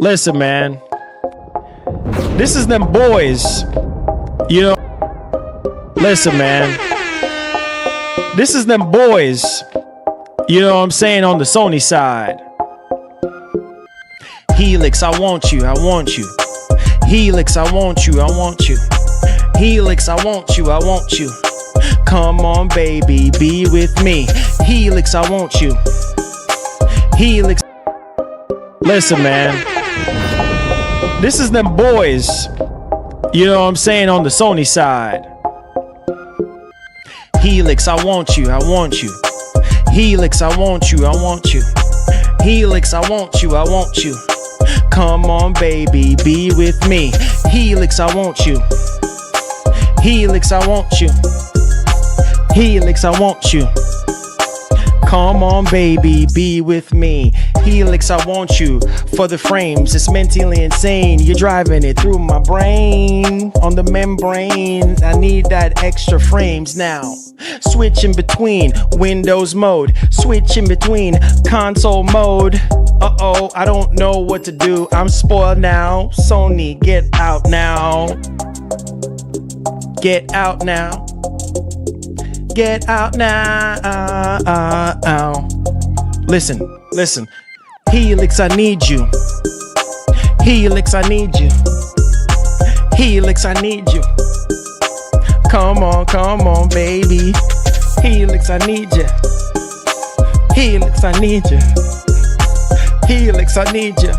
Listen, man. This is them boys. You know. Listen, man. This is them boys. You know what I'm saying, on the Sony side. Helix, I want you, I want you. Helix, I want you, I want you. Helix, I want you, I want you. Come on, baby, be with me. Helix, I want you. Helix. Listen, man. This is them boys. You know what I'm saying, on the Sony side. Helix, I want you, I want you. Helix, I want you, I want you. Helix, I want you, I want you. Come on, baby, be with me. Helix, I want you. Helix, I want you. Helix, I want you. Come on, baby, be with me. Helix, I want you. For the frames, it's mentally insane. You're driving it through my brain. On the membrane, I need that extra frames now. Switch in between Windows mode. Switch in between console mode. Uh-oh, I don't know what to do. I'm spoiled now. Sony, get out now. Get out now. Get out now. Listen, listen. Helix, I need you. Helix, I need you. Helix, I need you. Come on, baby. Helix, I need you. Helix, I need you. Helix, I need you.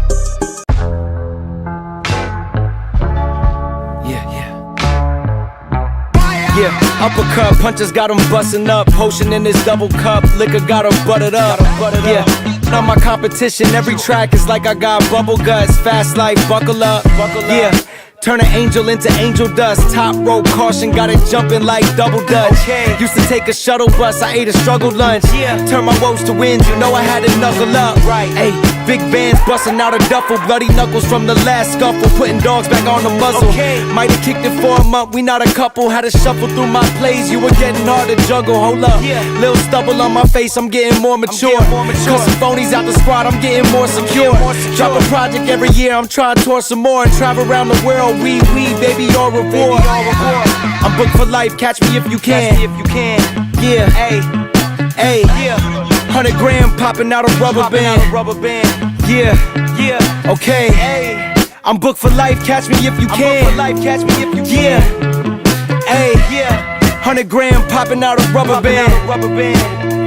Yeah, uppercut, punches got him bustin' up. Potion in his double cup, liquor got him buttered up. Yeah, not my competition, every track is like I got bubble guts. Fast life, buckle up. Yeah, turn an angel into angel dust. Top rope caution, got it jumping like double dutch. Used to take a shuttle bus, I ate a struggle lunch. Turn my woes to wins, you know I had to knuckle up. Hey, big bands busting out a duffel. Bloody knuckles from the last scuffle, putting dogs back on the muzzle. Might have kicked it for a month, we not a couple. Had to shuffle through my plays, you were getting hard to juggle. Hold up, little stubble on my face, I'm getting more mature. Cut some phonies out the squad, I'm getting more secure. Drop a project every year, I'm trying to tour some more. And travel around the world, we, baby, au revoir. I'm booked for life, catch me if you can. Yeah, ayy, 100 grand popping out a rubber band. Yeah, okay. I'm booked for life, catch me if you can. Yeah, ayy, 100 grand popping out a rubber band.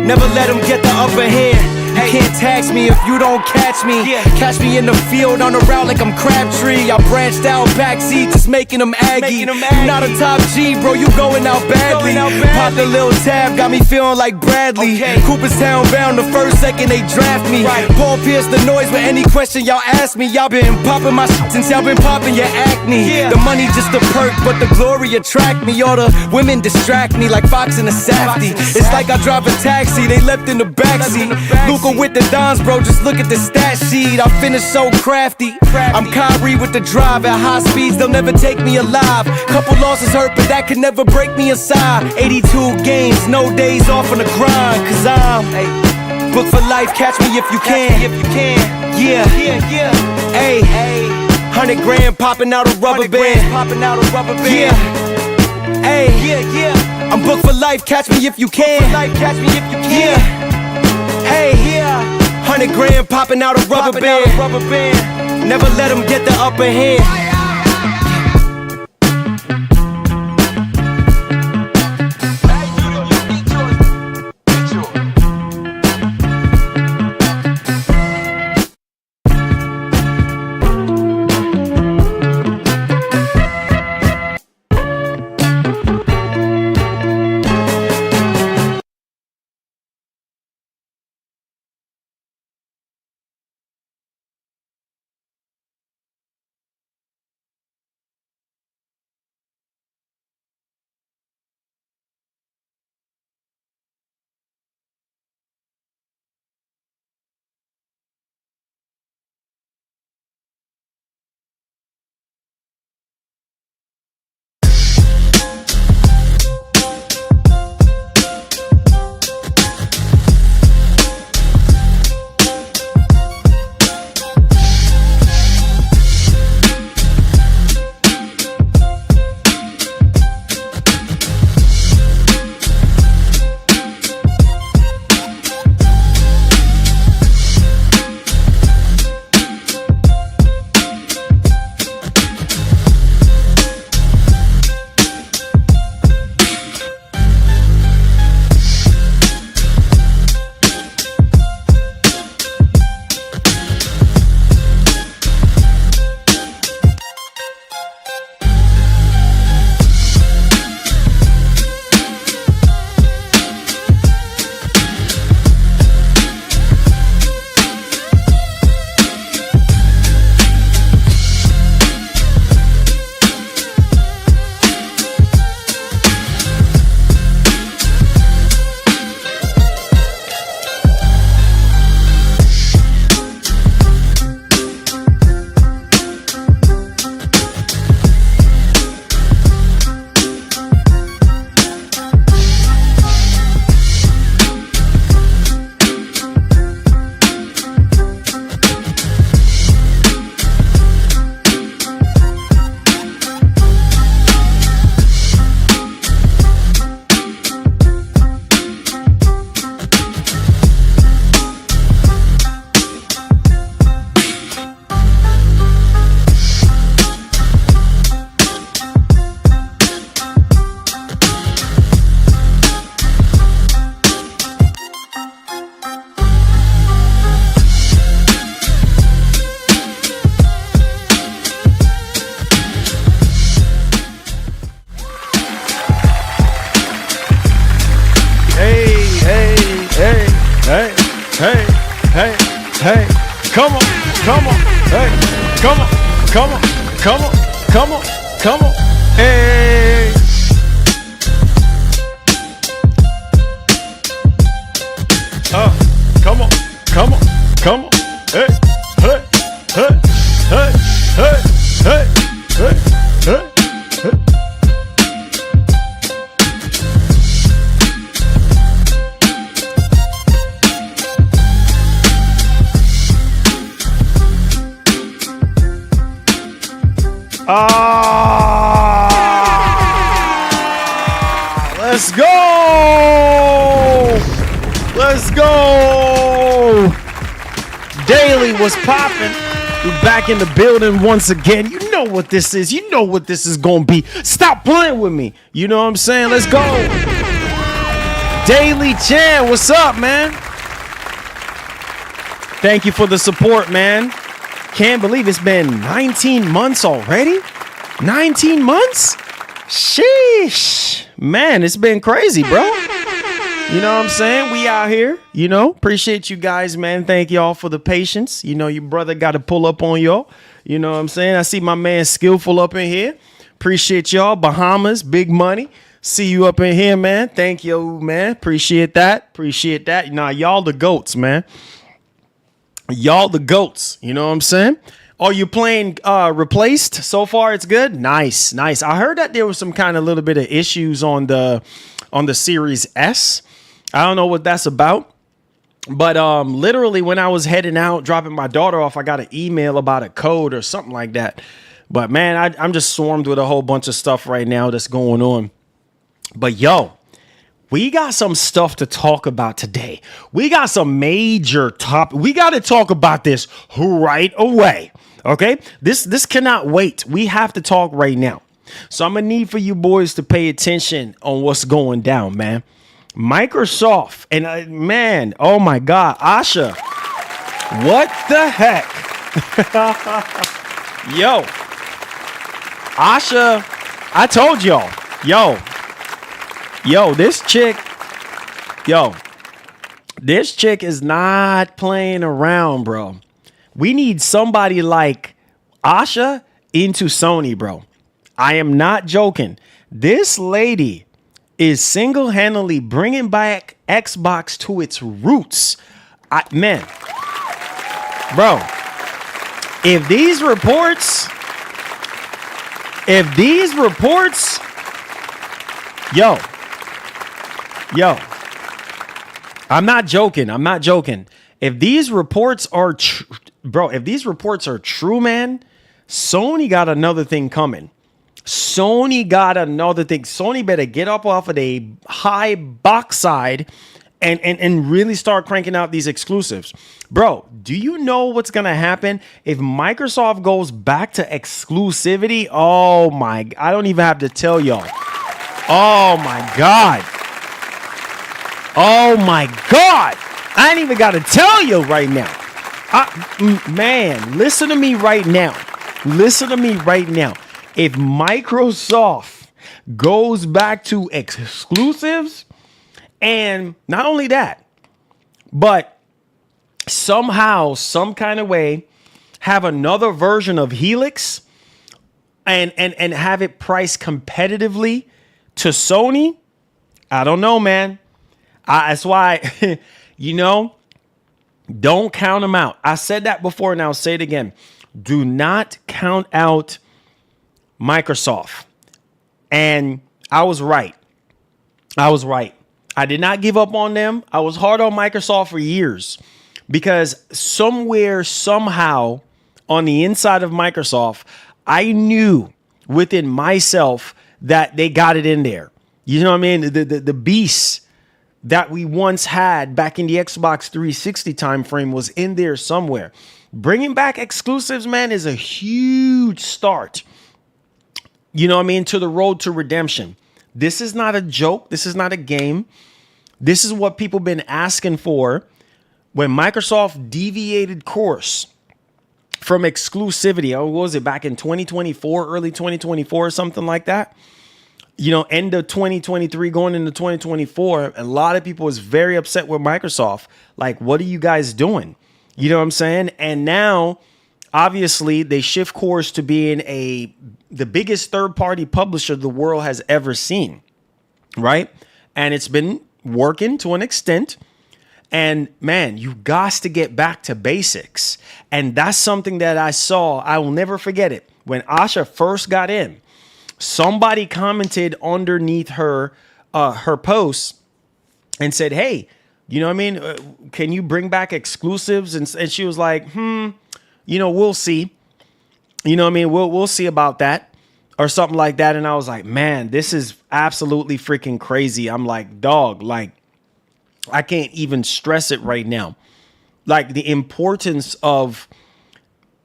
Never let them get the upper hand. You can't tax me if you don't catch me. Catch me in the field on the route like I'm Crabtree. I branched out backseat, just making them Aggie. You not a top G, bro, you going out badly. Popped a little tab, got me feeling like Bradley. Cooperstown bound, the first second they draft me. Ball pierce the noise with any question y'all ask me. Y'all been popping my shit since y'all been popping your acne. The money just a perk, but the glory attract me. All the women distract me like Fox in a Safety. It's like I drive a taxi, they left in the backseat. Luka with the Dons, bro, just look at the stat sheet. I finish so crafty. I'm Kyrie with the drive. At high speeds, they'll never take me alive. Couple losses hurt, but that can never break me aside. 82 games, no days off on the grind. Cause I'm booked for life, catch me if you can. Yeah, ayy, 100 grand popping out a rubber band. Yeah, ayy, I'm booked for life, catch me if you can. Yeah, ayy, 100 grand popping out a rubber band. Never let them get the upper hand. come on, come on, hey, come on, come on, come on, come on, come on, hey. Come on, come on, come on, hey, hey, hey, hey, hey, hey, hey, hey, hey. Let's go! Let's go! Daily was popping. We're back in the building once again. You know what this is. You know what this is gonna be. Stop playing with me. You know what I'm saying? Let's go. Daily Chan, what's up, man? Thank you for the support, man. Can't believe it's been 19 months already. 19 months? Sheesh. Man, it's been crazy, bro. You know what I'm saying? We out here, you know, appreciate you guys, man. Thank y'all for the patience. You know, your brother got to pull up on y'all. You know what I'm saying? I see my man Skillful up in here. Appreciate y'all. Bahamas, big money. See you up in here, man. Thank you, man. Appreciate that. Appreciate that. Nah, y'all the goats, man. Y'all the goats. You know what I'm saying? Are you playing replaced? So far, it's good. Nice, nice. I heard that there was some kind of little bit of issues on the Series S. I don't know what that's about. But literally when I was heading out, dropping my daughter off, I got an email about a code or something like that. But man, I'm just swarmed with a whole bunch of stuff right now that's going on. But yo, we got some stuff to talk about today. We got some major topic. We got to talk about this right away. Okay, this cannot wait. We have to talk right now. So I'm gonna need for you boys to pay attention on what's going down, man. Microsoft and man, oh my God, Asha, what the heck? Yo, Asha, I told y'all, yo, this chick is not playing around, bro. We need somebody like Asha into Sony, bro. I am not joking. This lady is single-handedly bringing back Xbox to its roots. Man, bro, if these reports, yo, I'm not joking. If these reports are true, man, Sony got another thing coming. Sony better get up off of a high box side and really start cranking out these exclusives. Bro, do you know what's going to happen if Microsoft goes back to exclusivity? Oh my, I don't even have to tell y'all. Oh my God. Oh my God. I ain't even got to tell you right now. Man, listen to me right now. If Microsoft goes back to exclusives, and not only that, but somehow, some kind of way, have another version of Helix and have it priced competitively to Sony, I don't know, man. That's why, you know, don't count them out. I said that before and I'll say it again. Do not count out Microsoft. And I was right. I did not give up on them. I was hard on Microsoft for years because somewhere, somehow on the inside of Microsoft, I knew within myself that they got it in there. You know what I mean? The beast that we once had back in the Xbox 360 time frame was in there somewhere. Bringing back exclusives, man, is a huge start. You know what I mean? To the road to redemption. This is not a joke. This is not a game. This is what people been asking for when Microsoft deviated course from exclusivity. Oh, what was it, back in 2024, early 2024 or something like that? You know, end of 2023 going into 2024, a lot of people was very upset with Microsoft. Like, what are you guys doing? You know what I'm saying? And now, obviously, they shift course to being the biggest third-party publisher the world has ever seen, right? And it's been working to an extent. And man, you got to get back to basics. And that's something that I saw. I will never forget it. When Asha first got in, somebody commented underneath her post and said, hey, you know what I mean? Can you bring back exclusives? And she was like, we'll see. You know what I mean? We'll see about that or something like that. And I was like, man, this is absolutely freaking crazy. I'm like, dog, like, I can't even stress it right now. Like the importance of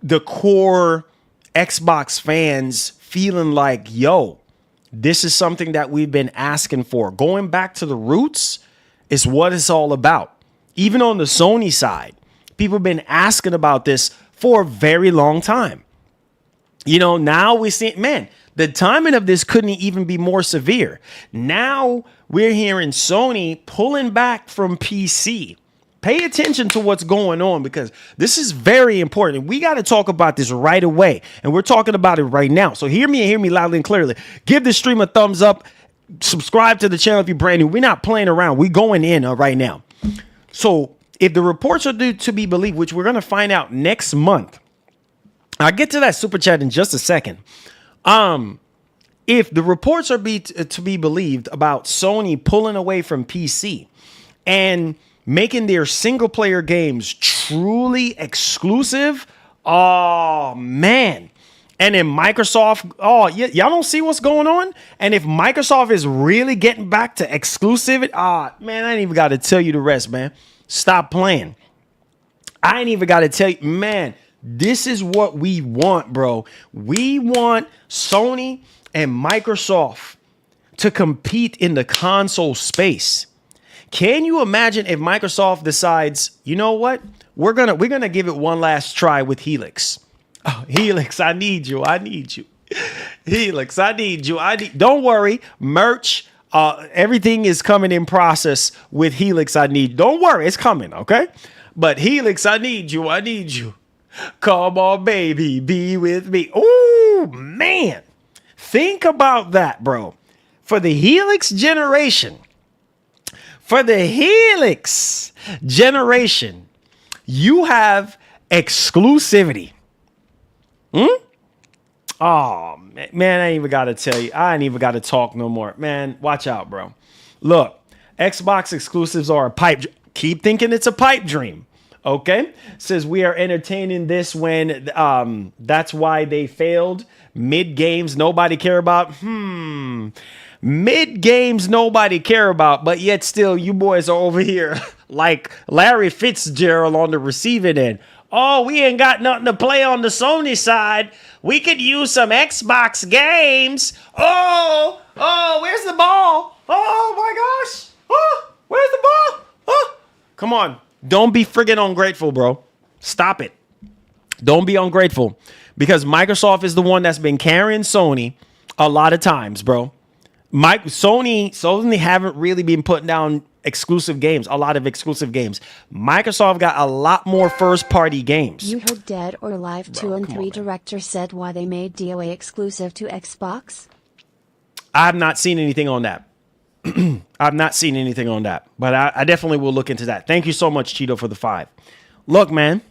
the core Xbox fans feeling like, yo, this is something that we've been asking for. Going back to the roots is what it's all about. Even on the Sony side, people have been asking about this for a very long time. You know, now we see, man, the timing of this couldn't even be more severe. Now we're hearing Sony pulling back from PC. Pay attention to what's going on because this is very important. We got to talk about this right away. And we're talking about it right now. So hear me and hear me loudly and clearly. Give this stream a thumbs up. Subscribe to the channel if you're brand new. We're not playing around. We're going in right now. So if the reports are to be believed, which we're going to find out next month, I'll get to that super chat in just a second. If the reports are to be believed about Sony pulling away from PC and making their single player games truly exclusive, oh man. And then Microsoft, y'all don't see what's going on? And if Microsoft is really getting back to exclusivity, man, I ain't even got to tell you the rest, man. Stop playing. I ain't even got to tell you, man, this is what we want, bro. We want Sony and Microsoft to compete in the console space. Can you imagine if Microsoft decides, you know what? We're gonna give it one last try with Helix. Oh, Helix, I need you. Helix, I need you. Don't worry, merch. Everything is coming in process with Helix. Don't worry, it's coming, okay? But Helix, I need you. Come on, baby, be with me. Oh man, think about that, bro. For the Helix generation, you have exclusivity. Oh, man, I ain't even got to tell you. I ain't even got to talk no more. Man, watch out, bro. Look, Xbox exclusives are a pipe. Keep thinking it's a pipe dream. Okay? Says we are entertaining this when that's why they failed. Mid games nobody care about. Mid games nobody care about, but yet still you boys are over here like Larry Fitzgerald on the receiving end. Oh, we ain't got nothing to play on the Sony side. We could use some Xbox games. Oh, where's the ball? Oh my gosh. Oh, where's the ball? Oh, come on. Don't be friggin' ungrateful, bro. Stop it. Don't be ungrateful because Microsoft is the one that's been carrying Sony a lot of times, bro. Sony haven't really been putting down exclusive games, a lot of exclusive games. Microsoft got a lot more first-party games. You heard Dead or Alive 2 and 3 director said why they made DOA exclusive to Xbox? I've not seen anything on that. But I definitely will look into that. Thank you so much, Cheeto, for the 5. Look, man,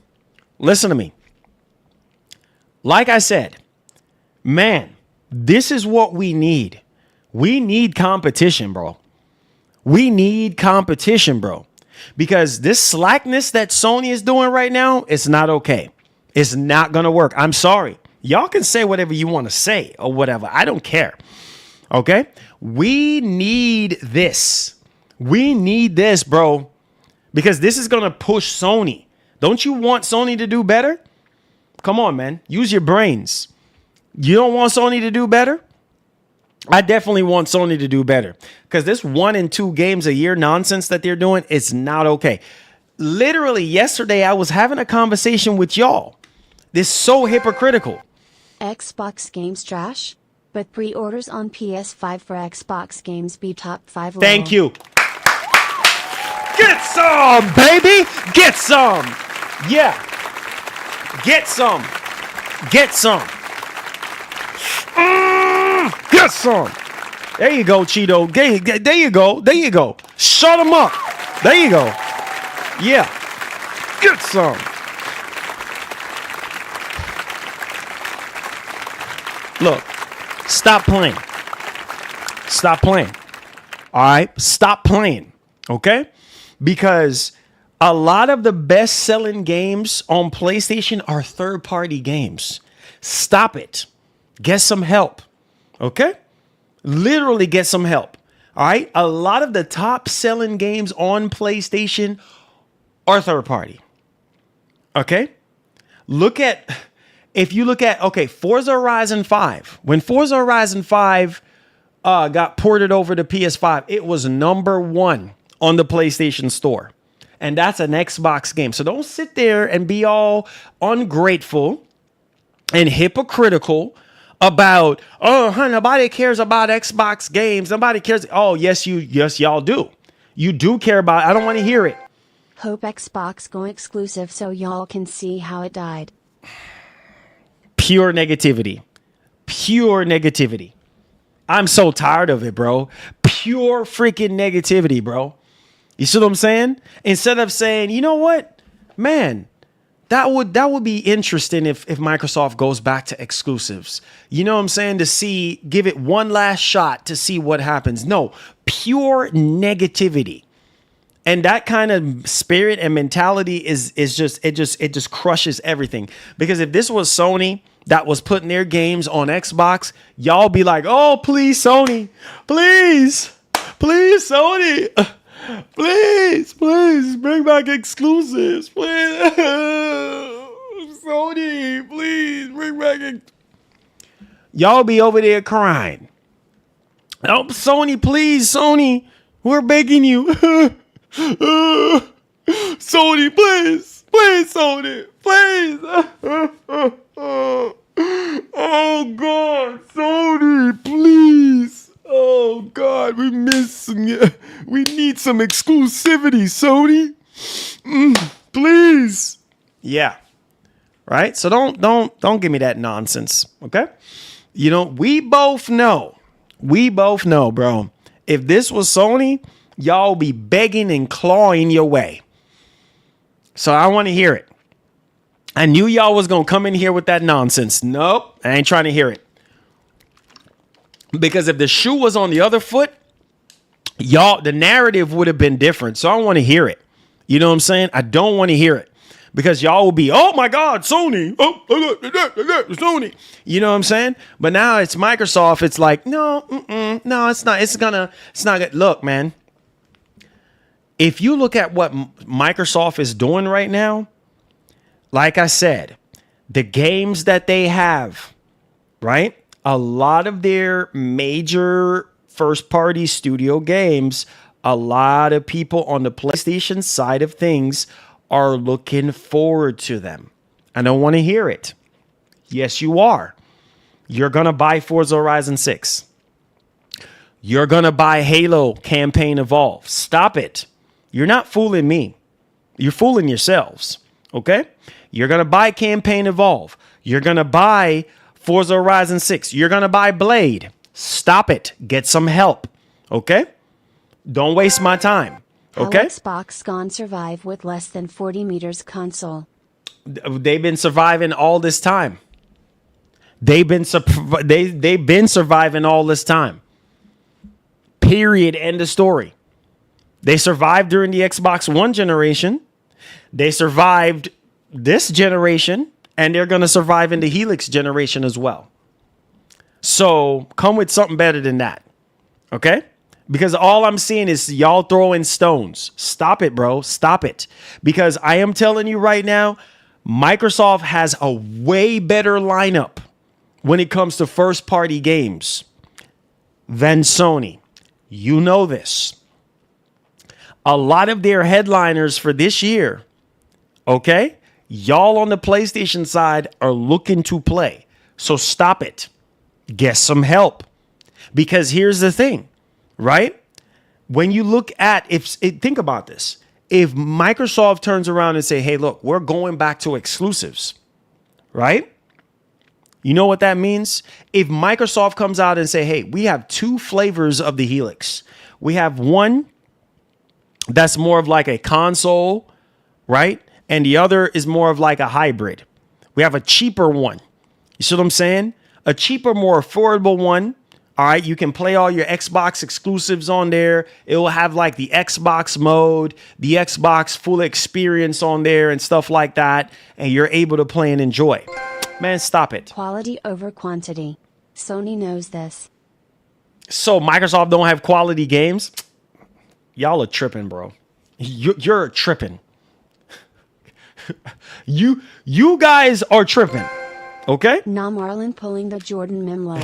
listen to me. Like I said, man, this is what we need. We need competition, bro. Because this slackness that Sony is doing right now, it's not okay. It's not going to work. I'm sorry. Y'all can say whatever you want to say or whatever. I don't care. Okay? We need this. Bro. Because this is going to push Sony. Don't you want Sony to do better? Come on, man. Use your brains. You don't want Sony to do better? I definitely want Sony to do better because this 1 and 2 games a year nonsense that they're doing is not okay. Literally yesterday, I was having a conversation with y'all. This is so hypocritical. Xbox games trash, but pre-orders on PS5 for Xbox games be top 5. Thank you. Get some, baby. Get some. Yeah. Get some. Get some. Get some. There you go, Cheeto. There you go. There you go. Shut them up. There you go. Yeah. Get some. Look. Stop playing. Stop playing. All right? Stop playing. Okay? Because a lot of the best-selling games on PlayStation are third-party games. Stop it. Get some help. Okay? Literally get some help. All right? A lot of the top-selling games on PlayStation are third-party. Okay? If you look at, Forza Horizon 5. When Forza Horizon 5 got ported over to PS5, it was number 1 on the PlayStation Store. And that's an Xbox game. So don't sit there and be all ungrateful and hypocritical about, nobody cares about Xbox games. Nobody cares. Oh, yes, y'all do. You do care about it. I don't want to hear it. Hope Xbox go exclusive so y'all can see how it died. Pure negativity. Pure negativity. I'm so tired of it, bro. Pure freaking negativity, bro. You see what I'm saying? Instead of saying, you know what, man, that would be interesting if Microsoft goes back to exclusives. You know what I'm saying? Give it one last shot to see what happens. No, pure negativity. And that kind of spirit and mentality is just crushes everything. Because if this was Sony that was putting their games on Xbox, y'all be like, oh, please, Sony, please, Sony, please, bring back exclusives, please, Sony, please, bring back. Y'all be over there crying. Oh, Sony, please, Sony, we're begging you. Sony, please, Sony, please. Oh God, Sony, please. Oh God, we need some exclusivity, Sony. Please. Yeah. Right? So don't give me that nonsense, okay? You know, we both know, bro. If this was Sony, y'all be begging and clawing your way. So I want to hear it. I knew y'all was going to come in here with that nonsense. Nope, I ain't trying to hear it. Because if the shoe was on the other foot, y'all, the narrative would have been different. So I don't want to hear it. You know what I'm saying? I don't want to hear it. Because y'all will be, oh my God, Sony. Oh, Sony. You know what I'm saying? But now it's Microsoft. It's like, no, it's not. It's not good. Look, man. If you look at what Microsoft is doing right now, like I said, the games that they have, right? A lot of their major first-party studio games, a lot of people on the PlayStation side of things are looking forward to them. I don't want to hear it. Yes, you are. You're going to buy Forza Horizon 6. You're going to buy Halo Campaign Evolve. Stop it. You're not fooling me. You're fooling yourselves. Okay? You're going to buy Campaign Evolve. You're going to buy Forza Horizon 6. You're going to buy Blade. Stop it. Get some help. Okay? Don't waste my time. Okay? How Xbox gone survive with less than 40 meters console? They've been surviving all this time. They've been surviving all this time. Period. End of story. They survived during the Xbox One generation. They survived this generation, and they're going to survive in the Helix generation as well. So come with something better than that. Okay? Because all I'm seeing is y'all throwing stones. Stop it, bro. Stop it. Because I am telling you right now, Microsoft has a way better lineup when it comes to first-party games than Sony. You know this. A lot of their headliners for this year, okay? Y'all on the PlayStation side are looking to play. So stop it. Get some help. Because here's the thing, right? When you look at, think about this. if Microsoft turns around and say, hey, look, we're going back to exclusives, right? You know what that means? If Microsoft comes out and say, hey, we have 2 flavors of the Helix. We have one that's more of like a console, right? And the other is more of like a hybrid. We have a cheaper one. You see what I'm saying? A cheaper, more affordable one. All right, you can play all your Xbox exclusives on there. It will have like the Xbox mode, the Xbox full experience on there and stuff like that. And you're able to play and enjoy. Man, stop it. Quality over quantity. Sony knows this. So Microsoft don't have quality games? Y'all are tripping, bro. You're tripping. You guys are tripping. Okay? Now Marlon pulling the Jordan Memlo.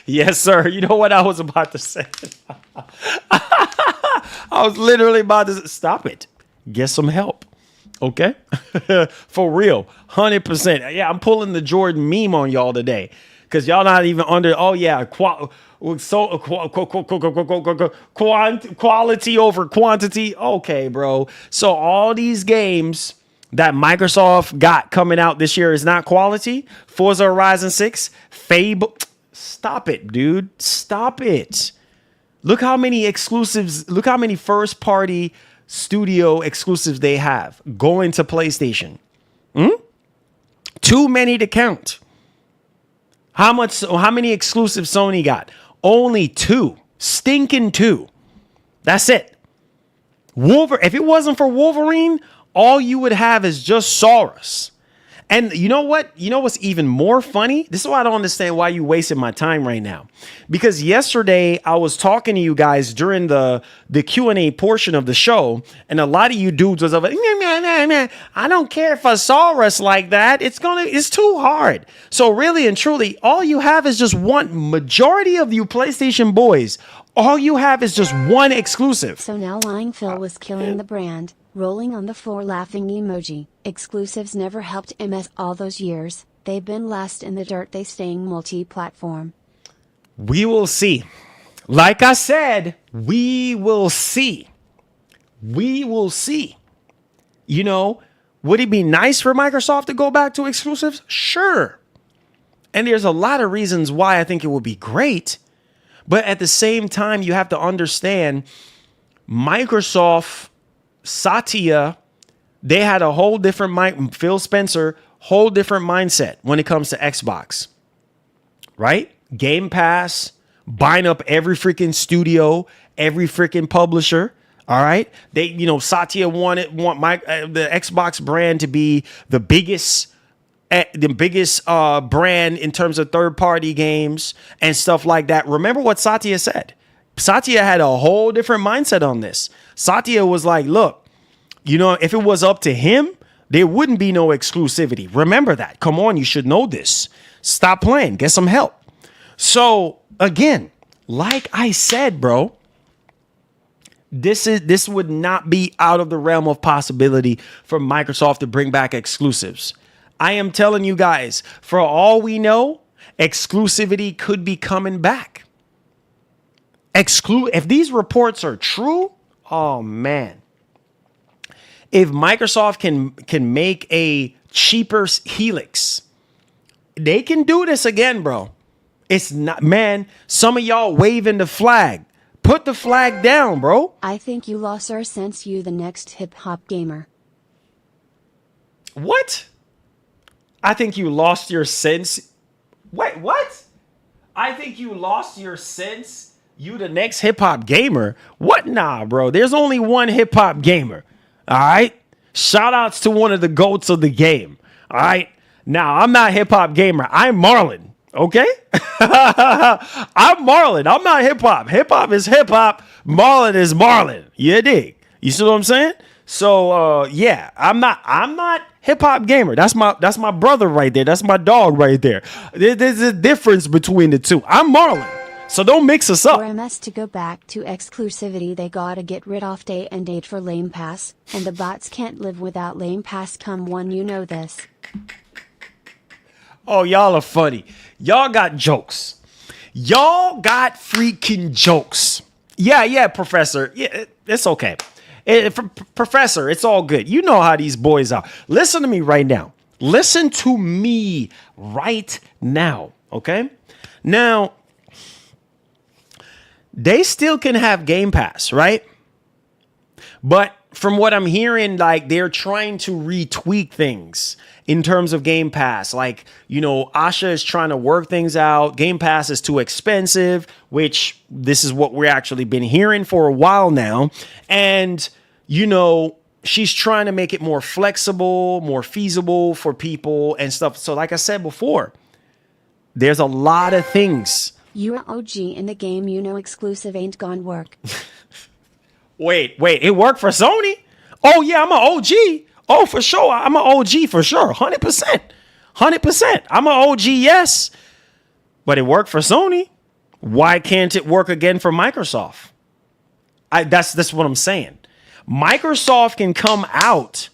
Yes, sir. You know what I was about to say? I was literally about to stop it. Get some help. Okay? For real. 100%. Yeah, I'm pulling the Jordan meme on y'all today. Because y'all not even under, oh yeah, quality over quantity. Okay, bro. So all these games that Microsoft got coming out this year is not quality. Forza Horizon 6, Fable. Stop it, dude. Stop it. Look how many exclusives, look how many first party studio exclusives they have going to PlayStation. Too many to count. How many exclusives Sony got? Only 2. Stinking 2. That's it. If it wasn't for Wolverine, all you would have is just Saurus. And you know what? You know what's even more funny? This is why I don't understand why you wasted my time right now. Because yesterday I was talking to you guys during the Q&A portion of the show, and a lot of you dudes was like, I don't care for Saurus like that. It's too hard. So really and truly, all you have is just one. Majority of you PlayStation boys, all you have is just one exclusive. So now Lying Phil was killing the brand. Rolling on the floor laughing emoji. Exclusives never helped MS all those years. They've been last in the dirt. They staying multi-platform. We will see. Like I said, we will see. We will see. You know, would it be nice for Microsoft to go back to exclusives? Sure. And there's a lot of reasons why I think it would be great. But at the same time, you have to understand Microsoft, Satya, they had a whole different Phil Spencer, whole different mindset when it comes to Xbox, right? Game Pass, buying up every freaking studio, every freaking publisher. All right. They, Satya want the Xbox brand to be the biggest brand in terms of third party games and stuff like that. Remember what Satya said. Satya had a whole different mindset on this. Satya was like, look, if it was up to him, there wouldn't be no exclusivity. Remember that. Come on, you should know this. Stop playing. Get some help. So again, like I said, bro, this would not be out of the realm of possibility for Microsoft to bring back exclusives. I am telling you guys, for all we know, exclusivity could be coming back. If these reports are true, oh man. If Microsoft can make a cheaper Helix, they can do this again, bro. It's not, man, some of y'all waving the flag. Put the flag down, bro. I think you lost our sense. You the next hip hop gamer. What? I think you lost your sense. Wait, what? I think you lost your sense. You the next hip hop gamer? What? Nah, bro. There's only one hip hop gamer. All right. Shout outs to one of the GOATs of the game. All right. Now, I'm not hip hop gamer. I'm Marlon. Okay. I'm Marlon. I'm not hip hop. Hip hop is hip hop. Marlon is Marlon. You dig? You see what I'm saying? So, yeah, I'm not hip hop gamer. That's my brother right there. That's my dog right there. There's a difference between the two. I'm Marlon. So don't mix us up. For MS to go back to exclusivity, they gotta get rid of day and date for Lame Pass, and the bots can't live without Lame Pass. Come one, you know this. Oh, y'all are funny. Y'all got jokes. Y'all got freaking jokes. Yeah, Professor. Yeah, it's okay. Professor, it's all good. You know how these boys are. Listen to me right now. Listen to me right now. Okay. Now, they still can have Game Pass, right? But from what I'm hearing, like they're trying to retweak things in terms of Game Pass. Like, Asha is trying to work things out. Game Pass is too expensive, which this is what we're actually been hearing for a while now. And, she's trying to make it more flexible, more feasible for people and stuff. So like I said before, there's a lot of things. You're an OG in the game, exclusive ain't gonna work. Wait, it worked for Sony? Oh, yeah, I'm an OG. Oh, for sure. I'm an OG for sure. 100%. 100%. I'm an OG, yes. But it worked for Sony. Why can't it work again for Microsoft? That's what I'm saying. Microsoft can come out,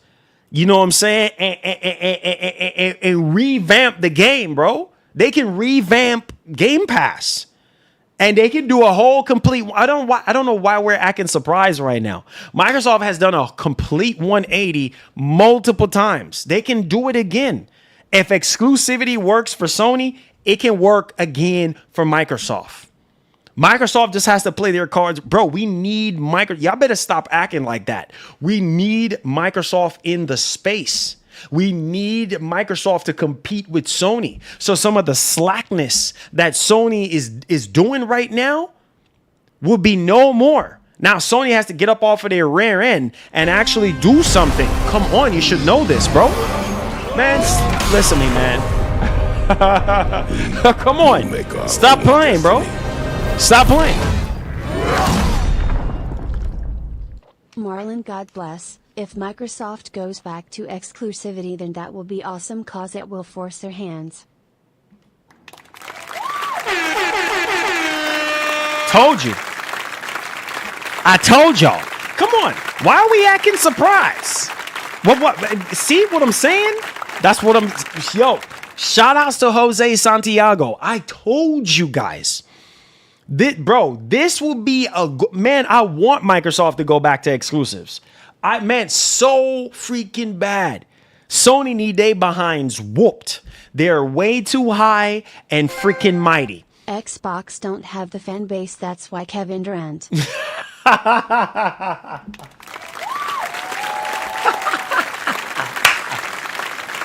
you know what I'm saying, and revamp the game, bro. They can revamp Game Pass. And they can do a whole complete. I don't know why we're acting surprised right now. Microsoft has done a complete 180 multiple times. They can do it again. If exclusivity works for Sony, it can work again for Microsoft. Microsoft just has to play their cards. Bro, we need Microsoft. Y'all better stop acting like that. We need Microsoft in the space. We need Microsoft to compete with Sony. So some of the slackness that Sony is doing right now will be no more. Now, Sony has to get up off of their rear end and actually do something. Come on, you should know this, bro. Man, listen to me, man. Come on. Stop playing, bro. Stop playing. Marlon, God bless. If Microsoft goes back to exclusivity, then that will be awesome cause it will force their hands. Told you. I told y'all. Come on. Why are we acting surprised? What? See what I'm saying? That's what I'm... Yo, shout outs to Jose Santiago. I told you guys. This will be a... Man, I want Microsoft to go back to exclusives. I meant so freaking bad. Sony need they behinds whooped. They're way too high and freaking mighty. Xbox don't have the fan base, that's why Kevin Durant.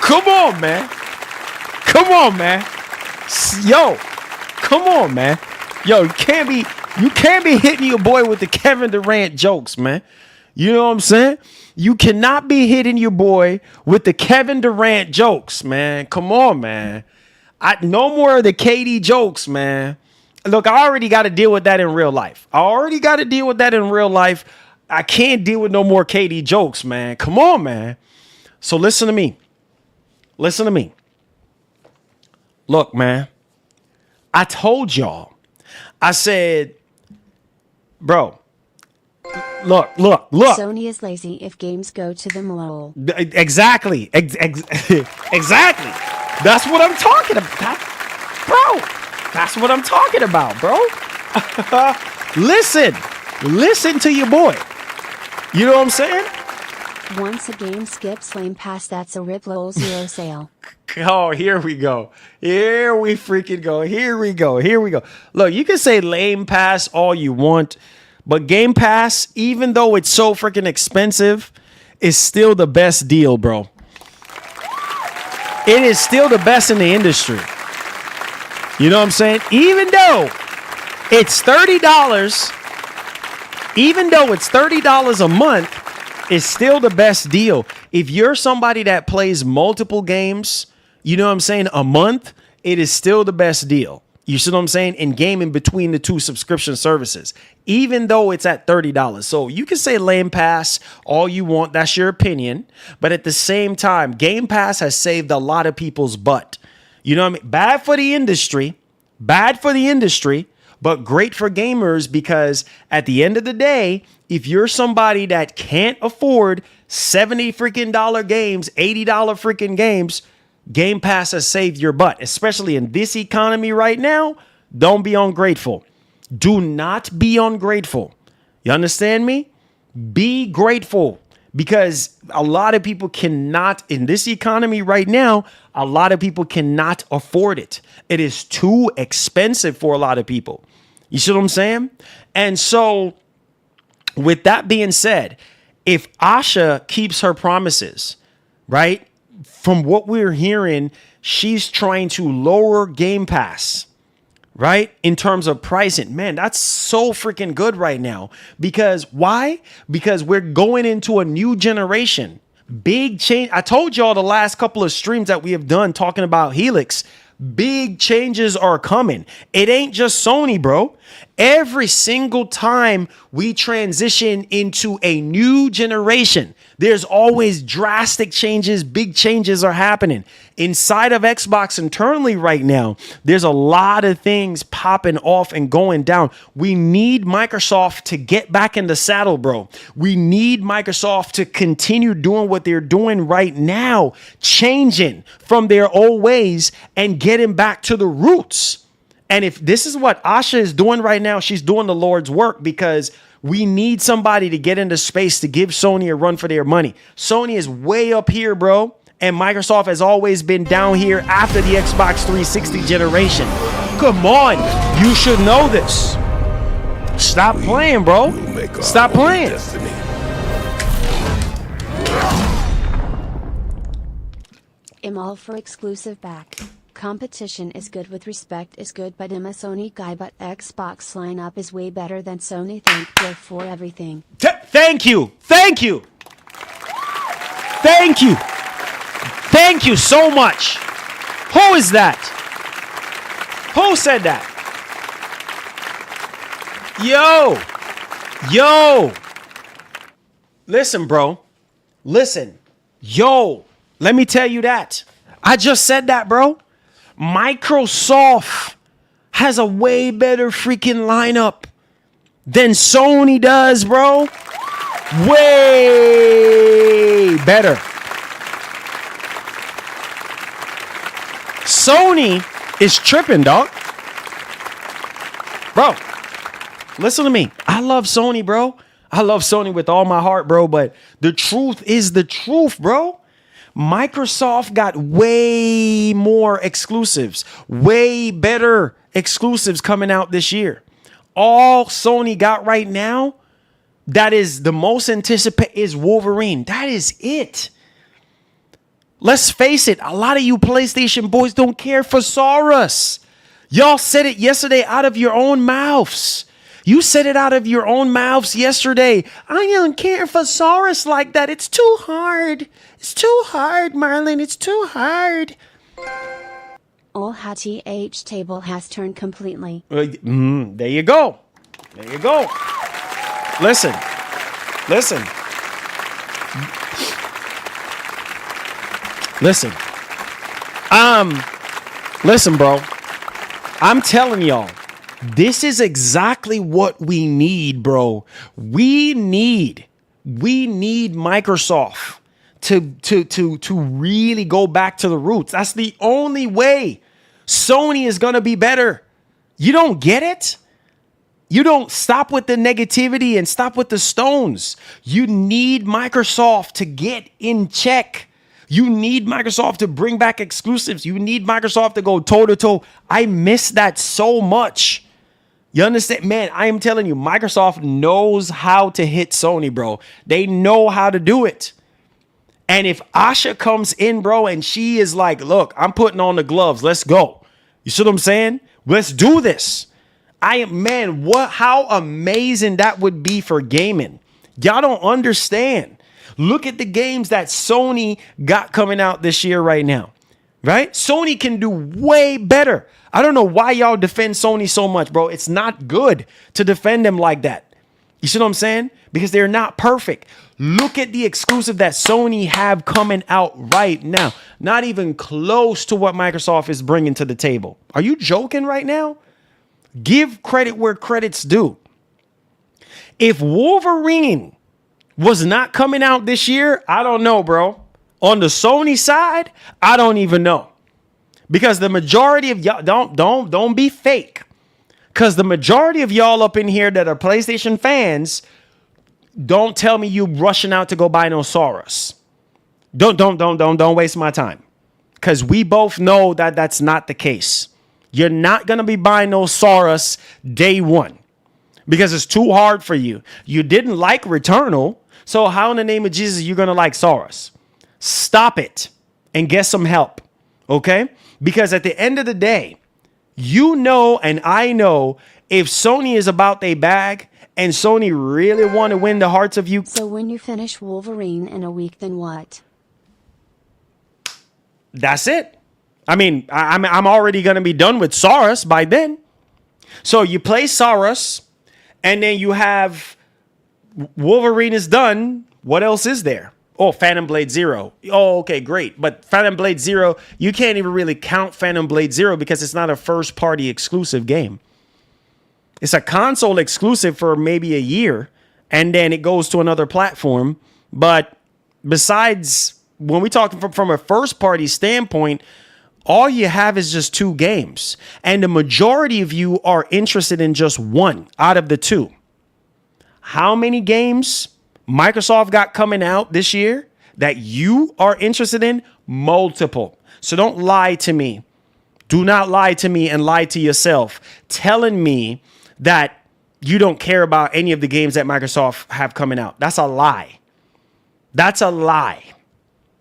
Come on, man. Come on, man. Yo, come on, man. Yo, you can't be hitting your boy with the Kevin Durant jokes, man. You know what I'm saying? You cannot be hitting your boy with the Kevin Durant jokes, man. Come on, man. No more of the KD jokes, man. Look, I already got to deal with that in real life. I can't deal with no more KD jokes, man. Come on, man. So listen to me. Look, man. I told y'all. I said, bro. Look. Sony is lazy if games go to them, lol. Exactly. Exactly. That's what I'm talking about. Bro, that's what I'm talking about, bro. Listen to your boy. You know what I'm saying? Once a game skips lane pass, that's a rip lol, zero sale. Oh, here we go. Here we freaking go. Here we go. Look, you can say lame pass all you want. But Game Pass, even though it's so freaking expensive, is still the best deal, bro. It is still the best in the industry. You know what I'm saying? Even though it's $30, a month, it's still the best deal. If you're somebody that plays multiple games, you know what I'm saying, a month, it is still the best deal. You see what I'm saying? In gaming between the two subscription services, even though it's at $30. So you can say Game Pass all you want. That's your opinion. But at the same time, Game Pass has saved a lot of people's butt. You know what I mean? Bad for the industry, but great for gamers, because at the end of the day, if you're somebody that can't afford $70 freaking games, $80 freaking games, Game Pass has saved your butt, especially in this economy right now. Don't be ungrateful. Do not be ungrateful. You understand me? Be grateful, because a lot of people cannot, in this economy right now, a lot of people cannot afford it. It is too expensive for a lot of people. You see what I'm saying? And so with that being said, if Asha keeps her promises, right? From what we're hearing, she's trying to lower Game Pass, right? In terms of pricing. Man, that's so freaking good right now. Because why? Because we're going into a new generation. Big change. I told y'all the last couple of streams that we have done talking about Helix. Big changes are coming. It ain't just Sony, bro. Every single time we transition into a new generation, there's always drastic changes. Big changes are happening inside of Xbox internally right now. There's a lot of things popping off and going down. We need Microsoft to get back in the saddle, bro. We need Microsoft to continue doing what they're doing right now, changing from their old ways and getting back to the roots. And if this is what Asha is doing right now, she's doing the Lord's work, because we need somebody to get into space to give Sony a run for their money. Sony is way up here, bro. And Microsoft has always been down here after the Xbox 360 generation. Come on. You should know this. Stop playing, bro. Stop playing. I'm all for exclusive back. Competition is good with respect is good, but I'm a Sony guy, but Xbox lineup is way better than Sony. Thank you for everything. Thank you. Thank you. Thank you. Thank you so much. Who is that? Who said that? Yo. Listen, bro. Listen. Yo. Let me tell you that. I just said that, bro. Microsoft has a way better freaking lineup than Sony does, bro. Way better. Sony is tripping, dog. Bro, listen to me. I love Sony, bro. I love Sony with all my heart, bro. But the truth is the truth, bro. Microsoft got way more exclusives, way better exclusives coming out this year. All Sony got right now, that is the most anticipated, is Wolverine. That is it. Let's face it, a lot of you PlayStation boys don't care for Saurus. Y'all said it yesterday out of your own mouths. You said it out of your own mouths yesterday. I don't care for Saurus like that. It's too hard. It's too hard, Marlon. It's too hard. All HTH table has turned completely. There you go. There you go. Listen. Listen. Listen. Listen, bro. I'm telling y'all. This is exactly what we need, bro. We need Microsoft to really go back to the roots. That's the only way Sony is going to be better. You don't get it? You don't stop with the negativity and stop with the stones. You need Microsoft to get in check. You need Microsoft to bring back exclusives. You need Microsoft to go toe to toe. I miss that so much. You understand? Man, I am telling you, Microsoft knows how to hit Sony, bro. They know how to do it. And if Asha comes in, bro, and she is like, look, I'm putting on the gloves. Let's go. You see what I'm saying? Let's do this. How amazing that would be for gaming. Y'all don't understand. Look at the games that Sony got coming out this year right now. Right? Sony can do way better. I don't know why y'all defend Sony so much, bro. It's not good to defend them like that. You see what I'm saying? Because they're not perfect. Look at the exclusive that Sony have coming out right now. Not even close to what Microsoft is bringing to the table. Are you joking right now? Give credit where credit's due. If Wolverine was not coming out this year, I don't know, bro. On the Sony side, I don't even know. Because the majority of y'all, don't be fake. Because the majority of y'all up in here that are PlayStation fans, don't tell me you rushing out to go buy no Saurus. Don't waste my time. Because we both know that that's not the case. You're not going to be buying no Saurus day one. Because it's too hard for you. You didn't like Returnal. So how in the name of Jesus are you going to like Saurus? Stop it and get some help. Okay? Because at the end of the day, you know and I know if Sony is about their bag and Sony really want to win the hearts of you. So when you finish Wolverine in a week, then what? That's it. I mean, I'm already going to be done with Saurus by then. So you play Saurus and then you have Wolverine is done. What else is there? Oh, Phantom Blade Zero. Oh, okay, great. But Phantom Blade Zero, you can't even really count Phantom Blade Zero because it's not a first party exclusive game. It's a console exclusive for maybe a year and then it goes to another platform. But besides, when we talk from a first party standpoint, all you have is just 2 games. And the majority of you are interested in just one out of the 2. How many games Microsoft got coming out this year that you are interested in? Multiple. So don't lie to me. Do not lie to me and lie to yourself, telling me that you don't care about any of the games that Microsoft have coming out. That's a lie. That's a lie.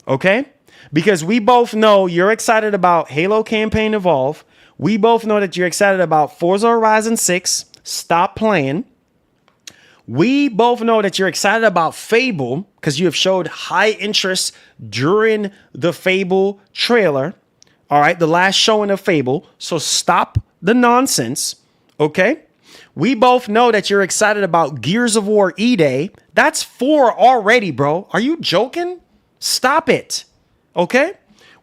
Okay? Because we both know you're excited about Halo Campaign Evolve. We both know that you're excited about Forza Horizon 6. Stop playing. We both know that you're excited about Fable because you have showed high interest during the Fable trailer. All right, the last showing of Fable. So stop the nonsense. Okay? We both know that you're excited about Gears of War E-Day. That's 4 already, bro. Are you joking? Stop it. Okay?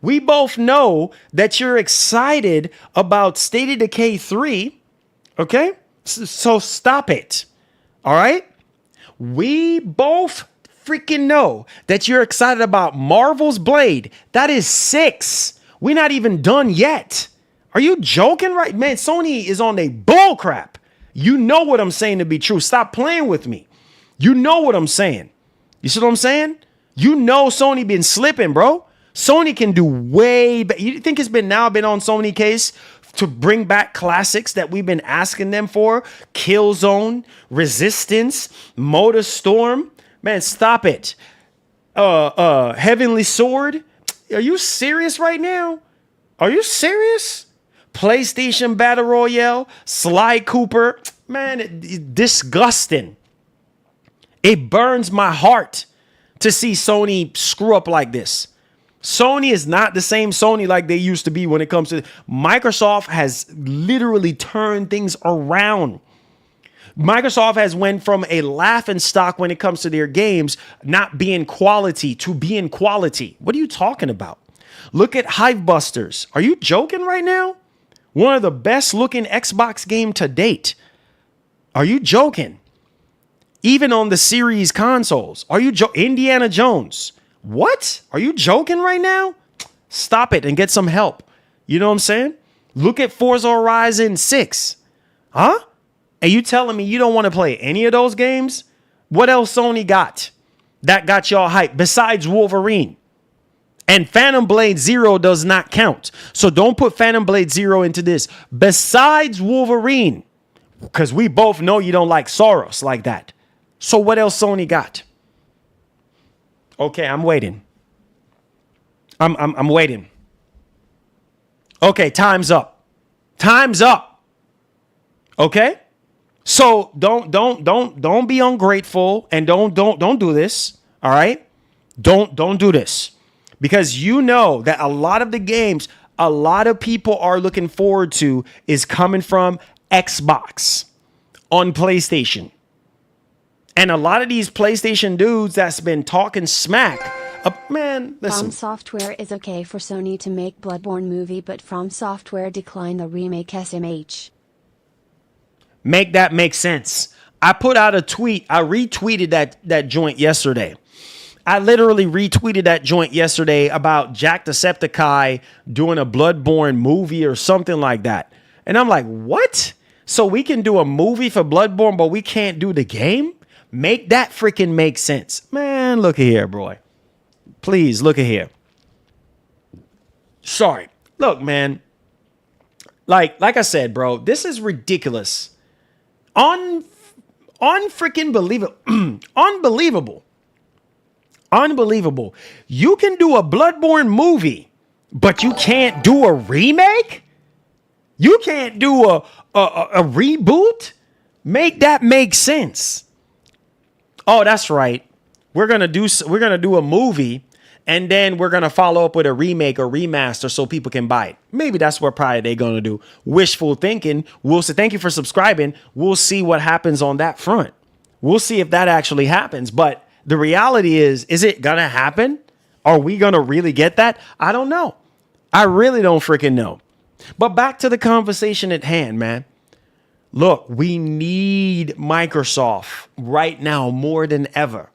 We both know that you're excited about State of Decay 3. Okay? So stop it. All right? We both freaking know that you're excited about Marvel's Blade. That is 6. We're not even done yet. Are you joking? Right? Man, Sony is on a bull crap. You know what I'm saying to be true. Stop playing with me. You know what I'm saying. You see what I'm saying? You know Sony been slipping, bro. Sony can do way better. You think it's been on Sony case to bring back classics that we've been asking them for? Killzone, Resistance, Motorstorm. Man, stop it. Heavenly Sword. Are you serious right now? Are you serious? PlayStation Battle Royale, Sly Cooper. Man, it's disgusting. It burns my heart to see Sony screw up like this. Sony is not the same Sony like they used to be when it comes to Microsoft has literally turned things around. Microsoft has went from a laughing stock when it comes to their games not being quality to being quality. What are you talking about? Look at Hivebusters. Are you joking right now? One of the best looking Xbox game to date. Are you joking? Even on the series consoles. Are you Indiana Jones? What? Are you joking right now? Stop it and get some help. You know what I'm saying? Look at Forza Horizon 6. Huh? And you telling me you don't want to play any of those games? What else Sony got that got y'all hyped besides Wolverine? And Phantom Blade Zero does not count. So don't put Phantom Blade Zero into this. Besides Wolverine, because we both know you don't like Saurus like that. So what else Sony got? Okay, I'm waiting. I'm waiting. Okay, time's up. Time's up. Okay? So don't be ungrateful and don't do this. All right? Don't do this. Because you know that a lot of the games a lot of people are looking forward to is coming from Xbox on PlayStation. And a lot of these PlayStation dudes that's been talking smack, man, listen. From Software is okay for Sony to make Bloodborne movie, but From Software declined the remake SMH. Make that make sense. I put out a tweet. I retweeted that joint yesterday. I literally retweeted that joint yesterday about Jacksepticeye doing a Bloodborne movie or something like that. And I'm like, what? So we can do a movie for Bloodborne, but we can't do the game? Make that freaking make sense. Man, look at here, boy. Please, look at here. Sorry. Look, man. Like I said, bro, this is ridiculous. Unfreaking believable. Unbelievable. Unbelievable. You can do a Bloodborne movie, but you can't do a remake? You can't do a reboot? Make that make sense. Oh, that's right. We're gonna do a movie, and then we're gonna follow up with a remake or remaster so people can buy it. Maybe that's what probably they're gonna do. Wishful thinking. We'll say thank you for subscribing. We'll see what happens on that front. We'll see if that actually happens. But the reality is it gonna happen? Are we gonna really get that? I don't know. I really don't freaking know. But back to the conversation at hand, man. Look, we need Microsoft right now more than ever.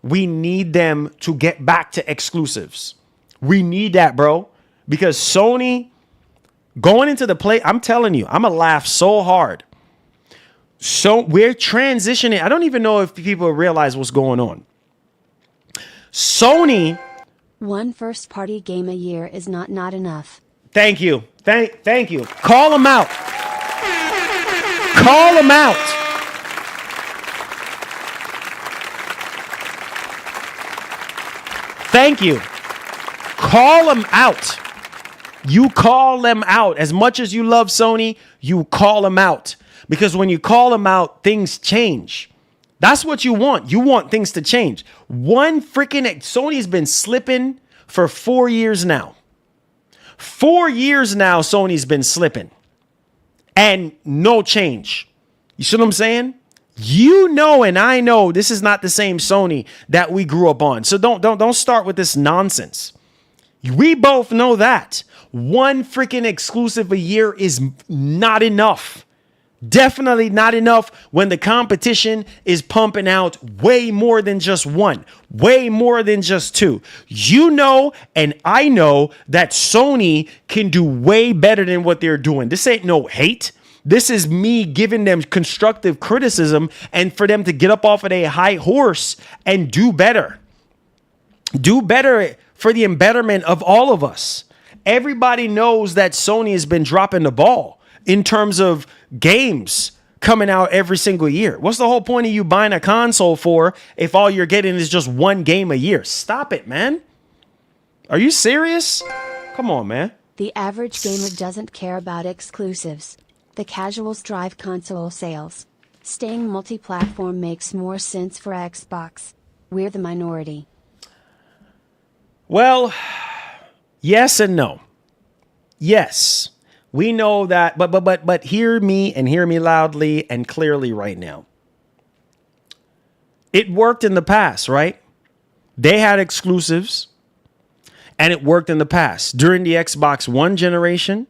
We need them to get back to exclusives. We need that, bro. Because Sony going into the play, I'm telling you, I'm going to laugh so hard. So we're transitioning. I don't even know if people realize what's going on. Sony. One first-party game a year is not enough. Thank you. Thank you. Call them out. Call them out. Thank you. Call them out. You call them out. As much as you love Sony, you call them out. Because when you call them out, things change. That's what you want. You want things to change. Sony's been slipping for 4 years now. 4 years now, Sony's been slipping. And no change. You see what I'm saying? You know, and I know this is not the same Sony that we grew up on. So don't start with this nonsense. We both know that one freaking exclusive a year is not enough. Definitely not enough when the competition is pumping out way more than just one, way more than just two. You know, and I know that Sony can do way better than what they're doing. This ain't no hate. This is me giving them constructive criticism and for them to get up off of a high horse and do better. Do better for the betterment of all of us. Everybody knows that Sony has been dropping the ball in terms of games coming out every single year. What's the whole point of you buying a console for if all you're getting is just one game a year? Stop it, man. Are you serious? Come on, man. The average gamer doesn't care about exclusives. The casuals drive console sales. Staying multi-platform makes more sense for Xbox. We're the minority. Well, yes and no. Yes. We know that, but hear me and hear me loudly and clearly right now. It worked in the past, right? They had exclusives and it worked in the past. During the Xbox One generation,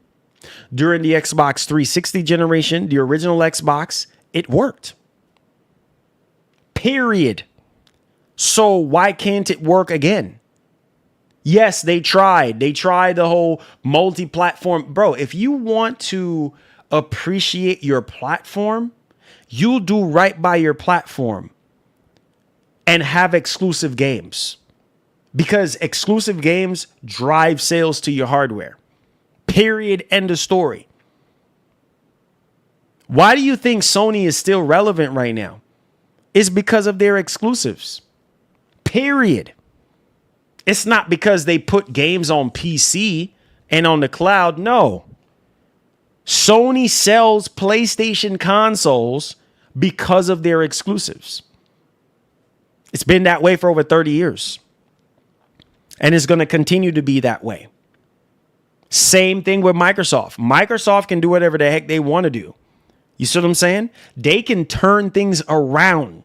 during the Xbox 360 generation, the original Xbox, it worked. Period. So why can't it work again? Yes, they tried. They tried the whole multi-platform. Bro, if you want to appreciate your platform, you'll do right by your platform and have exclusive games. Because exclusive games drive sales to your hardware. Period. End of story. Why do you think Sony is still relevant right now? It's because of their exclusives. Period. It's not because they put games on PC and on the cloud. No. Sony sells PlayStation consoles because of their exclusives. It's been that way for over 30 years. And it's going to continue to be that way. Same thing with Microsoft. Microsoft can do whatever the heck they want to do. You see what I'm saying? They can turn things around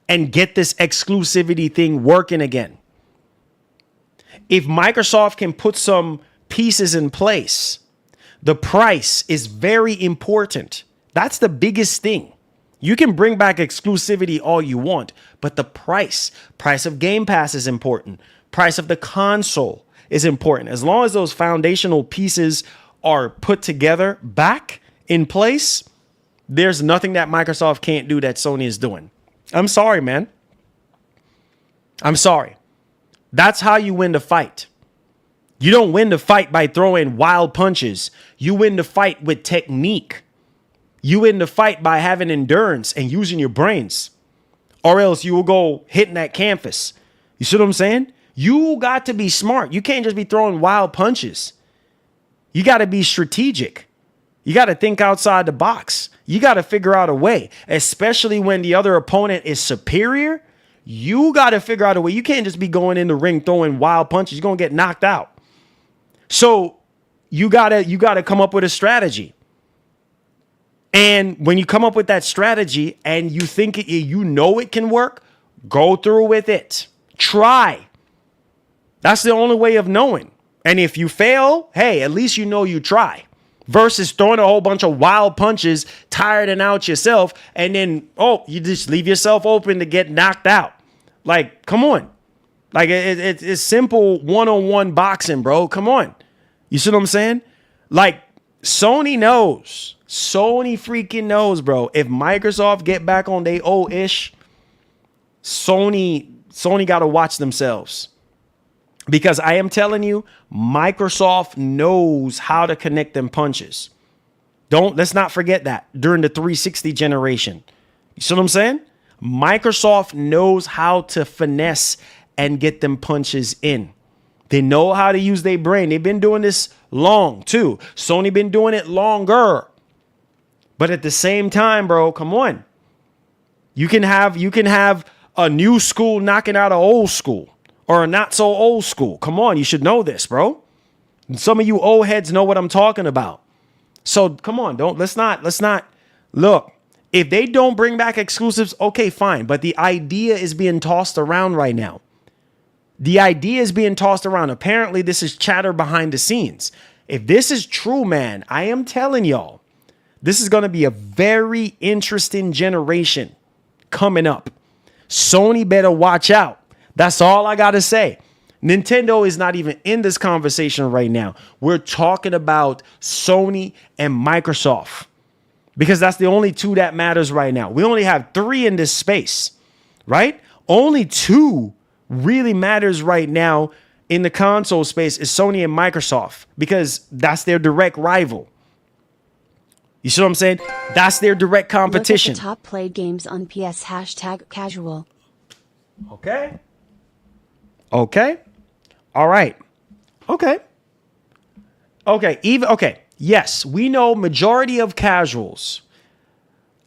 and get this exclusivity thing working again. If Microsoft can put some pieces in place, the price is very important. That's the biggest thing. You can bring back exclusivity all you want, but the price of Game Pass is important. Price of the console is important. As long as those foundational pieces are put together back in place, there's nothing that Microsoft can't do that Sony is doing. I'm sorry, man. I'm sorry. That's how you win the fight. You don't win the fight by throwing wild punches. You win the fight with technique. You win the fight by having endurance and using your brains. Or else you will go hitting that canvas. You see what I'm saying? You got to be smart. You can't just be throwing wild punches. You got to be strategic. You got to think outside the box. You got to figure out a way, especially when the other opponent is superior. You got to figure out a way. You can't just be going in the ring throwing wild punches. You're going to get knocked out. So you got to come up with a strategy. And when you come up with that strategy and you think it can work, go through with it. Try. That's the only way of knowing. And if you fail, hey, at least you know you try. Versus throwing a whole bunch of wild punches, tired and out yourself, and then, you just leave yourself open to get knocked out. Like, come on. Like, it's simple one-on-one boxing, bro. Come on. You see what I'm saying? Like, Sony knows. Sony freaking knows, bro. If Microsoft get back on their old ish, Sony got to watch themselves. Because I am telling you, Microsoft knows how to connect them punches. Let's not forget that during the 360 generation. You see what I'm saying? Microsoft knows how to finesse and get them punches in. They know how to use their brain. They've been doing this long too. Sony been doing it longer. But at the same time, bro, come on. You can have a new school knocking out an old school. Or a not so old school. Come on, you should know this, bro. Some of you old heads know what I'm talking about. So come on, let's not look. If they don't bring back exclusives, okay, fine. But the idea is being tossed around right now. The idea is being tossed around. Apparently, this is chatter behind the scenes. If this is true, man, I am telling y'all, this is going to be a very interesting generation coming up. Sony better watch out. That's all I got to say. Nintendo is not even in this conversation right now. We're talking about Sony and Microsoft because that's the only two that matters right now. We only have three in this space, right? Only two really matters right now in the console space is Sony and Microsoft because that's their direct rival. You see what I'm saying? That's their direct competition. Look at the top played games on PS #casual. Okay. All right. Okay. Yes, we know majority of casuals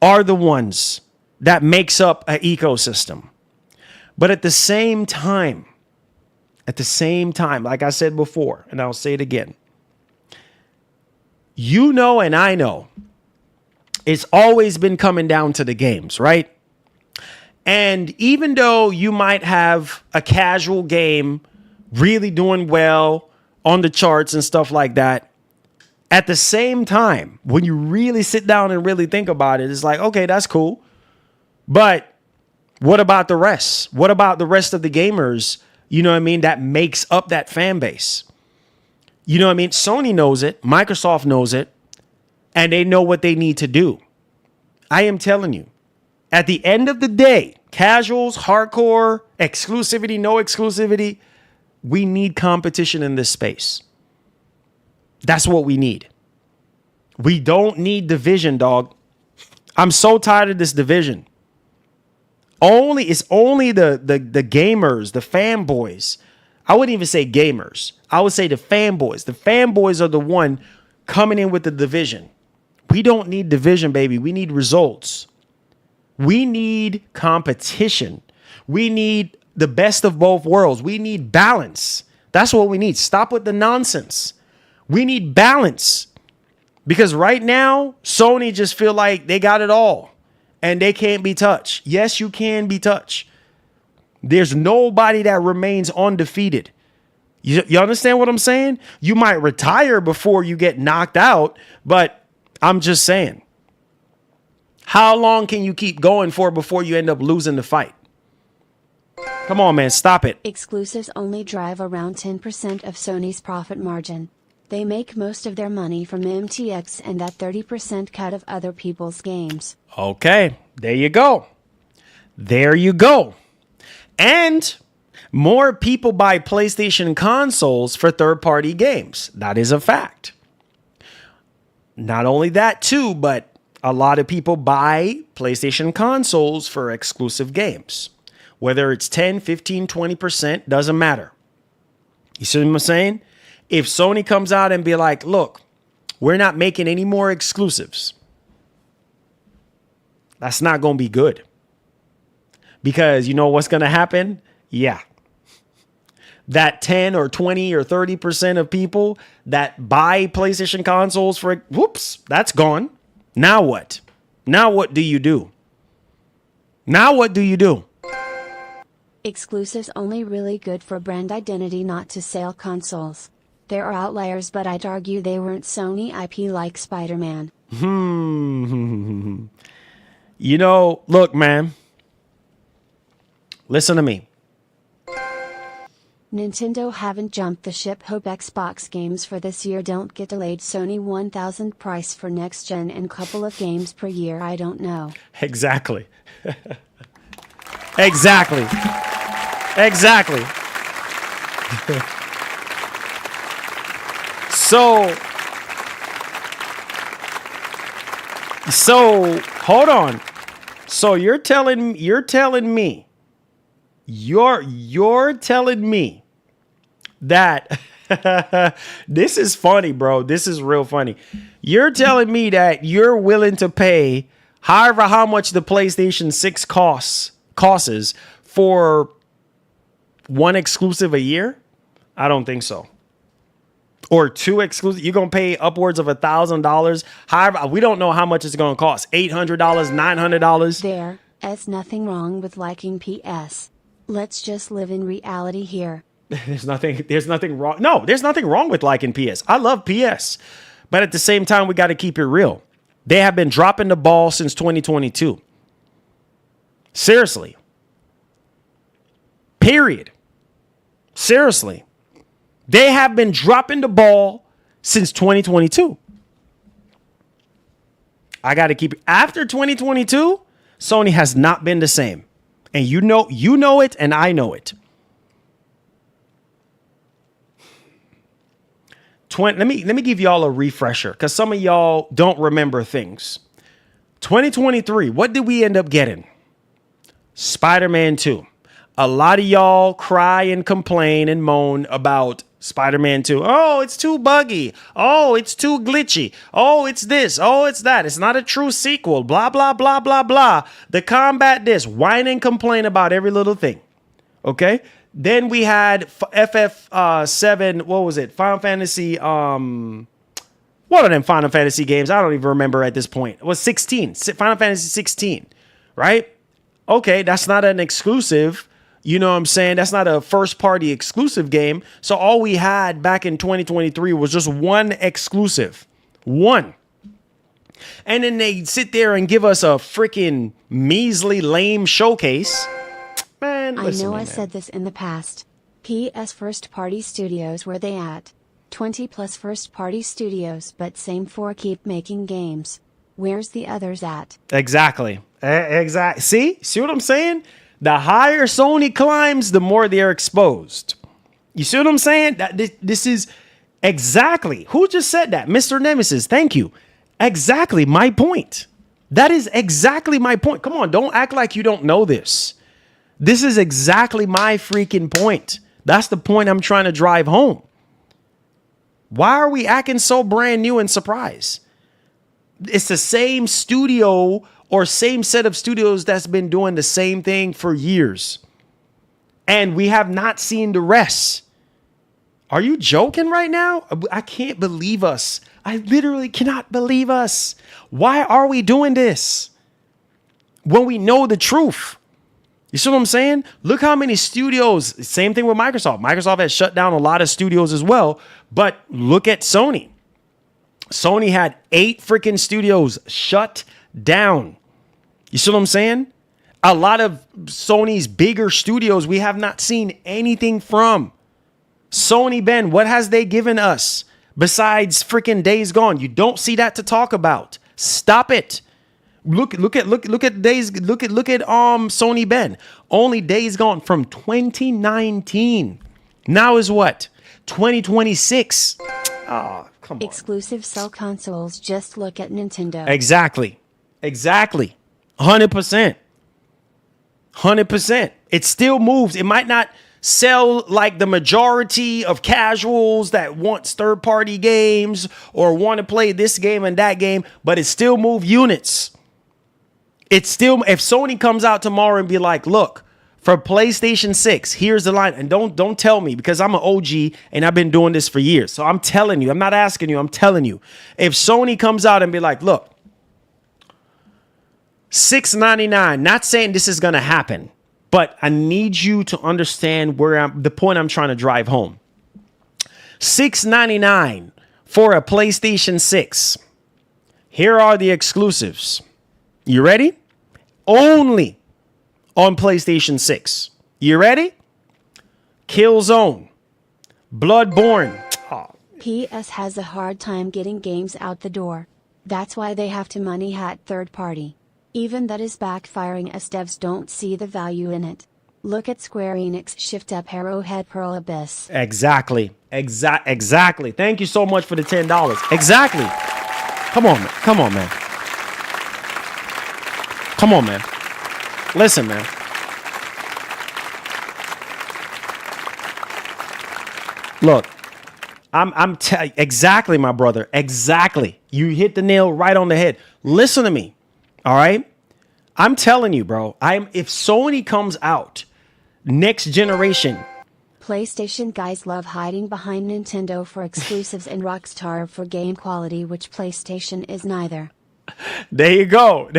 are the ones that makes up an ecosystem. But at the same time, like I said before, and I'll say it again, you know, and I know it's always been coming down to the games, right? And even though you might have a casual game really doing well on the charts and stuff like that, at the same time, when you really sit down and really think about it, it's like, okay, that's cool. But what about the rest? What about the rest of the gamers, you know what I mean, that makes up that fan base? You know what I mean? Sony knows it. Microsoft knows it. And they know what they need to do. I am telling you, at the end of the day, casuals, hardcore, exclusivity, no exclusivity, we need competition in this space. That's what we need. We don't need division, dog. I'm so tired of this division. It's only the gamers, the fanboys. I wouldn't even say gamers. I would say the fanboys. The fanboys are the one coming in with the division. We don't need division, baby. We need results. We need competition. We need the best of both worlds. We need balance. That's what we need. Stop with the nonsense. We need balance. Because right now, Sony just feel like they got it all and they can't be touched. Yes, you can be touched. There's nobody that remains undefeated. You understand what I'm saying? You might retire before you get knocked out, but I'm just saying. How long can you keep going for before you end up losing the fight? Come on, man. Stop it. Exclusives only drive around 10% of Sony's profit margin. They make most of their money from MTX and that 30% cut of other people's games. Okay, there you go. There you go. And more people buy PlayStation consoles for third-party games. That is a fact. Not only that too, but a lot of people buy PlayStation consoles for exclusive games. Whether it's 10, 15, 20%, doesn't matter. You see what I'm saying? If Sony comes out and be like, look, we're not making any more exclusives, that's not going to be good. Because you know what's going to happen? Yeah. That 10 or 20 or 30% of people that buy PlayStation consoles for, whoops, that's gone. Now what? Now what do you do? Now what do you do? Exclusives only really good for brand identity, not to sell consoles. There are outliers, but I'd argue they weren't Sony IP like Spider-Man. You know, look, man. Listen to me. Nintendo haven't jumped the ship. Hope Xbox games for this year don't get delayed. Sony 1000 price for next gen and couple of games per year. I don't know. Exactly. Exactly. Exactly. So hold on. So you're telling me that this is funny, bro. This is real funny. You're telling me that you're willing to pay how much the PlayStation 6 costs for one exclusive a year? I don't think so. Or two exclusive. You're going to pay upwards of $1,000. However, we don't know how much it's going to cost. $800, $900. There's nothing wrong with liking PS. Let's just live in reality here. There's nothing wrong. No, there's nothing wrong with liking PS. I love PS. But at the same time, we got to keep it real. They have been dropping the ball since 2022. Seriously. Period. Seriously. They have been dropping the ball since 2022. I got to keep it. After 2022, Sony has not been the same. And you know it, and I know it. Let me give y'all a refresher, because some of y'all don't remember things. 2023, what did we end up getting? Spider-Man 2. A lot of y'all cry and complain and moan about Spider-Man 2. Oh, it's too buggy. Oh, it's too glitchy. Oh, it's this. Oh, it's that. It's not a true sequel. Blah, blah, blah, blah, blah. The combat this. Whine and complain about every little thing. Okay? Then we had FF7. What was it? Final Fantasy. One of them Final Fantasy games. I don't even remember at this point. It was 16. Final Fantasy 16. Right? Okay, that's not an exclusive. You know what I'm saying? That's not a first party exclusive game. So all we had back in 2023 was just one exclusive. One. And then they sit there and give us a freaking measly lame showcase. Man, listen, I said this in the past. PS first party studios, where they at? 20 plus first party studios, but same four keep making games. Where's the others at? Exactly. Exactly. See what I'm saying? The higher Sony climbs, the more they're exposed. You see what I'm saying? This is exactly. Who just said that? Mr. Nemesis, thank you. Exactly my point. That is exactly my point. Come on, don't act like you don't know this. This is exactly my freaking point. That's the point I'm trying to drive home. Why are we acting so brand new and surprised? It's the same studio or same set of studios that's been doing the same thing for years. And we have not seen the rest. Are you joking right now? I can't believe us. I literally cannot believe us. Why are we doing this when we know the truth? You see what I'm saying? Look how many studios. Same thing with Microsoft. Microsoft has shut down a lot of studios as well. But look at Sony. Sony had 8 freaking studios shut down. You see what I'm saying? A lot of Sony's bigger studios we have not seen anything from. Sony, Ben, what has they given us besides freaking Days Gone? You don't see that to talk about. Stop it. Look at days. Look at Sony Ben. Only Days Gone from 2019. Now is what? 2026. Oh, come on. Exclusive sell consoles. Just look at Nintendo. Exactly. 100%. 100%. It still moves. It might not sell like the majority of casuals that wants third-party games or want to play this game and that game, but it still move units. It's still, if Sony comes out tomorrow and be like, look, for PlayStation 6, here's the line. And don't tell me, because I'm an OG and I've been doing this for years. So I'm telling you, I'm not asking you, I'm telling you. If Sony comes out and be like, look, $6.99, not saying this is going to happen, but I need you to understand the point I'm trying to drive home. $6.99 for a PlayStation 6. Here are the exclusives. You ready? Only on PlayStation 6. You ready? Killzone, Bloodborne. Oh. PS has a hard time getting games out the door. That's why they have to money hat third party. Even that is backfiring as devs don't see the value in it. Look at Square Enix Shift Up Arrowhead Pearl Abyss. Exactly. Thank you so much for the $10. Exactly. Come on, man. Listen, man. Look, exactly, my brother. Exactly. You hit the nail right on the head. Listen to me. All right. I'm telling you, bro. If Sony comes out next generation. PlayStation guys love hiding behind Nintendo for exclusives and Rockstar for game quality, which PlayStation is neither. There you go.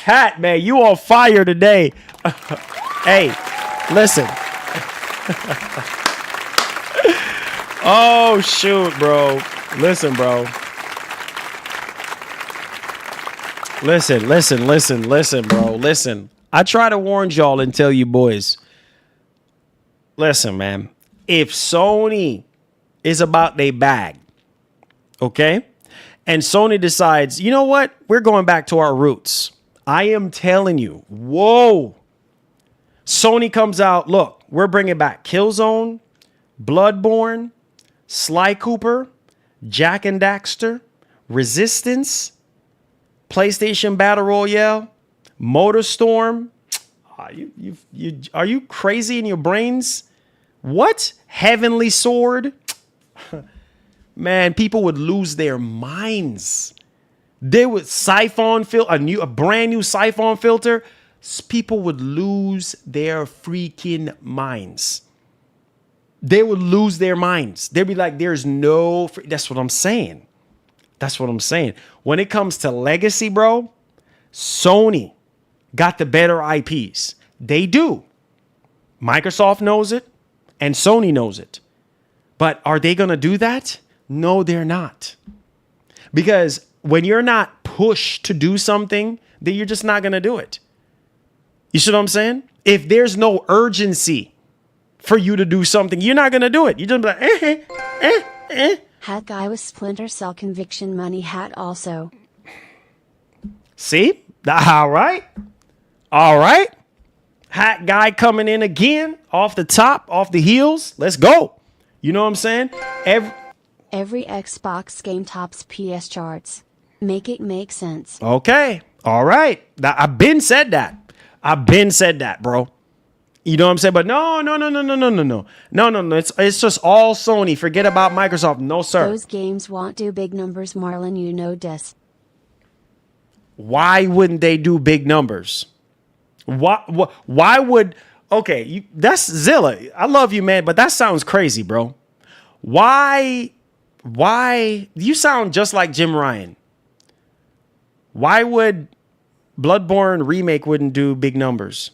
Hat, man, you on fire today. Hey, listen. Oh, shoot, bro. Listen, bro. Listen, bro. Listen. I try to warn y'all and tell you boys. Listen, man. If Sony is about their bag, okay? And Sony decides, you know what? We're going back to our roots. I am telling you. Whoa. Sony comes out. Look, we're bringing back Killzone, Bloodborne, Sly Cooper, Jack and Daxter, Resistance, PlayStation Battle Royale, MotorStorm. Are you crazy in your brains? What? Heavenly Sword? Man, people would lose their minds. They would siphon a brand new siphon filter. People would lose their freaking minds. They would lose their minds. They'd be like, there's no. That's what I'm saying. When it comes to legacy, bro, Sony got the better IPs. They do. Microsoft knows it and Sony knows it. But are they going to do that? No, they're not. Because when you're not pushed to do something, then you're just not going to do it. You see what I'm saying? If there's no urgency for you to do something, you're not going to do it. You're just like, Hat guy with Splinter Cell conviction money hat also. See? All right. Hat guy coming in again, off the top, off the heels. Let's go. You know what I'm saying? Every Xbox game tops PS charts. Make it make sense. Okay. All right. I've been said that, bro. You know what I'm saying? But no. It's just all Sony. Forget about Microsoft. No, sir. Those games won't do big numbers, Marlon. You know this. Why wouldn't they do big numbers? Why would? Okay, that's Zilla. I love you, man, but that sounds crazy, bro. Why? You sound just like Jim Ryan. Why would Bloodborne remake wouldn't do big numbers?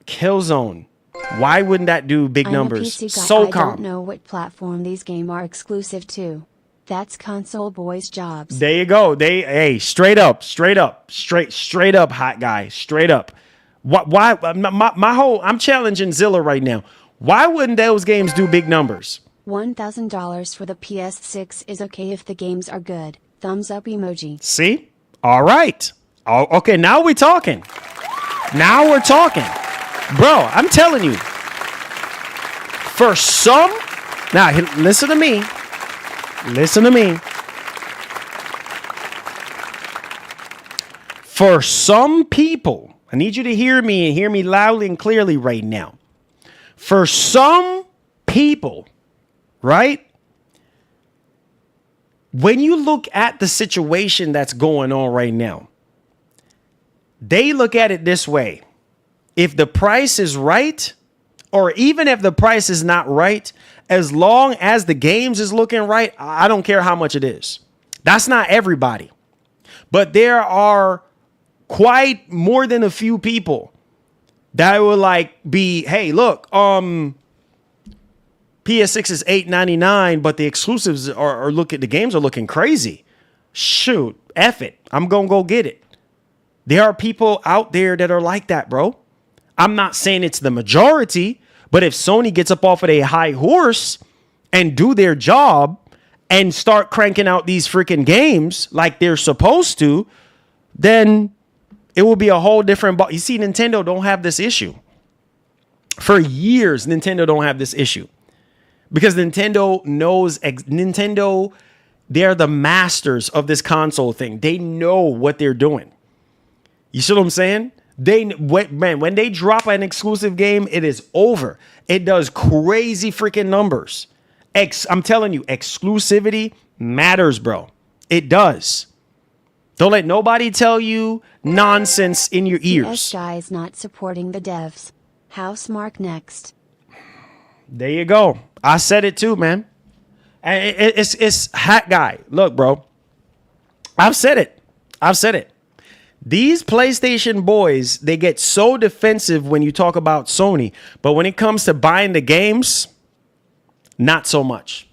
Killzone. Why wouldn't that do big numbers? So I don't know what platform these games are exclusive to. That's console boys' jobs. There you go. Straight up, hot guy, straight up. Why? I'm challenging Zilla right now. Why wouldn't those games do big numbers? $1,000 for the PS6 is okay if the games are good. Thumbs up emoji. See? All right. Oh, okay, now we're talking. Now we're talking. Bro, I'm telling you. For some, now listen to me. Listen to me. For some people, I need you to hear me and hear me loudly and clearly right now. For some people, right? When you look at the situation that's going on right now, they look at it this way. If the price is right, or even if the price is not right, as long as the games is looking right, I don't care how much it is. That's not everybody. But there are quite more than a few people that will like be, hey, look, PS6 is $8.99, but the exclusives are looking, the games are looking crazy. Shoot, F it. I'm gonna go get it. There are people out there that are like that, bro. I'm not saying it's the majority, but if Sony gets up off of a high horse and do their job and start cranking out these freaking games like they're supposed to, then it will be a whole different. You see, Nintendo don't have this issue. For years, Nintendo don't have this issue. Because Nintendo knows, they're the masters of this console thing. They know what they're doing. You see what I'm saying? When they drop an exclusive game, it is over. It does crazy freaking numbers. I'm telling you, exclusivity matters, bro. It does. Don't let nobody tell you nonsense in your ears. PS guy is not supporting the devs. Housemark next. There you go. I said it too, man. And it's hat guy. Look, bro. I've said it. These PlayStation boys, they get so defensive when you talk about Sony, but when it comes to buying the games, not so much.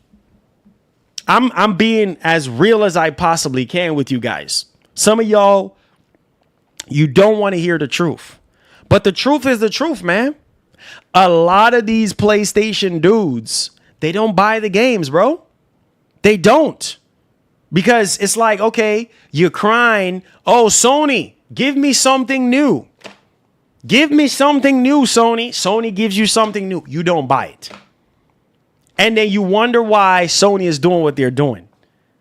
I'm being as real as I possibly can with you guys. Some of y'all, you don't want to hear the truth. But the truth is the truth, man. A lot of these PlayStation dudes, they don't buy the games, bro. They don't. Because it's like, okay, you're crying, oh, Sony, give me something new. Give me something new, Sony. Sony gives you something new. You don't buy it. And then you wonder why Sony is doing what they're doing,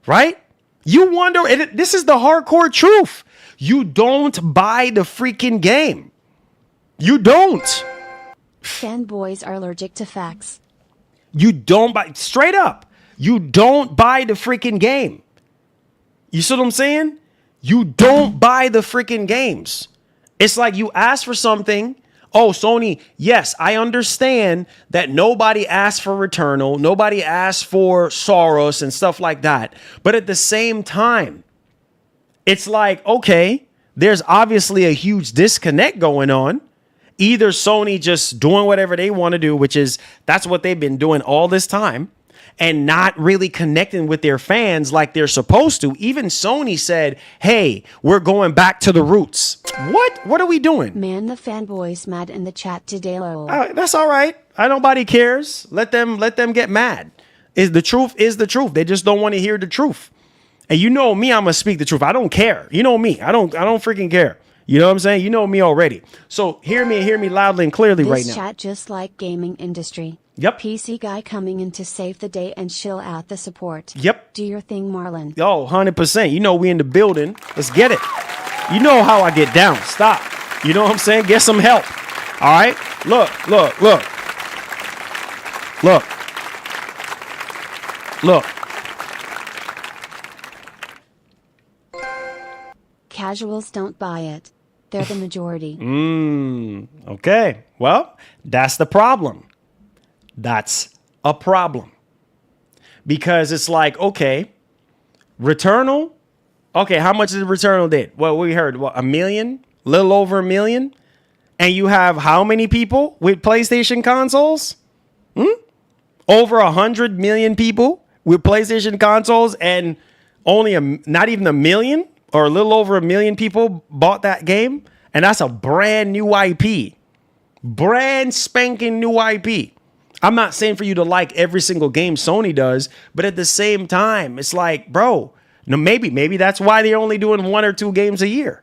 right? You wonder, and this is the hardcore truth. You don't buy the freaking game. You don't. Fanboys are allergic to facts. You don't buy, straight up. You don't buy the freaking game. You see what I'm saying? You don't buy the freaking games. It's like you ask for something. Oh, Sony, yes, I understand that nobody asked for Returnal. Nobody asked for Soros and stuff like that. But at the same time, it's like, okay, there's obviously a huge disconnect going on. Either Sony just doing whatever they want to do, which is that's what they've been doing all this time, and not really connecting with their fans like they're supposed to. Even Sony said, hey, we're going back to the roots. What? What are we doing? Man, the fanboys mad in the chat today, lol. That's all right. Nobody cares. Let them get mad. The truth is the truth. They just don't want to hear the truth. And you know me, I'm going to speak the truth. I don't care. You know me. I don't freaking care. You know what I'm saying? You know me already. So hear me loudly and clearly right now. This chat just like gaming industry. Yep. PC guy coming in to save the day and chill out the support. Yep. Do your thing, Marlon. Oh, 100%. You know we in the building. Let's get it. You know how I get down. Stop. You know what I'm saying? Get some help. All right? Look. Casuals don't buy it. They're the majority. Okay. Well, that's the problem. That's a problem. Because it's like, okay, Returnal. Okay, how much did Returnal did? Well, we heard, what, 1 million? Little over 1 million? And you have how many people with PlayStation consoles? Over 100 million people with PlayStation consoles, and only not even 1 million or a little over 1 million people bought that game. And that's a brand new IP. Brand spanking new IP. I'm not saying for you to like every single game Sony does, but at the same time, it's like, bro, no, maybe that's why they're only doing 1 or 2 games a year.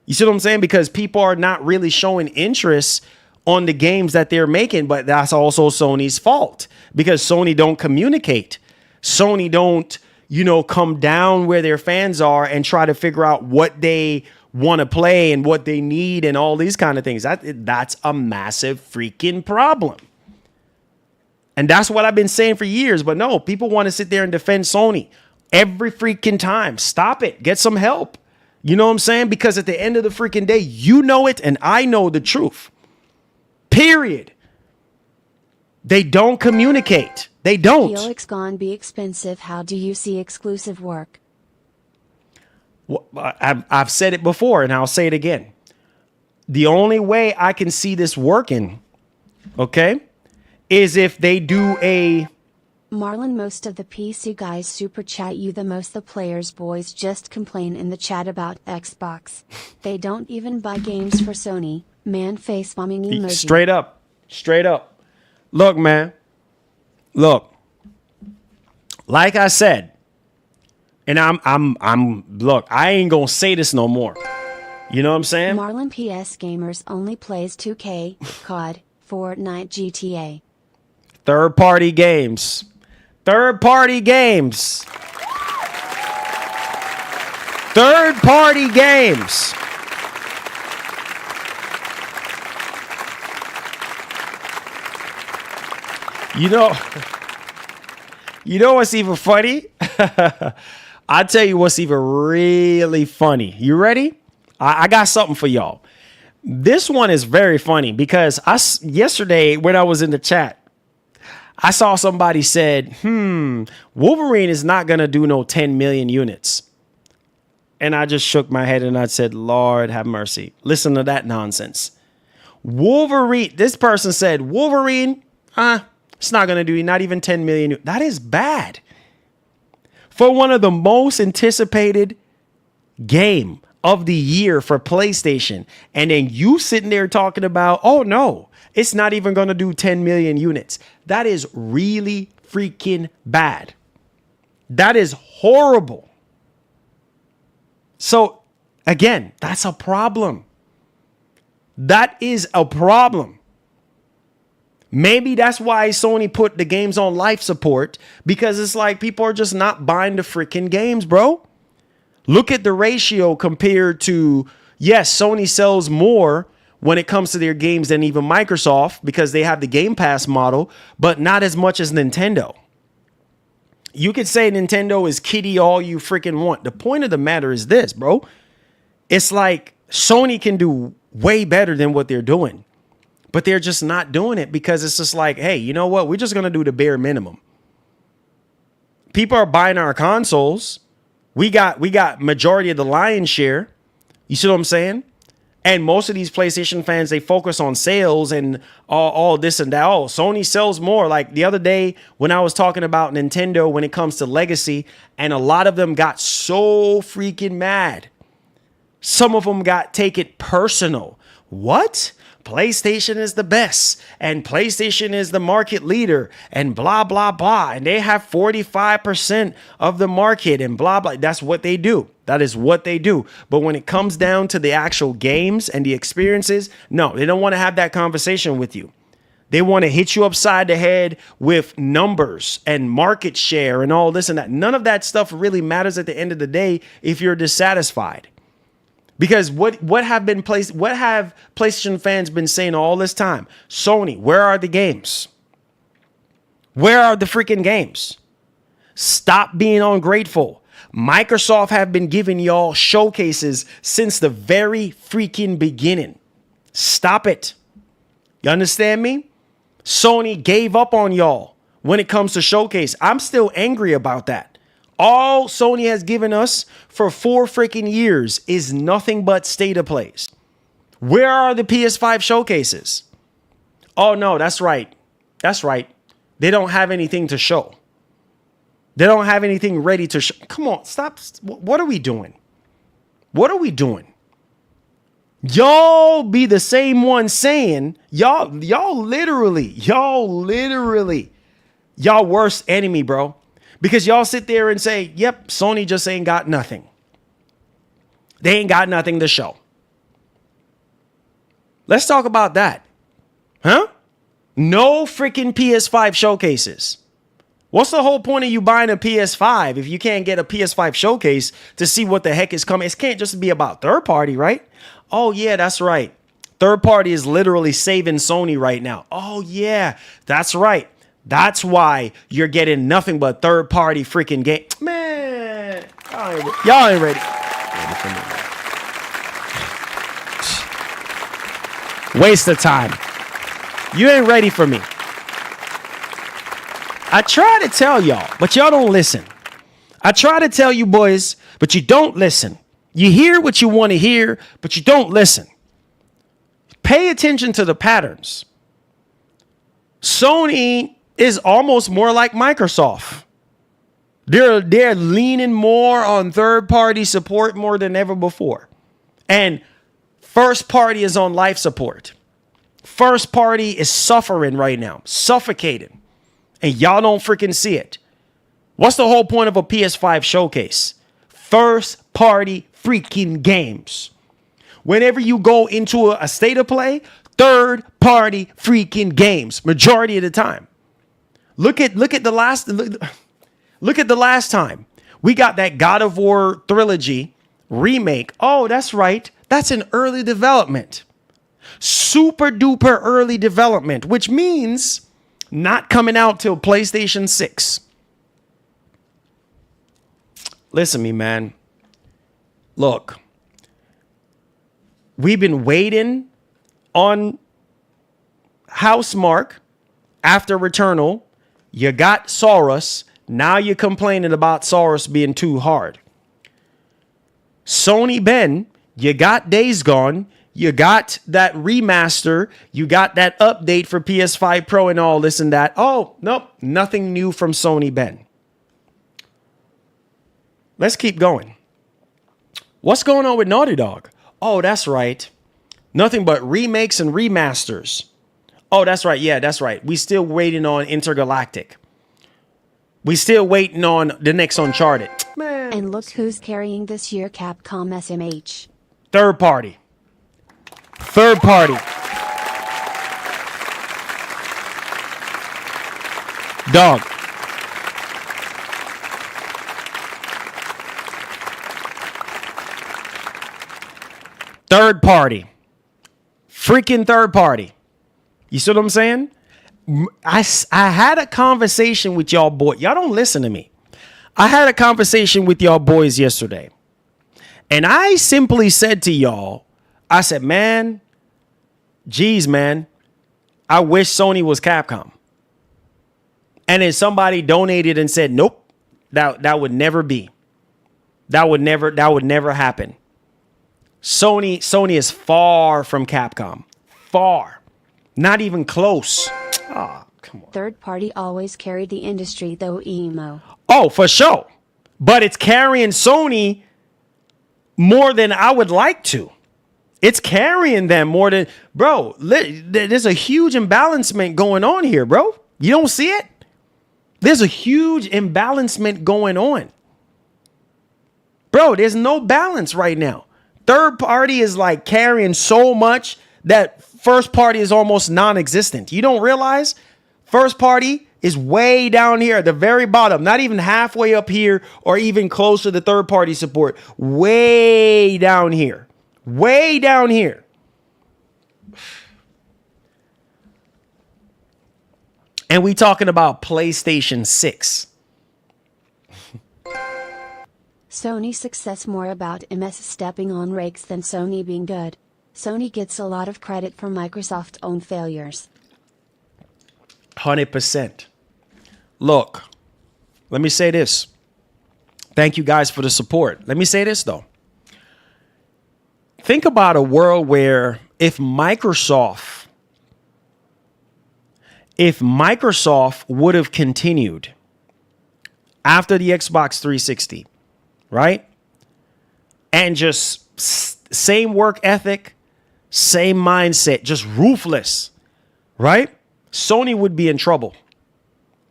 You see what I'm saying? Because people are not really showing interest on the games that they're making, but that's also Sony's fault because Sony don't communicate. Sony don't, come down where their fans are and try to figure out what they want to play and what they need and all these kind of things. That's a massive freaking problem. And that's what I've been saying for years. But no, people want to sit there and defend Sony every freaking time. Stop it. Get some help. You know what I'm saying? Because at the end of the freaking day, you know it and I know the truth. Period. They don't communicate. They don't. Helix gone be expensive. How do you see exclusive work? Well, I've said it before and I'll say it again. The only way I can see this working, okay, is if they do a... Marlon, most of the PC guys super chat you the most. The players boys just complain in the chat about Xbox. They don't even buy games for Sony. Man, face bombing emoji. Straight up. Look, man. Look. Like I said, and look, I ain't gonna say this no more. You know what I'm saying? Marlon, PS gamers only plays 2K, COD, Fortnite, GTA. Third-party games. Third-party games. Third-party games. You know what's even funny? I'll tell you what's even really funny. You ready? I got something for y'all. This one is very funny because yesterday when I was in the chat, I saw somebody said, Wolverine is not going to do no 10 million units. And I just shook my head and I said, Lord have mercy. Listen to that nonsense. Wolverine, this person said, Wolverine, it's not going to do not even 10 million. That is bad. For one of the most anticipated game of the year for PlayStation. And then you sitting there talking about, oh no, it's not even going to do 10 million units. That is really freaking bad. That is horrible. So again, that's a problem. That is a problem. Maybe that's why Sony put the games on life support, because it's like people are just not buying the freaking games, bro. Look at the ratio compared to, yes, Sony sells more when it comes to their games than even Microsoft because they have the Game Pass model, but not as much as Nintendo. You could say Nintendo is kiddie all you freaking want. The point of the matter is this, bro. It's like Sony can do way better than what they're doing, but they're just not doing it because it's just like, hey, you know what? We're just going to do the bare minimum. People are buying our consoles. We got majority of the lion's share. You see what I'm saying? And most of these PlayStation fans, they focus on sales and all this and that. Oh, Sony sells more. Like the other day when I was talking about Nintendo when it comes to legacy, and a lot of them got so freaking mad. Some of them got taken personal. What? PlayStation is the best and PlayStation is the market leader and blah, blah, blah. And they have 45% of the market and blah, blah. That's what they do. That is what they do. But when it comes down to the actual games and the experiences, no, they don't want to have that conversation with you. They want to hit you upside the head with numbers and market share and all this and that. None of that stuff really matters at the end of the day if you're dissatisfied. Because what have PlayStation fans been saying all this time? Sony, where are the games? Where are the freaking games? Stop being ungrateful. Microsoft have been giving y'all showcases since the very freaking beginning. Stop it. You understand me? Sony gave up on y'all when it comes to showcase. I'm still angry about that. All Sony has given us for 4 freaking years is nothing but state of plays. Where are the PS5 showcases? Oh, no, that's right. That's right. They don't have anything to show. They don't have anything ready to show. Come on, stop. What are we doing? What are we doing? Y'all be the same one saying, y'all literally, y'all worst enemy, bro. Because y'all sit there and say, yep, Sony just ain't got nothing. They ain't got nothing to show. Let's talk about that. Huh? No freaking PS5 showcases. What's the whole point of you buying a PS5 if you can't get a PS5 showcase to see what the heck is coming? It can't just be about third party, right? Oh, yeah, that's right. Third party is literally saving Sony right now. Oh, yeah, that's right. That's why you're getting nothing but third party freaking game. Man, y'all ain't ready. Waste of time. You ain't ready for me. I try to tell y'all, but y'all don't listen. I try to tell you boys, but you don't listen. You hear what you want to hear, but you don't listen. Pay attention to the patterns. Sony is almost more like Microsoft. They're leaning more on third-party support more than ever before. And first party is on life support. First party is suffering right now, suffocating. And y'all don't freaking see it. What's the whole point of a PS5 showcase? First party freaking games. Whenever you go into a state of play, third party freaking games, majority of the time. Look at the last time we got that God of War trilogy remake. Oh, that's right. That's an early development. Super duper early development, which means not coming out till PlayStation 6. Listen to me, man. Look, we've been waiting on Housemarque after Returnal. You got Soros. Now you're complaining about Soros being too hard. Sony Ben, you got Days Gone. You got that remaster. You got that update for PS5 Pro and all this and that. Oh, nope. Nothing new from Sony Ben. Let's keep going. What's going on with Naughty Dog? Oh, that's right. Nothing but remakes and remasters. Oh, that's right. Yeah, that's right. We still waiting on Intergalactic. We still waiting on the next Uncharted. Man. And look who's carrying this year Capcom SMH. Third party. Third party. Dog. Third party. Freaking third party. You see what I'm saying? I had a conversation with y'all boys. Y'all don't listen to me. I had a conversation with y'all boys yesterday. And I simply said to y'all, I said, man, geez, man, I wish Sony was Capcom. And then somebody donated and said, nope, that would never be. That would never happen. Sony is far from Capcom. Far. Not even close. Oh, come on. Third party always carried the industry though, emo. Oh, for sure. But it's carrying Sony more than I would like to. It's carrying them more than, bro, there's a huge imbalancement going on here, bro. You don't see it? There's a huge imbalancement going on. Bro, there's no balance right now. Third party is like carrying so much that first party is almost non-existent. You don't realize first party is way down here at the very bottom, not even halfway up here or even closer to third party support. Way down here. Way down here. And we talking about PlayStation 6. Sony's success more about MS stepping on rakes than Sony being good. Sony gets a lot of credit for Microsoft's own failures. 100%. Look, let me say this. Thank you guys for the support. Let me say this though. Think about a world where if Microsoft would have continued after the Xbox 360, right? And just same work ethic, Same mindset, just ruthless, right? Sony would be in trouble.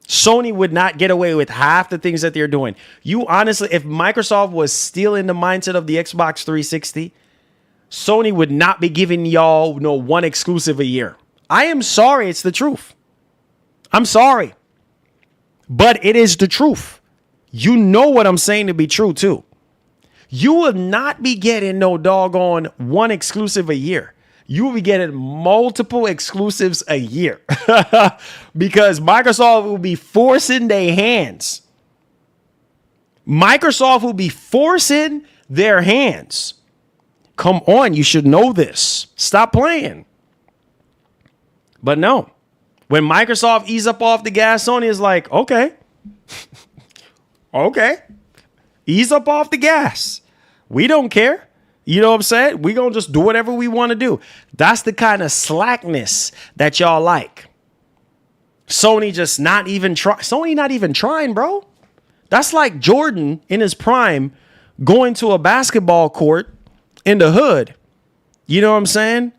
Sony would not get away with half the things that they're doing. You honestly, if Microsoft was still in the mindset of the Xbox 360, Sony would not be giving y'all no one exclusive a year. I am sorry, it's the truth. I'm sorry. But it is the truth. You know what I'm saying to be true too. You will not be getting no doggone one exclusive a year. You will be getting multiple exclusives a year because Microsoft will be forcing their hands. Microsoft will be forcing their hands. Come on, you should know this. Stop playing. But no, when Microsoft ease up off the gas, Sony is like, okay, okay, ease up off the gas. We don't care. You know what I'm saying? We're going to just do whatever we want to do. That's the kind of slackness that y'all like. Sony just not even try. Sony not even trying, bro. That's like Jordan in his prime going to a basketball court in the hood. You know what I'm saying?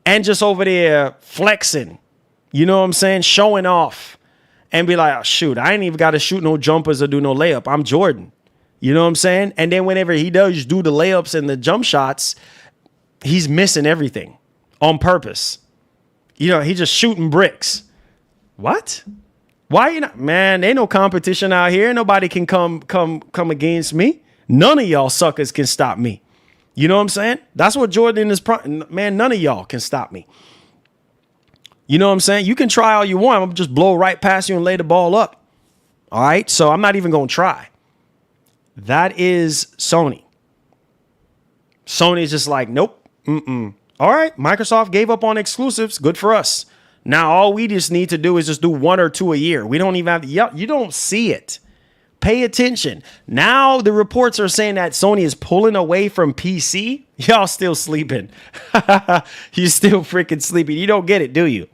And just over there flexing. You know what I'm saying? Showing off. And be like, oh, shoot, I ain't even got to shoot no jumpers or do no layup. I'm Jordan. You know what I'm saying? And then whenever he does do the layups and the jump shots, he's missing everything on purpose. You know, he's just shooting bricks. What? Why you not? Man, ain't no competition out here. Nobody can come against me. None of y'all suckers can stop me. You know what I'm saying? That's what Jordan is. Man, none of y'all can stop me. You know what I'm saying? You can try all you want. I'm going to just blow right past you and lay the ball up. All right? So I'm not even going to try. That is Sony. Sony's just like, nope. All right. Microsoft gave up on exclusives. Good for us. Now, all we just need to do is just do 1 or 2 a year. We don't even have, you don't see it. Pay attention. Now the reports are saying that Sony is pulling away from PC. Y'all still sleeping. You still freaking sleeping. You don't get it, do you?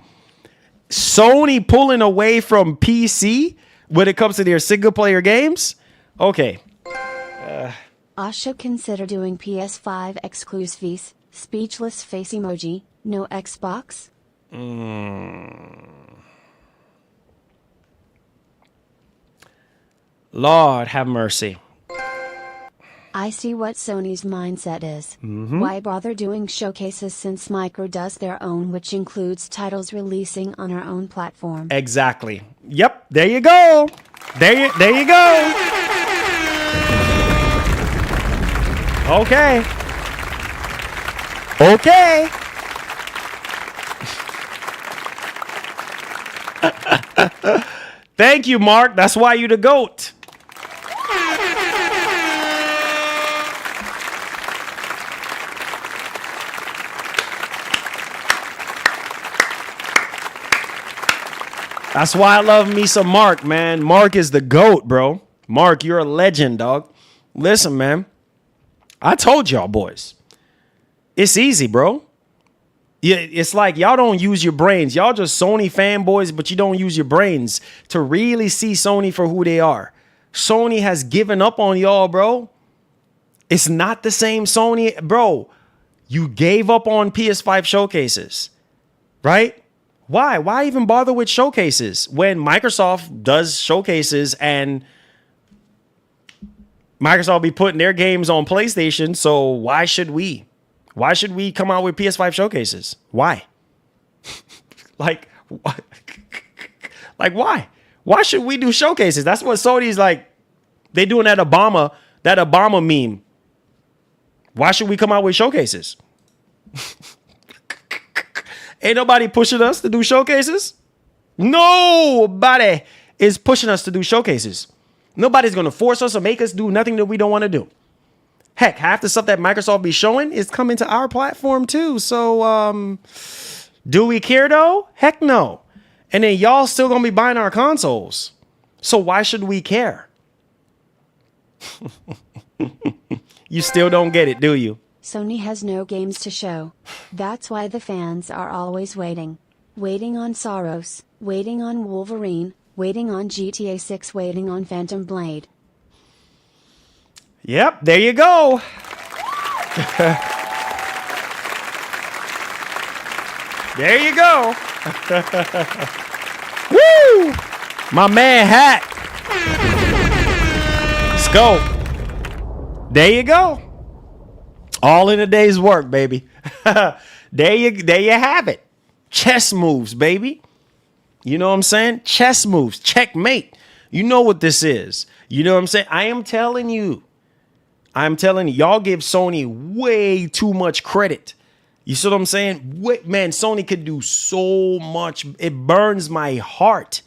Sony pulling away from PC when it comes to their single player games? Okay. Asha consider doing PS5 exclusives, speechless face emoji, no Xbox? Lord have mercy. I see what Sony's mindset is. Why bother doing showcases since Micro does their own, which includes titles releasing on our own platform? Exactly. Yep. There you go. There you go. Okay. Okay. Thank you, Mark. That's why you the GOAT. That's why I love me some Mark, man. Mark is the GOAT, bro. Mark, you're a legend, dog. Listen, man. I told y'all, boys. It's easy, bro. Yeah, it's like y'all don't use your brains. Y'all just Sony fanboys, but you don't use your brains to really see Sony for who they are. Sony has given up on y'all, bro. It's not the same Sony. Bro, you gave up on PS5 showcases, right? Why? Why even bother with showcases when Microsoft does showcases and Microsoft be putting their games on PlayStation? So why should we? Why should we come out with PS5 showcases? Why? Like why? Why should we do showcases? That's what Sony's like. They doing that Obama meme. Why should we come out with showcases? Ain't nobody pushing us to do showcases. Nobody is pushing us to do showcases. Nobody's going to force us or make us do nothing that we don't want to do. Heck, half the stuff that Microsoft be showing is coming to our platform too. So, do we care though? Heck no. And then y'all still going to be buying our consoles. So why should we care? You still don't get it, do you? Sony has no games to show. That's why the fans are always waiting. Waiting on Soros, waiting on Wolverine, waiting on GTA 6, waiting on Phantom Blade. Yep, there you go. There you go. Woo! My man Hat. Let's go. There you go. All in a day's work, baby. There you have it. Chess moves, baby. You know what I'm saying? Chess moves. Checkmate. You know what this is. You know what I'm saying? I am telling you. Y'all give Sony way too much credit. You see what I'm saying? Man, Sony could do so much. It burns my heart.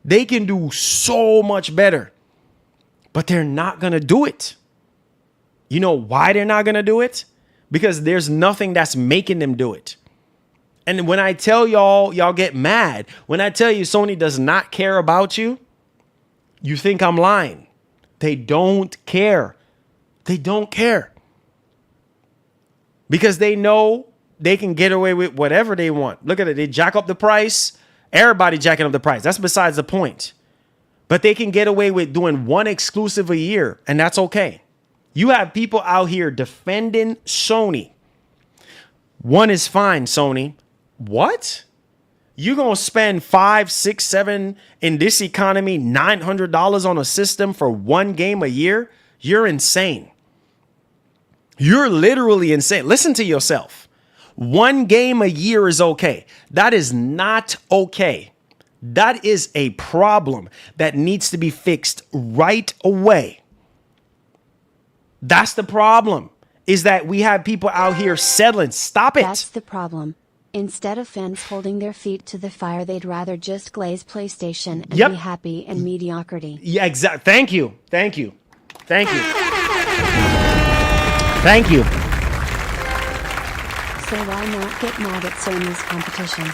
They can do so much better. But they're not going to do it. You know why they're not going to do it? Because there's nothing that's making them do it. And when I tell y'all get mad. When I tell you Sony does not care about you, you think I'm lying. They don't care. They don't care. Because they know they can get away with whatever they want. Look at it. They jack up the price. Everybody jacking up the price. That's besides the point. But they can get away with doing one exclusive a year, and that's okay. You have people out here defending Sony. One is fine, Sony. What? You gonna spend $5, $6, $7 in this economy, $900 on a system for one game a year? You're insane. You're literally insane. Listen to yourself. One game a year is okay. That is not okay. That is a problem that needs to be fixed right away. That's the problem, is that we have people out here settling. Stop it. That's the problem. Instead of fans holding their feet to the fire, they'd rather just glaze PlayStation and be happy in mediocrity. Yeah, exactly. Thank you. Thank you. Thank you. Thank you. So why not get mad at Sony's competition?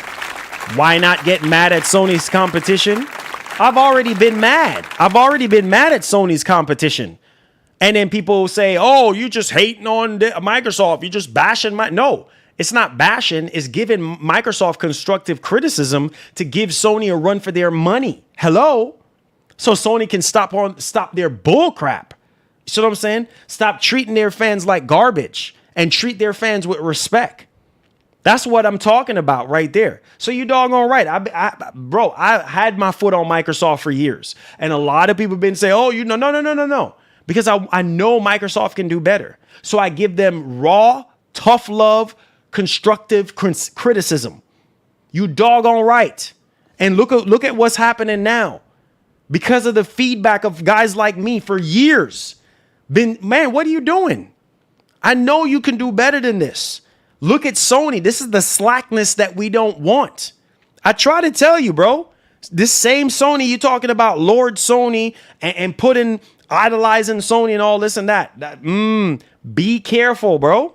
Why not get mad at Sony's competition? I've already been mad. I've already been mad at Sony's competition. And then people say, oh, you just hating on Microsoft. You're just bashing No, it's not bashing. It's giving Microsoft constructive criticism to give Sony a run for their money. Hello? So Sony can stop their bull crap. You see what I'm saying? Stop treating their fans like garbage and treat their fans with respect. That's what I'm talking about right there. So you doggone right. I had my foot on Microsoft for years. And a lot of people have been saying, oh, no. Because I know Microsoft can do better. So I give them raw, tough love, constructive criticism. You doggone right. And look at what's happening now. Because of the feedback of guys like me for years. Man, what are you doing? I know you can do better than this. Look at Sony. This is the slackness that we don't want. I try to tell you, bro. This same Sony, you talking about Lord Sony and idolizing Sony and all this and that. Be careful, bro.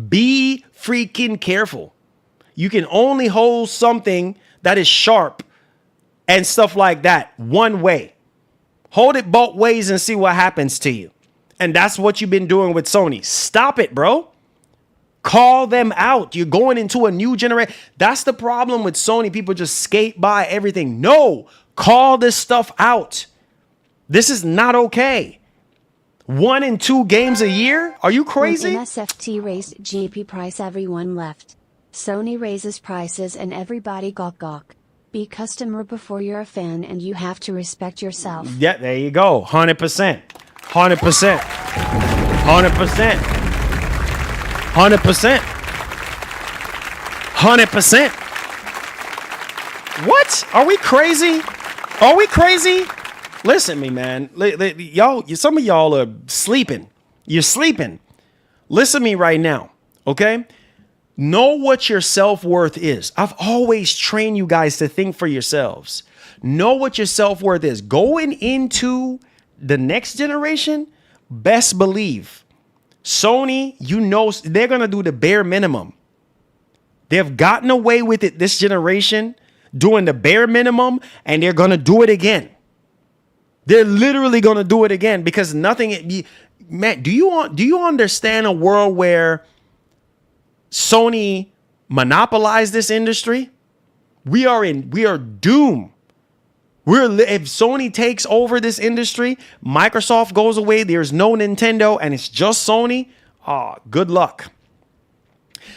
Be freaking careful. You can only hold something that is sharp and stuff like that one way. Hold it both ways and see what happens to you. And that's what you've been doing with Sony. Stop it, bro. Call them out. You're going into a new generation. That's the problem with Sony. People just skate by everything. No, call this stuff out. This is not okay. 1 and 2 games a year? Are you crazy? When NSFT raised GP price, everyone left. Sony raises prices and everybody gawk. Be customer before you're a fan, and you have to respect yourself. Yeah, there you go. 100%. 100%. 100%. 100%. 100%. What? Are we crazy? Are we crazy? Listen to me, man. Y'all, some of y'all are sleeping. You're sleeping. Listen to me right now, okay? Know what your self-worth is. I've always trained you guys to think for yourselves. Know what your self-worth is. Going into the next generation, best believe Sony, you know, they're going to do the bare minimum. They've gotten away with it this generation, doing the bare minimum, and they're going to do it again. They're literally going to do it again because nothing. Man, do you understand a world where Sony monopolized this industry? We are doomed. If Sony takes over this industry, Microsoft goes away, there's no Nintendo, and it's just Sony. Good luck.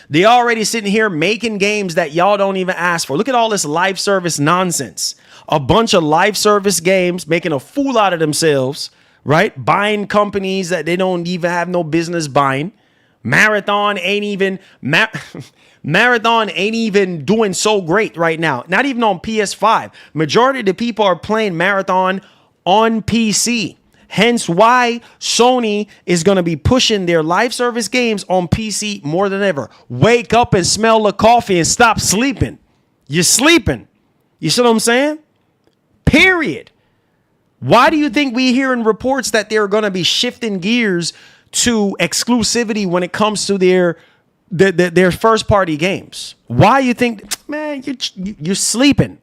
They already sitting here making games that y'all don't even ask for. Look at all this live service nonsense. A bunch of live service games making a fool out of themselves, right? Buying companies that they don't even have no business buying. Marathon ain't even doing so great right now. Not even on PS5. Majority of the people are playing Marathon on PC. Hence why Sony is going to be pushing their live service games on PC more than ever. Wake up and smell the coffee and stop sleeping. You're sleeping. You see what I'm saying? Period. Why do you think we hearing reports that they're going to be shifting gears to exclusivity when it comes to their first party games? Why you think, man, you're sleeping.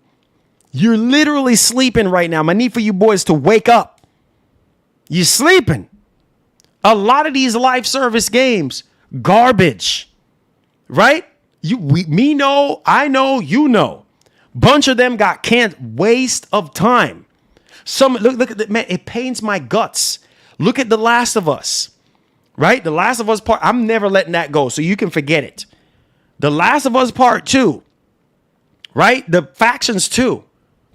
You're literally sleeping right now. I need for you boys to wake up. You're sleeping. A lot of these live service games, garbage, right? I know, you know. Bunch of them got canned. Waste of time. Look at that, man. It pains my guts. Look at The Last of Us, right? The Last of Us part. I'm never letting that go, so you can forget it. The Last of Us Part 2, right? The Factions 2,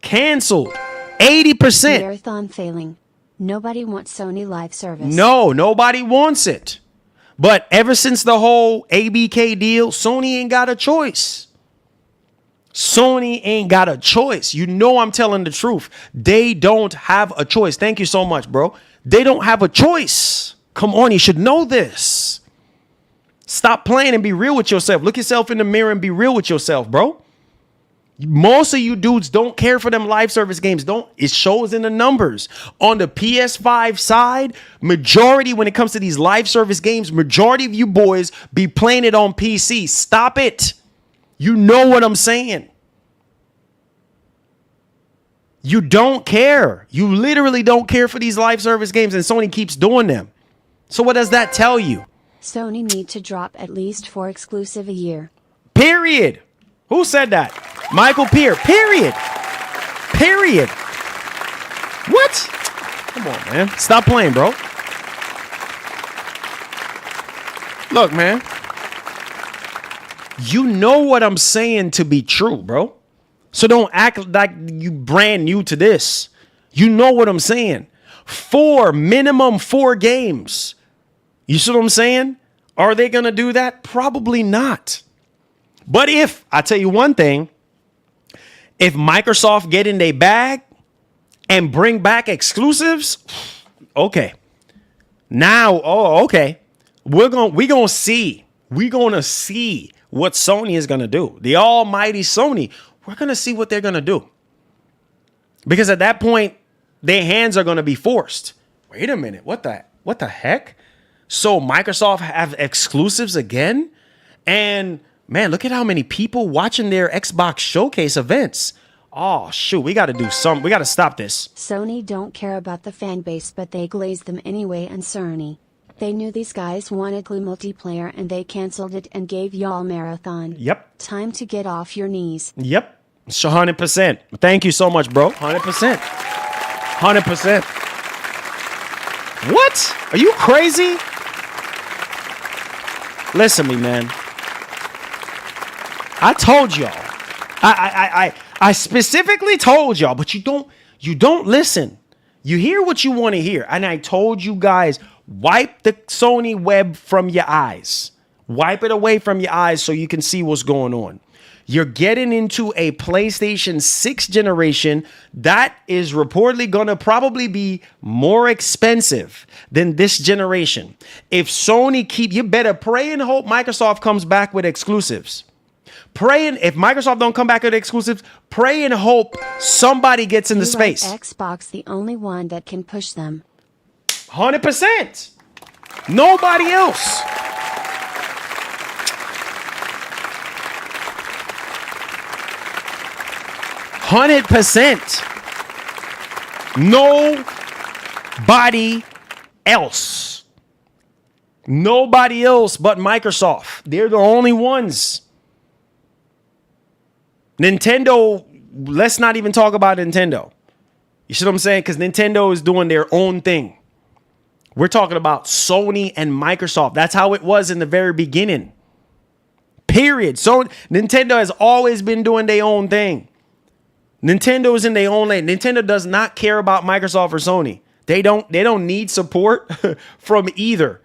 canceled. 80%. Marathon failing. Nobody wants Sony live service. No, nobody wants it. But ever since the whole ABK deal, Sony ain't got a choice. Sony ain't got a choice. You know I'm telling the truth. They don't have a choice. Thank you so much, bro. They don't have a choice. Come on, you should know this. Stop playing and be real with yourself. Look yourself in the mirror and be real with yourself, bro. Most of you dudes don't care for them live service games. It shows in the numbers. On the PS5 side, majority when it comes to these live service games, majority of you boys be playing it on PC. Stop it. You know what I'm saying. You don't care. You literally don't care for these live service games, and Sony keeps doing them. So what does that tell you? Sony need to drop at least 4 exclusive a year. Period. Who said that? Michael Peer. Period. Period. What? Come on, man. Stop playing, bro. Look, man. You know what I'm saying to be true, bro. So don't act like you brand new to this. You know what I'm saying. Minimum 4 games. You see what I'm saying? Are they going to do that? Probably not. But I tell you one thing, if Microsoft get in their bag and bring back exclusives, okay. Now, okay. We're going to see. We're going to see what Sony is going to do. The almighty Sony. We're going to see what they're going to do. Because at that point, their hands are going to be forced. Wait a minute. What the heck? So Microsoft have exclusives again? And man, look at how many people watching their Xbox showcase events. Oh, shoot. We got to stop this. Sony don't care about the fan base, but they glaze them anyway, and Sony. They knew these guys wanted glue multiplayer and they canceled it and gave y'all Marathon. Yep. Time to get off your knees. Yep. 100%. Thank you so much, bro. 100%. 100%. What? Are you crazy? Listen to me, man. I told y'all. I specifically told y'all, but you don't listen. You hear what you want to hear. And I told you guys, wipe the Sony web from your eyes. Wipe it away from your eyes so you can see what's going on. You're getting into a PlayStation 6 generation that is reportedly going to probably be more expensive than this generation. If Sony you better pray and hope Microsoft comes back with exclusives. If Microsoft don't come back with exclusives, pray and hope somebody gets into space. Xbox the only one that can push them. 100%. Nobody else. Nobody else. Nobody else but Microsoft. They're the only ones. Nintendo, let's not even talk about Nintendo. You see what I'm saying? Because Nintendo is doing their own thing. We're talking about Sony and Microsoft. That's how it was in the very beginning. Period. So Nintendo has always been doing their own thing. Nintendo is in their own lane. Nintendo does not care about Microsoft or Sony. They don't need support from either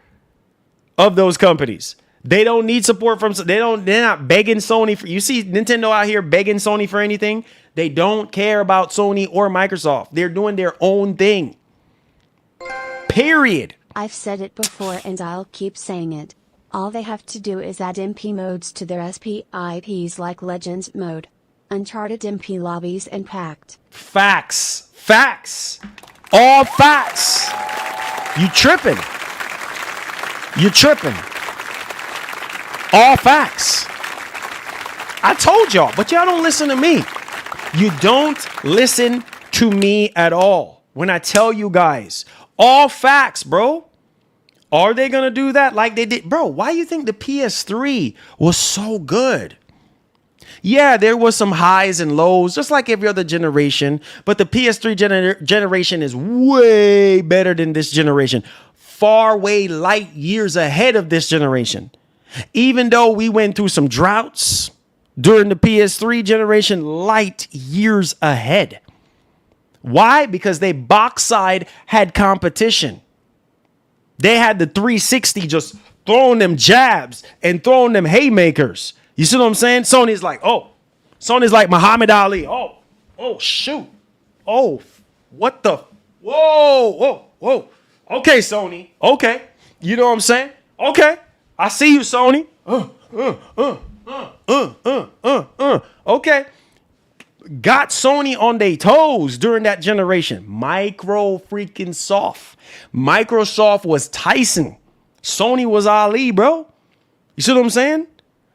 of those companies. They don't need support from, they're not begging Sony for, you see Nintendo out here begging Sony for anything. They don't care about Sony or Microsoft. They're doing their own thing. Period. I've said it before and I'll keep saying it. All they have to do is add MP modes to their SPIPs like Legends mode, Uncharted MP lobbies and Pact. Facts. Facts. All facts. You tripping. You tripping. All facts. I told y'all, but y'all don't listen to me. You don't listen to me at all when I tell you guys. All facts, bro. Are they going to do that like they did? Bro, why you think the PS3 was so good? Yeah, there was some highs and lows, just like every other generation. But the PS3 generation is way better than this generation. Far way light years ahead of this generation. Even though we went through some droughts during the PS3 generation, light years ahead. Why? Because they box side had competition. They had the 360 just throwing them jabs and throwing them haymakers. You see what I'm saying? Sony's like Muhammad Ali. Oh, shoot. Oh, what the? Whoa. Okay, Sony. Okay. You know what I'm saying? Okay. I see you, Sony. Okay. Got Sony on their toes during that generation. Microsoft was Tyson. Sony was Ali, bro. You see what I'm saying?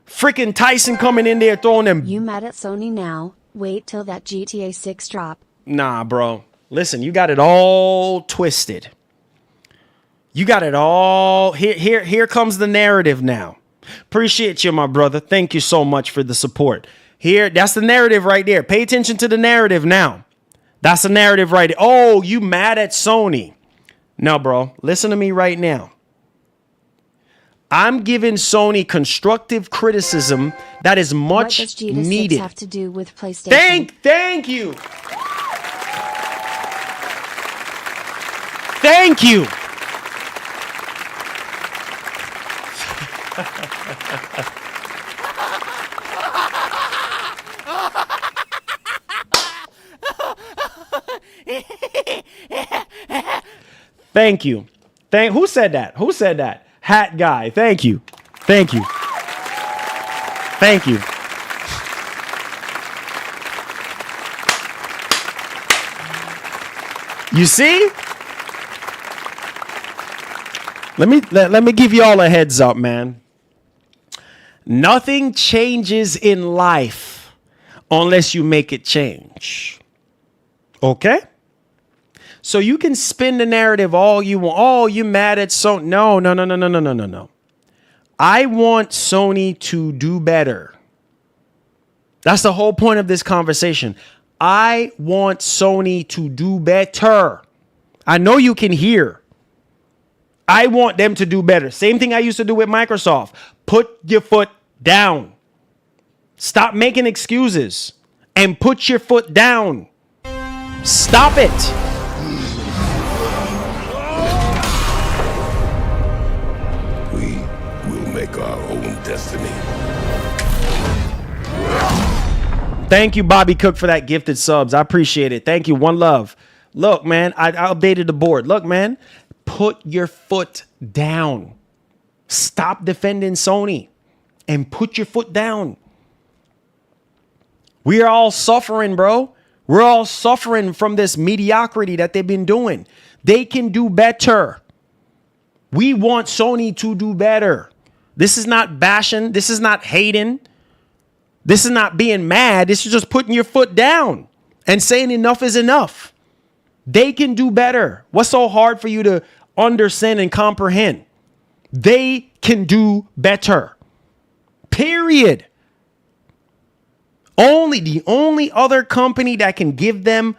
Freaking Tyson coming in there throwing them. You mad at Sony now? Wait till that GTA 6 drop. Nah, bro. Listen, you got it all twisted. You got it all. Here comes the narrative now. Appreciate you, my brother. Thank you so much for the support. Here, that's the narrative right there. Pay attention to the narrative now. That's the narrative right there. Oh, you mad at Sony. No, bro. Listen to me right now. I'm giving Sony constructive criticism that is much what does GTA needed. 6 have to do with PlayStation? Thank you. Thank you. Thank you. Who said that? Who said that? Hat guy. Thank you. Thank you. Thank you. You see? Let me give you all a heads up, man. Nothing changes in life unless you make it change. Okay? So you can spin the narrative all you want. Oh, you mad at Sony? No. I want Sony to do better. That's the whole point of this conversation. I want Sony to do better. I know you can hear. I want them to do better. Same thing I used to do with Microsoft. Put your foot down. Stop making excuses and put your foot down. Stop it. We will make our own destiny. Thank you, Bobby Cook, for that gifted subs. I appreciate it. Thank you. One love. Look, man, I updated the board. Look, man, put your foot down. Stop defending Sony and put your foot down. We are all suffering, bro. We're all suffering from this mediocrity that they've been doing. They can do better. We want Sony to do better. This is not bashing. This is not hating. This is not being mad. This is just putting your foot down and saying enough is enough. They can do better. What's so hard for you to understand and comprehend? They can do better. Period. The only other company that can give them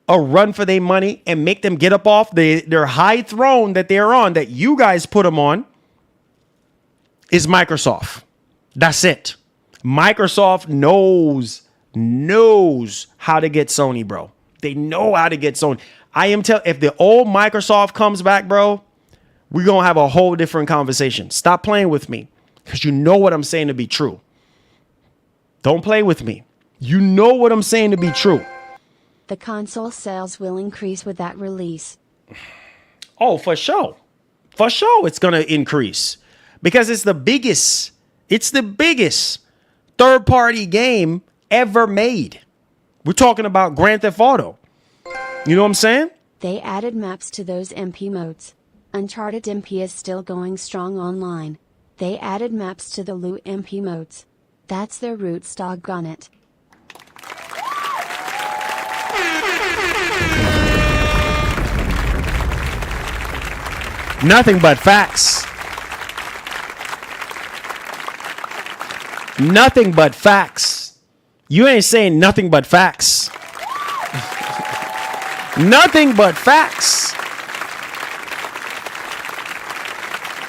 a run for their money and make them get up off their high throne that they're on, that you guys put them on, is Microsoft. That's it. Microsoft knows how to get Sony, bro. They know how to get Sony. If the old Microsoft comes back, bro, we're going to have a whole different conversation. Stop playing with me because you know what I'm saying to be true. Don't play with me. You know what I'm saying to be true. The console sales will increase with that release. Oh, for sure. For sure it's going to increase because it's the biggest third-party game ever made. We're talking about Grand Theft Auto. You know what I'm saying? They added maps to those MP modes. Uncharted MP is still going strong online. They added maps to the loot MP modes. That's their roots, doggone it. Nothing but facts. Nothing but facts. You ain't saying nothing but facts. Nothing but facts.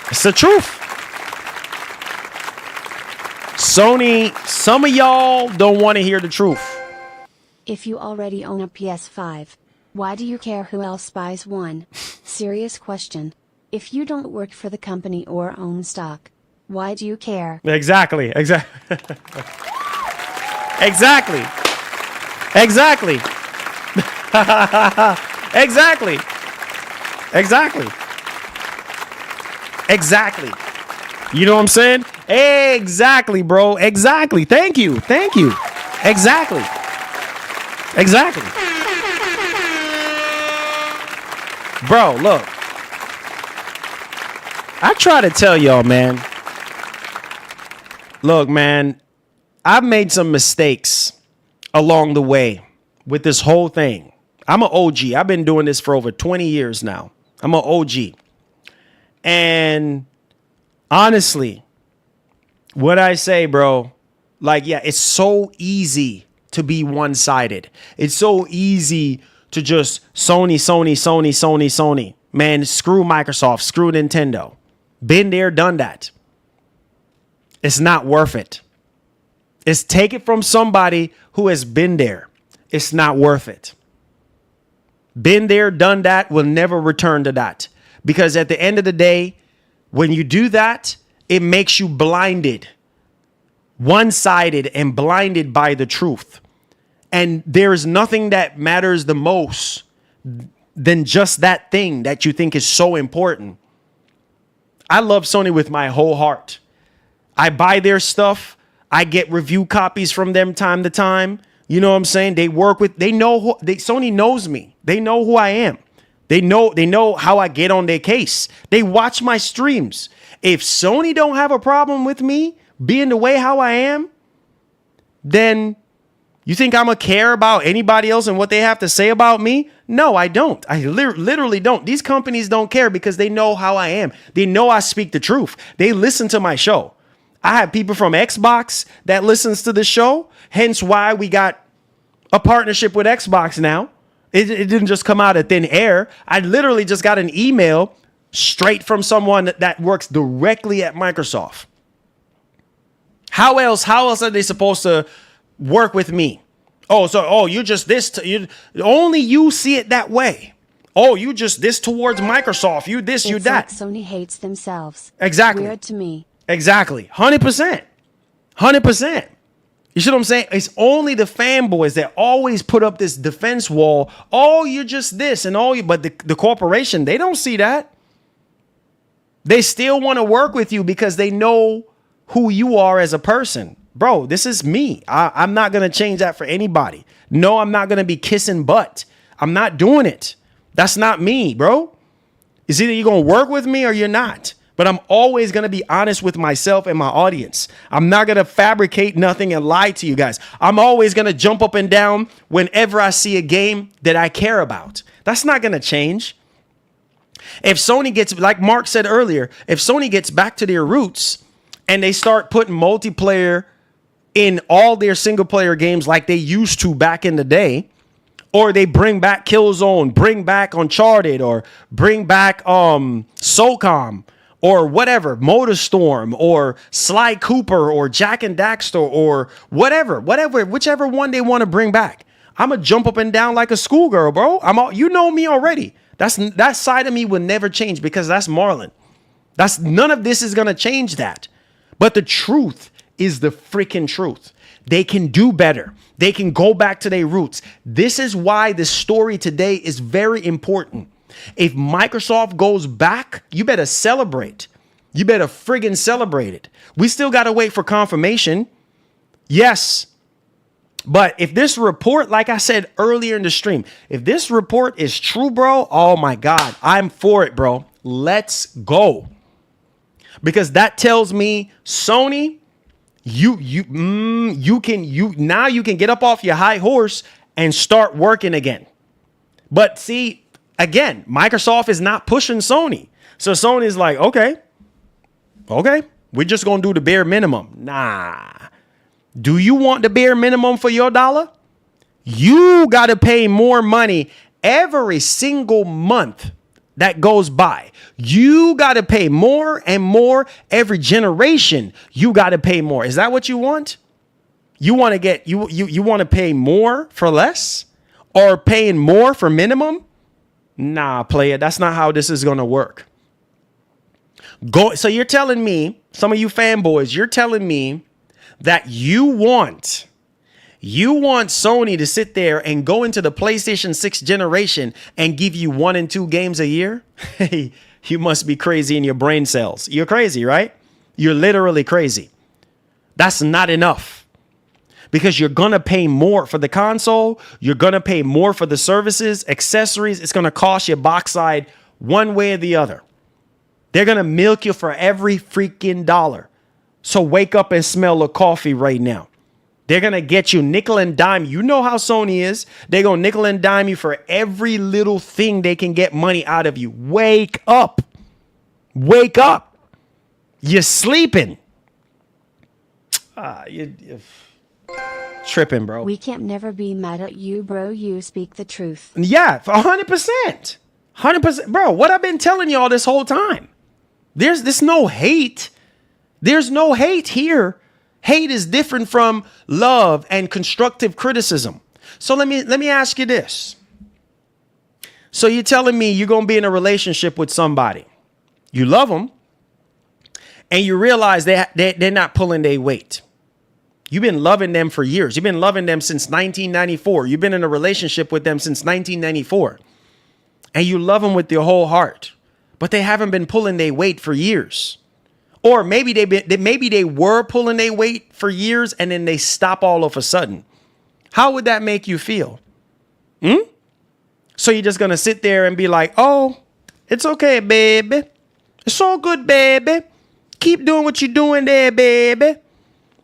It's the truth. Sony, some of y'all don't want to hear the truth. If you already own a PS5, why do you care who else buys one? Serious question. If you don't work for the company or own stock, why do you care? Exactly. Exactly. Exactly. Exactly. Exactly. Exactly. Exactly. You know what I'm saying? Exactly, bro. Exactly. Thank you. Thank you. Exactly. Exactly. Bro, look. I try to tell y'all, man. Look, man, I've made some mistakes along the way with this whole thing. I'm an OG. I've been doing this for over 20 years now. I'm an OG. And honestly, what I say, bro, like, yeah, it's so easy to be one-sided. It's so easy to just Sony. Man, screw Microsoft, screw Nintendo. Been there, done that. It's not worth it. It's take it from somebody who has been there. It's not worth it. Been there, done that, will never return to that. Because at the end of the day, when you do that, it makes you blinded, one-sided and blinded by the truth. And there is nothing that matters the most than just that thing that you think is so important. I love Sony with my whole heart. I buy their stuff. I get review copies from them time to time. You know what I'm saying? They work with, Sony knows me. They know who I am. They know how I get on their case. They watch my streams. If Sony don't have a problem with me being the way how I am, then you think I'm going to care about anybody else and what they have to say about me? No, I don't. I literally don't. These companies don't care because they know how I am. They know I speak the truth. They listen to my show. I have people from Xbox that listens to the show. Hence why we got a partnership with Xbox now. It didn't just come out of thin air. I literally just got an email straight from someone that works directly at Microsoft. How else are they supposed to work with me? You're just this. Only you see it that way. Oh, you just this towards Microsoft. You this, you that. Like Sony hates themselves. Exactly. Weird to me. Exactly. 100%. 100%. You see what I'm saying? It's only the fanboys that always put up this defense wall. Oh, you're just this and all you. But the corporation, they don't see that. They still want to work with you because they know who you are as a person. Bro, this is me. I'm not going to change that for anybody. No, I'm not going to be kissing butt. I'm not doing it. That's not me, bro. It's either you're going to work with me or you're not. But I'm always going to be honest with myself and my audience. I'm not going to fabricate nothing and lie to you guys. I'm always going to jump up and down whenever I see a game that I care about. That's not going to change. If Sony gets, like Mark said earlier, if Sony gets back to their roots and they start putting multiplayer in all their single player games like they used to back in the day, or they bring back Killzone, bring back Uncharted, or bring back SOCOM, or whatever, MotorStorm or Sly Cooper or Jack and Daxter or whichever one they want to bring back. I'm gonna jump up and down like a schoolgirl, bro. You know me already. That side of me will never change because that's Marlon. None of this is gonna change that. But the truth is the freaking truth. They can do better. They can go back to their roots. This is why this story today is very important. If Microsoft goes back, you better celebrate. You better friggin' celebrate it. We still got to wait for confirmation. Yes. But if this report, like I said earlier in the stream, if this report is true, bro, oh my God, I'm for it, bro. Let's go. Because that tells me Sony, you can get up off your high horse and start working again. But see, again, Microsoft is not pushing Sony. So Sony's like, okay, we're just going to do the bare minimum. Nah. Do you want the bare minimum for your dollar? You got to pay more money every single month that goes by. You got to pay more and more every generation. You got to pay more. Is that what you want? You want to get you want to pay more for less or paying more for minimum? Nah, player, that's not how this is going to work. So you're telling me, some of you fanboys, you're telling me that you want Sony to sit there and go into the PlayStation 6 generation and give you 1 and 2 games a year? Hey, you must be crazy in your brain cells. You're crazy, right? You're literally crazy. That's not enough. Because you're going to pay more for the console. You're going to pay more for the services, accessories. It's going to cost you box side one way or the other. They're going to milk you for every freaking dollar. So wake up and smell the coffee right now. They're going to get you nickel and dime. You know how Sony is. They're going to nickel and dime you for every little thing they can get money out of you. Wake up. Wake up. You're sleeping. You're tripping, bro. We can't never be mad at you, bro. You speak the truth. Yeah, 100%. 100%. Bro, what I've been telling y'all this whole time. There's no hate. There's no hate here. Hate is different from love and constructive criticism. So let me ask you this. So you're telling me you're going to be in a relationship with somebody. You love them. And you realize they're not pulling their weight. You've been loving them for years. You've been loving them since 1994. You've been in a relationship with them since 1994. And you love them with your whole heart. But they haven't been pulling their weight for years. Or maybe they were pulling their weight for years and then they stop all of a sudden. How would that make you feel? So you're just going to sit there and be like, oh, it's okay, baby. It's all good, baby. Keep doing what you're doing there, baby.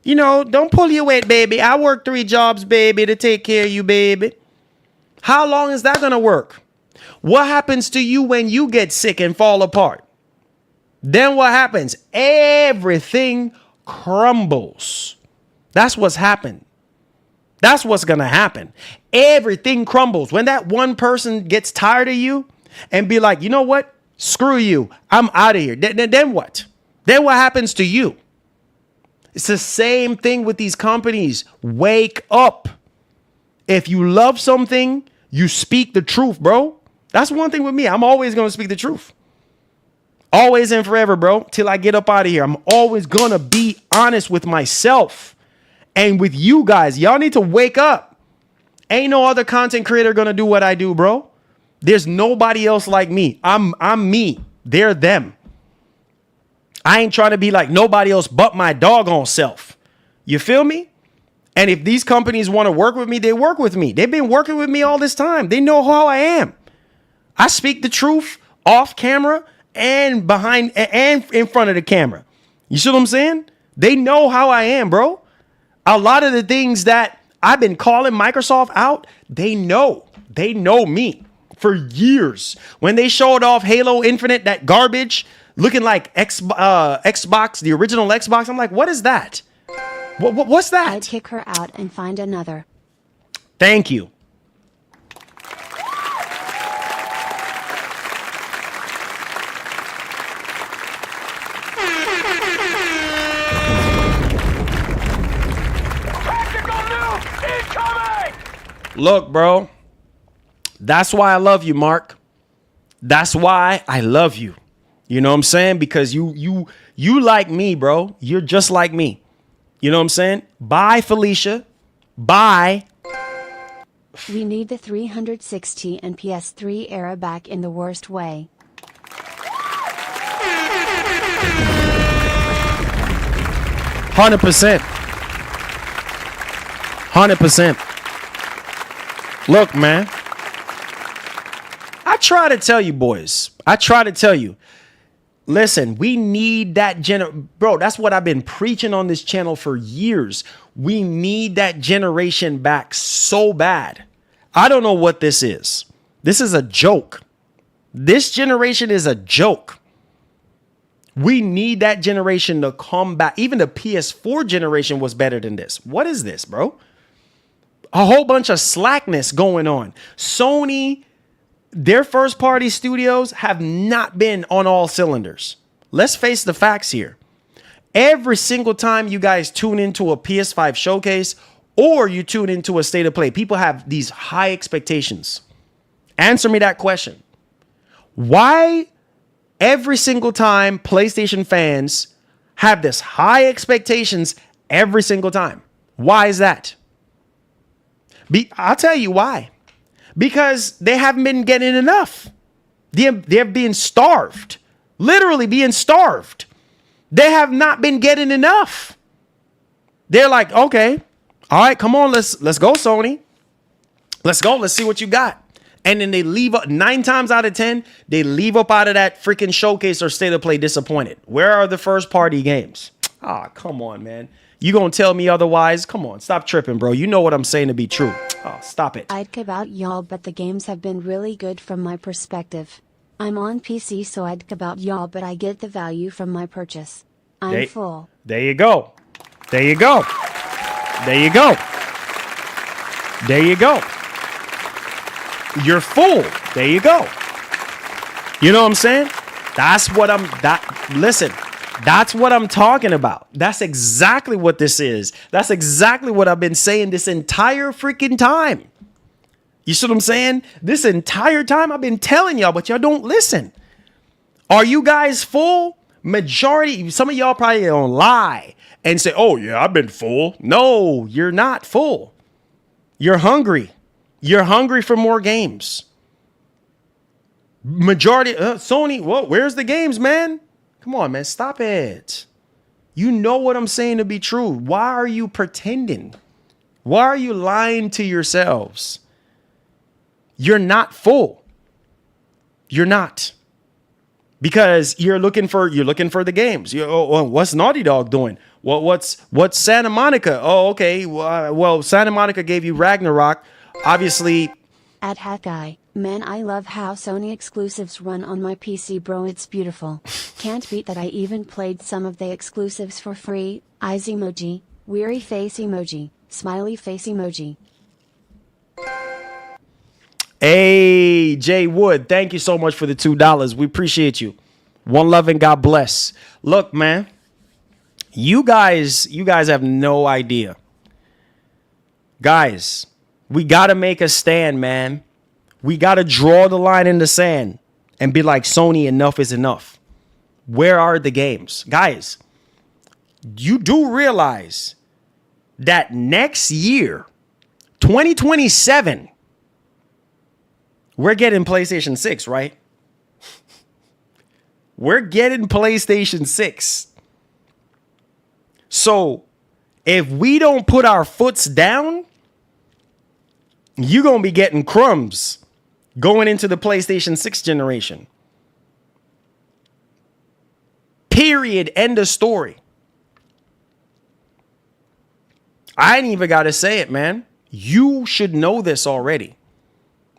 You know, don't pull your weight, baby. I work 3 jobs, baby, to take care of you, baby. How long is that going to work? What happens to you when you get sick and fall apart? Then what happens? Everything crumbles. That's what's happened. That's what's going to happen. Everything crumbles. When that one person gets tired of you and be like, you know what? Screw you. I'm out of here. Then what? Then what happens to you? It's the same thing with these companies. Wake up. If you love something, you speak the truth, bro. That's one thing with me. I'm always going to speak the truth. Always and forever, bro. Till I get up out of here. I'm always going to be honest with myself and with you guys. Y'all need to wake up. Ain't no other content creator going to do what I do, bro. There's nobody else like me. I'm me. They're them. I ain't trying to be like nobody else but my doggone self. You feel me? And if these companies want to work with me, they work with me. They've been working with me all this time. They know how I am. I speak the truth off camera and behind and in front of the camera. You see what I'm saying? They know how I am, bro. A lot of the things that I've been calling Microsoft out, they know. They know me for years. When they showed off Halo Infinite, that garbage, looking like Xbox, the original Xbox, I'm like, what is that? What's that? I'd kick her out and find another. Thank you. Look, bro. That's why I love you, Mark. That's why I love you. You know what I'm saying? Because you like me, bro. You're just like me. You know what I'm saying? Bye, Felicia. Bye. We need the 360 and PS3 era back in the worst way. 100%. 100%. Look, man. I try to tell you, boys. Listen, we need that bro, that's what I've been preaching on this channel for years. We need that generation back so bad. I don't know what this is. This is a joke. This generation is a joke. We need that generation to come back. Even the PS4 generation was better than this. What is this, bro? A whole bunch of slackness going on. Sony, their first party studios have not been on all cylinders. Let's face the facts here. Every single time you guys tune into a PS5 showcase or you tune into a state of play, people have these high expectations. Answer me that question. Why every single time PlayStation fans have this high expectations every single time? Why is that? I'll tell you why. Because they haven't been getting enough. They're being starved. Literally being starved. They have not been getting enough. They're like, okay, all right, come on, let's go, Sony. Let's go. Let's see what you got. And then they leave up 9 times out of 10. They leave up out of that freaking showcase or state of play disappointed. Where are the first party games? Ah, come on, man. You gonna tell me otherwise? Come on, stop tripping, bro. You know what I'm saying to be true. Oh, stop it. I'd about y'all, but the games have been really good from my perspective. I'm on PC, so I'd about y'all, but I get the value from my purchase. I'm full. There you go. There you go. There you go. There you go. You're full. There you go. You know what I'm saying? That's what listen, that's what I'm talking about. That's exactly what this is. That's exactly what I've been saying this entire freaking time. You see what I'm saying? This entire time I've been telling y'all, but y'all don't listen. Are you guys full? Majority, some of y'all probably don't lie and say, oh yeah, I've been full. No, you're not full. You're hungry. You're hungry for more games. Majority, Sony, well, where's the games, man? Come on, man, stop it. You know what I'm saying to be true. Why are you pretending? Why are you lying to yourselves? You're not full. You're not. Because you're looking for the games. What's Naughty Dog doing? What's Santa Monica? Oh, okay. Well, Santa Monica gave you Ragnarok. Obviously. At Hat Guy, man, I love how Sony exclusives run on my PC, bro. It's beautiful. Can't beat that. I even played some of the exclusives for free. Eyes emoji, weary face emoji, smiley face emoji. Hey, Jay Wood, thank you so much for the $2. We appreciate you. One love and God bless. Look, man, you guys have no idea. Guys, we got to make a stand, man. We got to draw the line in the sand and be like, Sony, enough is enough. Where are the games? Guys, you do realize that next year, 2027, we're getting PlayStation 6, right? We're getting PlayStation 6. So if we don't put our foots down, you're going to be getting crumbs going into the PlayStation 6 generation. Period. End of story. I ain't even got to say it, man. You should know this already.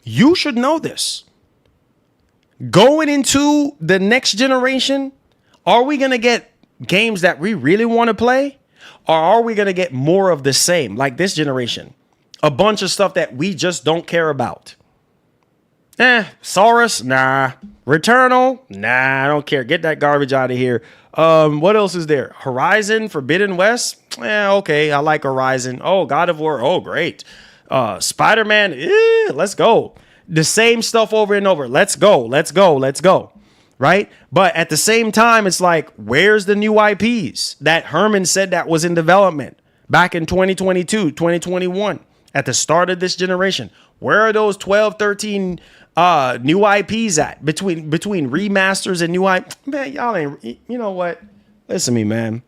You should know this. Going into the next generation, are we going to get games that we really want to play? Or are we going to get more of the same, like this generation? A bunch of stuff that we just don't care about. Saurus? Nah. Returnal? Nah, I don't care. Get that garbage out of here. What else is there? Horizon? Forbidden West? Okay, I like Horizon. Oh, God of War? Oh, great. Spider-Man, let's go. The same stuff over and over. Let's go. Right? But at the same time, it's like, where's the new IPs that Herman said that was in development back in 2022, 2021, at the start of this generation? Where are those 12, 13 new IPs at between remasters and new IP? Man, y'all ain't, you know what? Listen to me, man.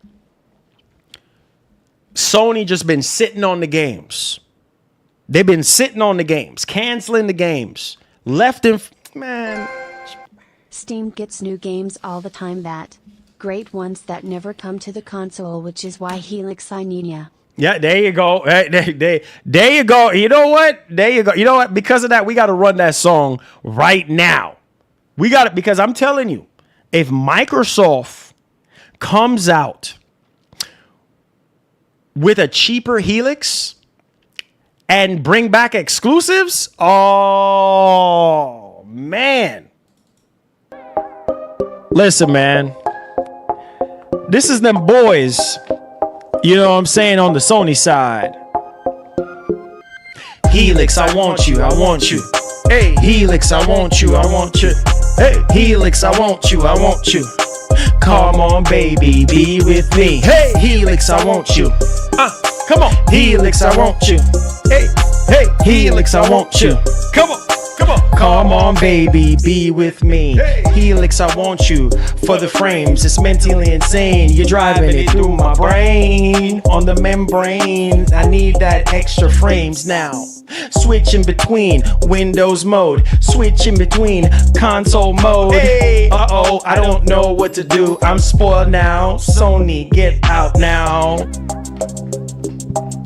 Sony just been sitting on the games. They've been sitting on the games, canceling the games, left and man. Steam gets new games all the time, that great ones that never come to the console, which is why Helix, I need ya. Yeah, there you go. There you go. You know what? There you go. You know what? Because of that, we got to run that song right now. We got it, because I'm telling you, if Microsoft comes out with a cheaper Helix and bring back exclusives, oh man. Listen, man. This is them boys, you know what I'm saying, on the Sony side. Helix, I want you, I want you. Hey, Helix, I want you, I want you. Hey, Helix, I want you, I want you. Come on, baby, be with me. Hey, Helix, I want you. Come on, Helix, I want you. Hey, hey, Helix, I want you. Come on. Come on, baby, be with me. Helix, I want you for the frames. It's mentally insane. You're driving it through my brain. On the membrane, I need that extra frames now. Switching between Windows mode, switching between console mode. Uh-oh, I don't know what to do. I'm spoiled now. Sony, get out now.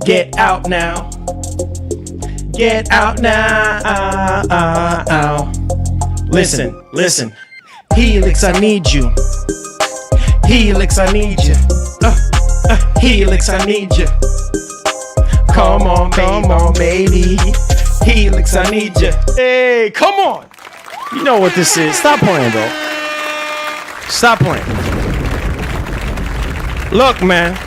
Get out now. Get out now. Listen. Helix, I need you. Helix, I need you. Helix, I need you. Come on, baby. Helix, I need you. Hey, come on. You know what this is. Stop playing, bro. Stop playing. Look, man.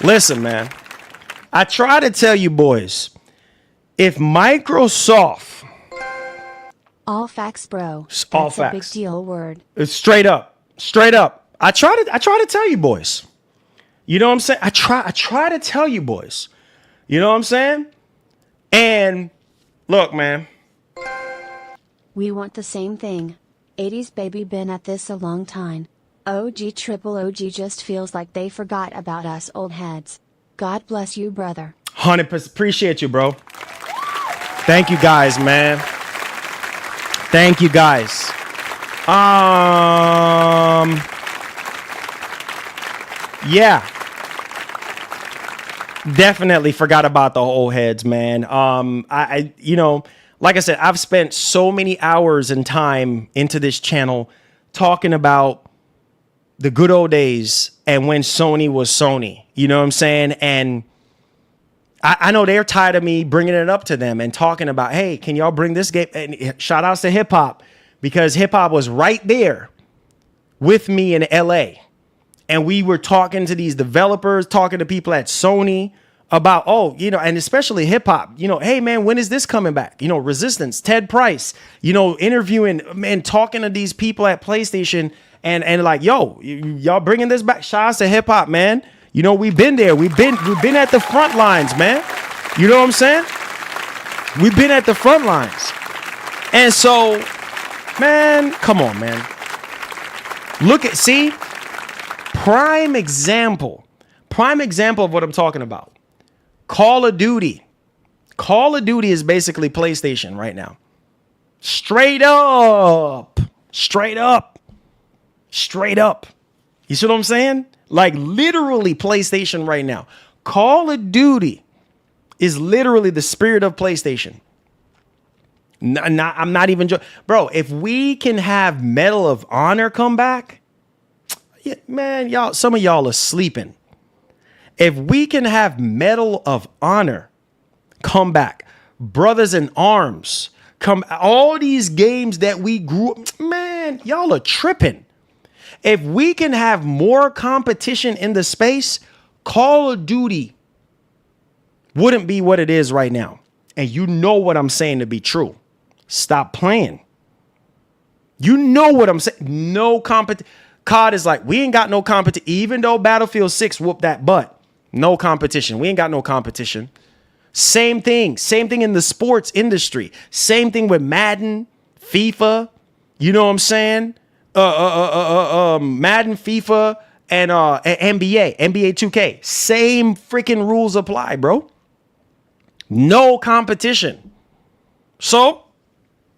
Listen, man, I try to tell you boys, if Microsoft, all facts, bro. All That's facts. a big deal word. It's straight up. I try to tell you boys. You know what I'm saying? I try to tell you boys. You know what I'm saying? And look, man. We want the same thing. 80s baby, been at this a long time. OG triple OG just feels like they forgot about us old heads. God bless you, brother. 100% appreciate you, bro. Thank you guys, man. Thank you guys. Yeah. Definitely forgot about the old heads, man. I you know, like I said, I've spent so many hours and time into this channel talking about the good old days and when Sony was Sony, you know what I'm saying? And I know they're tired of me bringing it up to them and talking about, hey, can y'all bring this game? And shout outs to hip hop, because hip hop was right there with me in LA. And we were talking to these developers, talking to people at Sony about, oh, you know, and especially hip hop, you know, hey, man, when is this coming back? You know, Resistance, Ted Price, you know, interviewing and talking to these people at PlayStation. And like, yo, y'all bringing this back? Shout out to hip hop, man. You know, we've been there. We've been at the front lines, man. You know what I'm saying? We've been at the front lines. And so, man, come on, man. See, prime example of what I'm talking about. Call of Duty. Call of Duty is basically PlayStation right now. Straight up. You see what I'm saying? Like literally PlayStation right now. Call of Duty is literally the spirit of PlayStation. I'm not even joking. Bro, if we can have Medal of Honor come back, yeah, man, y'all, some of y'all are sleeping. If we can have Medal of Honor come back, Brothers in Arms come, all these games that we grew up, man, y'all are tripping. If we can have more competition in the space, Call of Duty wouldn't be what it is right now. And you know what I'm saying to be true. Stop playing. You know what I'm saying. No competition. COD is like, we ain't got no competition. Even though Battlefield 6 whooped that butt. No competition. We ain't got no competition. Same thing. Same thing in the sports industry. Same thing with Madden, FIFA. You know what I'm saying? Madden, FIFA, and NBA 2K. Same freaking rules apply, bro. No competition. So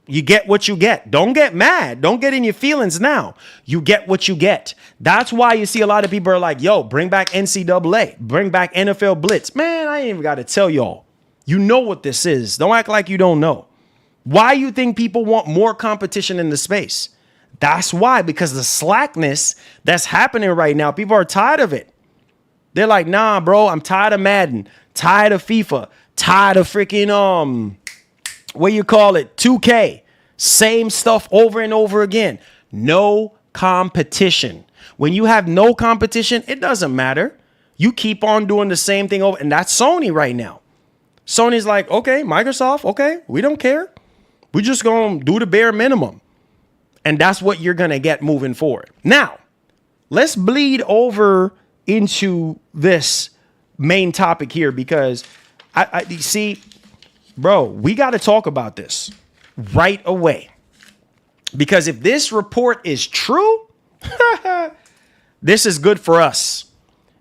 you get what you get. Don't get mad. Don't get in your feelings now. You get what you get. That's why you see a lot of people are like, yo, bring back NCAA. Bring back NFL Blitz. Man, I ain't even got to tell y'all. You know what this is. Don't act like you don't know. Why you think people want more competition in the space? That's why, because the slackness that's happening right now, people are tired of it. They're like, nah, bro, I'm tired of Madden, tired of FIFA, tired of freaking, what you call it, 2K. Same stuff over and over again. No competition. When you have no competition, it doesn't matter. You keep on doing the same thing over. And that's Sony right now. Sony's like, okay, Microsoft, okay, we don't care. We're just going to do the bare minimum. And that's what you're going to get moving forward. Now, let's bleed over into this main topic here because I see, bro, we got to talk about this right away. Because if this report is true, this is good for us.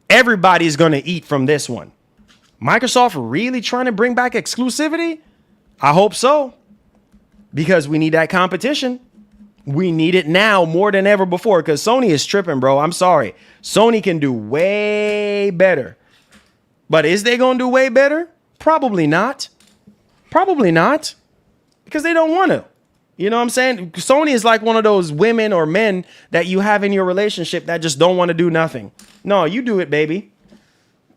Everybody's going to eat from this one. Microsoft really trying to bring back exclusivity? I hope so. Because we need that competition. We need it now more than ever before because Sony is tripping, bro. I'm sorry. Sony can do way better. But is they going to do way better? Probably not. Probably not. Because they don't want to. You know what I'm saying? Sony is like one of those women or men that you have in your relationship that just don't want to do nothing. No, you do it, baby.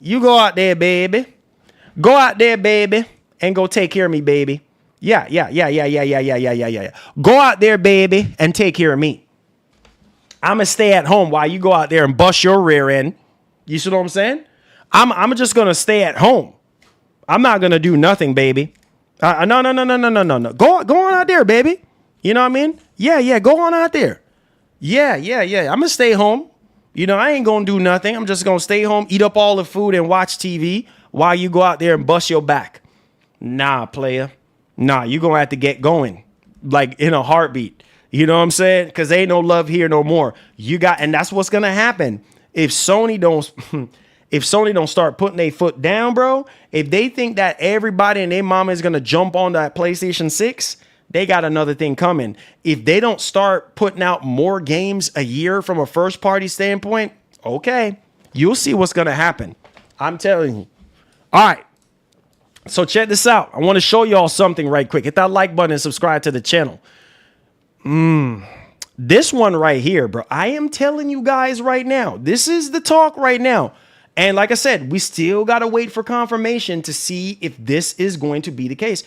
You go out there, baby. Go out there, baby, and go take care of me, baby. Yeah. Go out there, baby, and take care of me. I'm going to stay at home while you go out there and bust your rear end. You see what I'm saying? I'm just going to stay at home. I'm not going to do nothing, baby. No. Go on out there, baby. You know what I mean? Yeah. Go on out there. Yeah. I'm going to stay home. You know, I ain't going to do nothing. I'm just going to stay home, eat up all the food and watch TV while you go out there and bust your back. Nah, player. Nah, you're going to have to get going like in a heartbeat. You know what I'm saying? Because ain't no love here no more. And that's what's going to happen. If Sony don't start putting their foot down, bro, if they think that everybody and their mama is going to jump on that PlayStation 6, they got another thing coming. If they don't start putting out more games a year from a first party standpoint, okay, you'll see what's going to happen. I'm telling you. All right. So check this out. I want to show y'all something right quick. Hit that like button and subscribe to the channel. This one right here, bro. I am telling you guys right now. This is the talk right now. And like I said, we still got to wait for confirmation to see if this is going to be the case.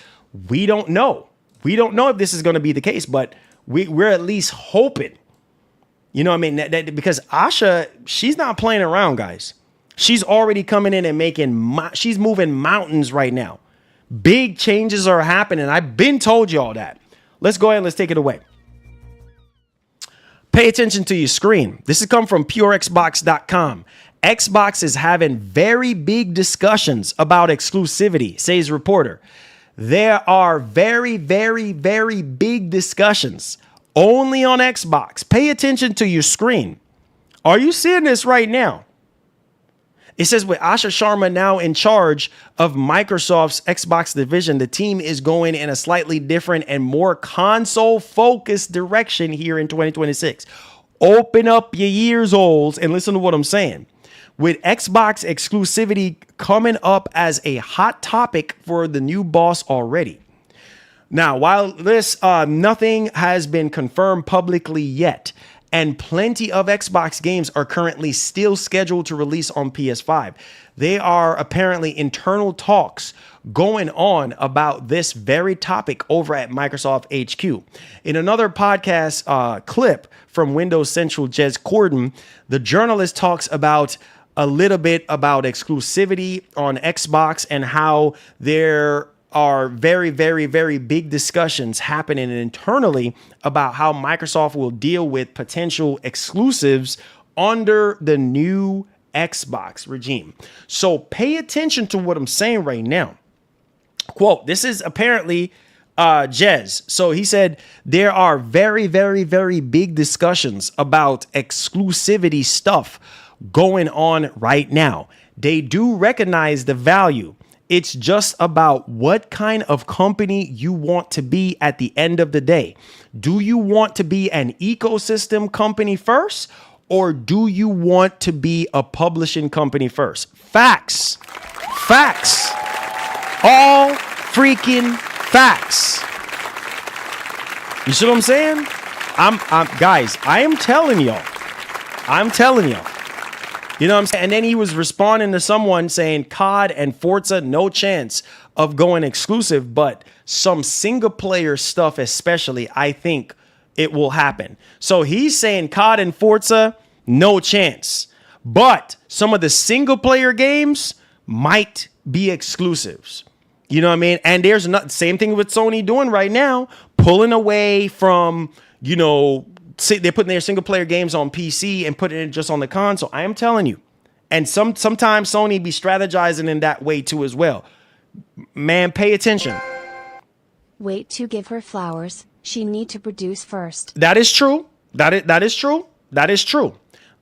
We don't know. We don't know if this is going to be the case, but we're at least hoping. You know what I mean? Because Asha, she's not playing around, guys. She's already coming in and she's moving mountains right now. Big changes are happening. I've been told you all that. Let's go ahead and let's take it away. Pay attention to your screen. This has come from purexbox.com. Xbox is having very big discussions about exclusivity, says reporter. There are very, very, very big discussions only on Xbox. Pay attention to your screen. Are you seeing this right now? It says with Asha Sharma now in charge of Microsoft's Xbox division, the team is going in a slightly different and more console-focused direction here in 2026. Open up your ears holes and listen to what I'm saying. With Xbox exclusivity coming up as a hot topic for the new boss already. Now, while this nothing has been confirmed publicly yet, and plenty of Xbox games are currently still scheduled to release on PS5. There are apparently internal talks going on about this very topic over at Microsoft HQ. In another podcast clip from Windows Central, Jez Corden, the journalist talks about a little bit about exclusivity on Xbox and how there are very, very, very big discussions happening internally about how Microsoft will deal with potential exclusives under the new Xbox regime. So pay attention to what I'm saying right now. Quote, this is apparently Jez. So he said there are very, very, very big discussions about exclusivity stuff going on right now. They do recognize the value. It's just about what kind of company you want to be at the end of the day. Do you want to be an ecosystem company first, or do you want to be a publishing company first? Facts. Facts. All freaking facts. You see what I'm saying? Guys, I am telling y'all. I'm telling y'all. You know what I'm saying? And then he was responding to someone saying COD and Forza, no chance of going exclusive, but some single player stuff especially, I think it will happen. So he's saying COD and Forza, no chance. But some of the single player games might be exclusives. You know what I mean? And there's not same thing with Sony doing right now, pulling away from, you know, they're putting their single player games on PC and putting it just on the console. I am telling you. And sometimes Sony be strategizing in that way too as well. Man, pay attention. Wait to give her flowers. She need to produce first. That is true. That is true. That is true.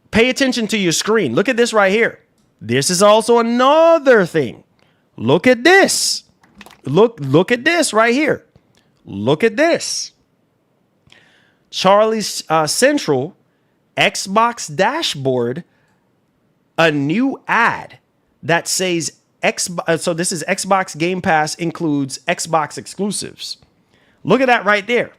Pay attention to your screen. Look at this right here. This is also another thing. Look at this. Look at this right here. Look at this. Charlie's Central Xbox dashboard, a new ad that says so this is Xbox Game Pass includes Xbox exclusives. Look at that right there.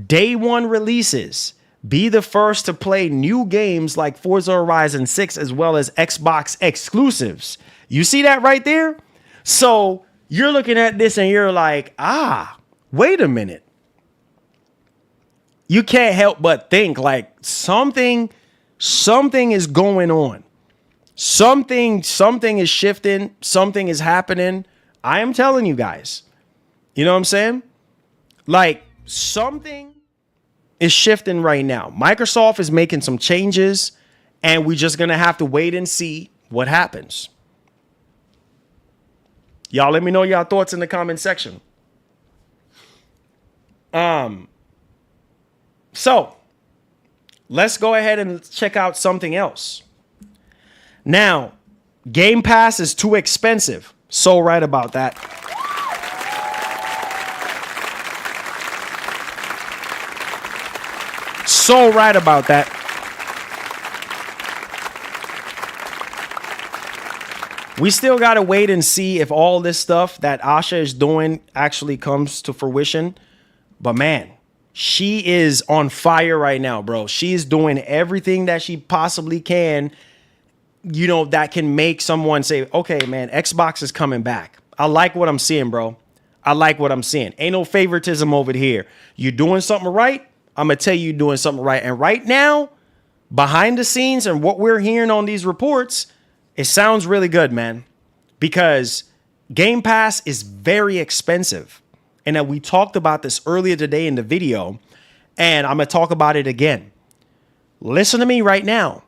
Day one releases. Be the first to play new games like Forza Horizon 6 as well as Xbox exclusives. You see that right there? So you're looking at this and you're like, wait a minute. You can't help but think like something is going on. Something is shifting. Something is happening. I am telling you guys. You know what I'm saying? Like something is shifting right now. Microsoft is making some changes and we're just going to have to wait and see what happens. Y'all let me know y'all thoughts in the comment section. So let's go ahead and check out something else. Now, Game Pass is too expensive. So right about that. So right about that. We still got to wait and see if all this stuff that Asha is doing actually comes to fruition. But man, she is on fire right now, bro. She's doing everything that she possibly can, you know, that can make someone say, okay, man, Xbox is coming back. I like what I'm seeing, bro. I like what I'm seeing. Ain't no favoritism over here. You're doing something right. I'm going to tell you you're doing something right. And right now, behind the scenes and what we're hearing on these reports, it sounds really good, man, because Game Pass is very expensive. And we talked about this earlier today in the video, and I'm going to talk about it again. Listen to me right now.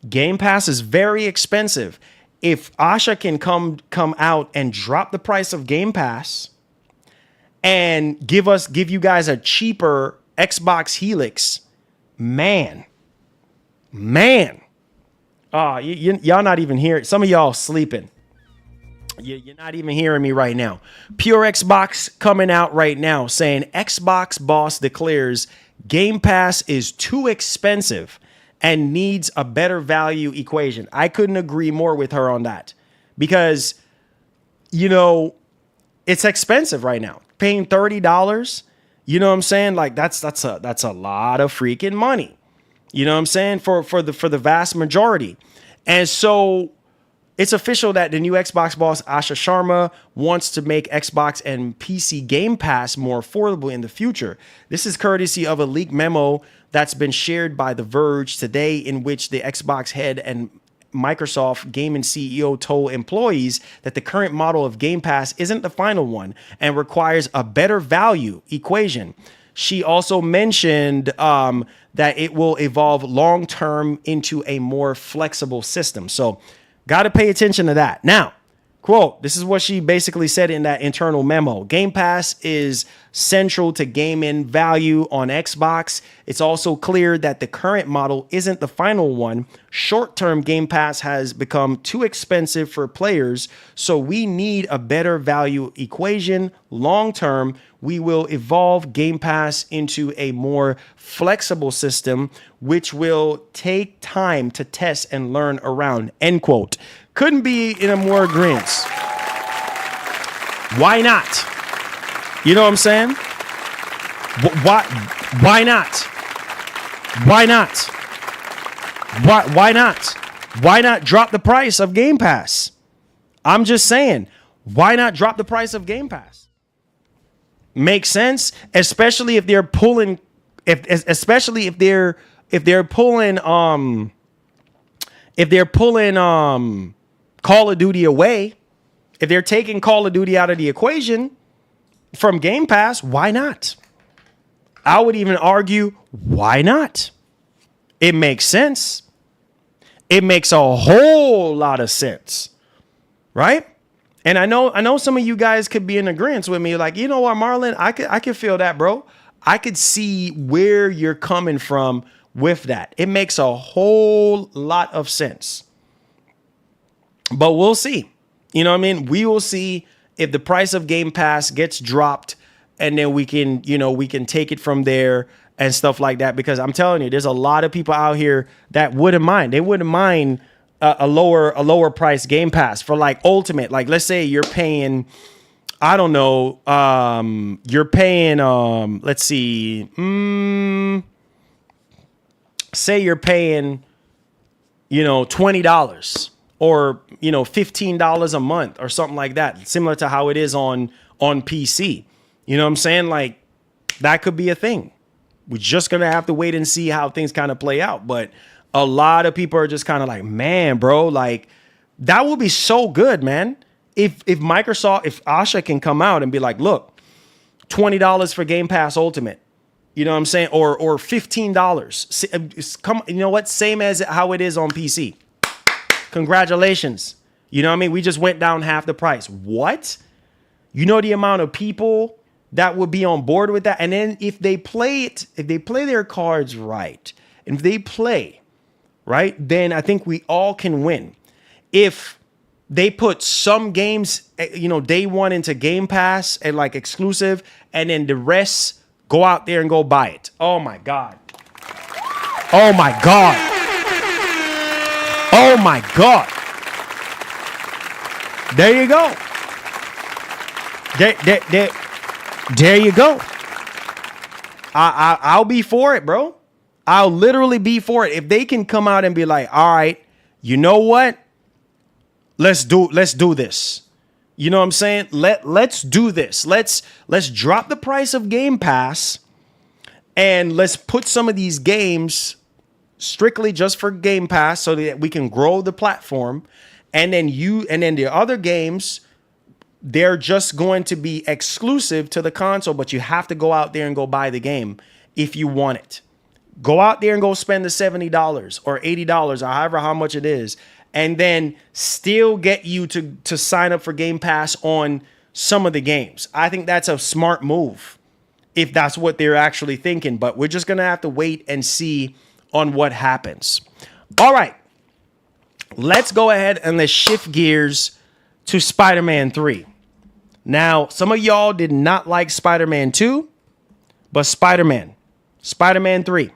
Game Pass is very expensive. If Asha can come out and drop the price of Game Pass and give you guys a cheaper Xbox Helix, man. Y'all not even hearing. Some of y'all sleeping. You're not even hearing me right now. Pure Xbox coming out right now saying Xbox boss declares Game Pass is too expensive and needs a better value equation. I couldn't agree more with her on that because, you know, it's expensive right now. Paying $30, you know what I'm saying? Like that's a lot of freaking money. You know what I'm saying? For the vast majority. And so it's official that the new Xbox boss, Asha Sharma, wants to make Xbox and PC Game Pass more affordable in the future. This is courtesy of a leaked memo that's been shared by The Verge today, in which the Xbox head and Microsoft gaming CEO told employees that the current model of Game Pass isn't the final one and requires a better value equation. She also mentioned that it will evolve long term into a more flexible system. So got to pay attention to that. Now, quote, this is what she basically said in that internal memo. Game Pass is central to gaming value on Xbox. It's also clear that the current model isn't the final one. Short-term Game Pass has become too expensive for players, so we need a better value equation. Long-term, we will evolve Game Pass into a more flexible system, which will take time to test and learn around, end quote. Couldn't be in a more agreement. Why not? You know what I'm saying? Why not? Why not? Why not? Why not drop the price of Game Pass? I'm just saying, why not drop the price of Game Pass? Makes sense, especially if they're pulling, especially if they're pulling Call of Duty away. If they're taking Call of Duty out of the equation from Game Pass, why not? I would even argue, why not? It makes sense. It makes a whole lot of sense, right? And I know some of you guys could be in agreement with me. Like, you know what, Marlon, I could feel that, bro. I could see where you're coming from with that. It makes a whole lot of sense. But we'll see. You know what I mean? We will see if the price of Game Pass gets dropped, and then we can take it from there and stuff like that. Because I'm telling you, there's a lot of people out here that wouldn't mind. They wouldn't mind a lower price Game Pass for like Ultimate. Like, let's say you're paying, I don't know, you're paying, let's see, say you're paying, $20 or, $15 a month or something like that, similar to how it is on PC. You know what I'm saying? Like, that could be a thing. We're just going to have to wait and see how things kind of play out. But a lot of people are just kind of like, man, bro, like, that would be so good, man. If Microsoft, if Asha can come out and be like, look, $20 for Game Pass Ultimate, you know what I'm saying? Or $15. Come, you know what? Same as how it is on PC. Congratulations. You know what I mean? We just went down half the price. What? You know the amount of people that would be on board with that? And then if they play their cards right, and if they play, right, then I think we all can win. If they put some games, day one into Game Pass and like exclusive, and then the rest go out there and go buy it. Oh my God. Oh my God. Oh my God. There you go. There you go. I'll be for it, bro. I'll literally be for it. If they can come out and be like, all right, you know what? Let's do this. You know what I'm saying? Let's do this. Let's drop the price of Game Pass and let's put some of these games strictly just for Game Pass so that we can grow the platform. And then the other games, they're just going to be exclusive to the console, but you have to go out there and go buy the game if you want it. Go out there and go spend the $70 or $80 or however how much it is, and then still get you to sign up for Game Pass on some of the games. I think that's a smart move if that's what they're actually thinking, but we're just going to have to wait and see on what happens. All right, let's go ahead and let's shift gears to Spider-Man 3. Now, some of y'all did not like Spider-Man 2, but Spider-Man 3.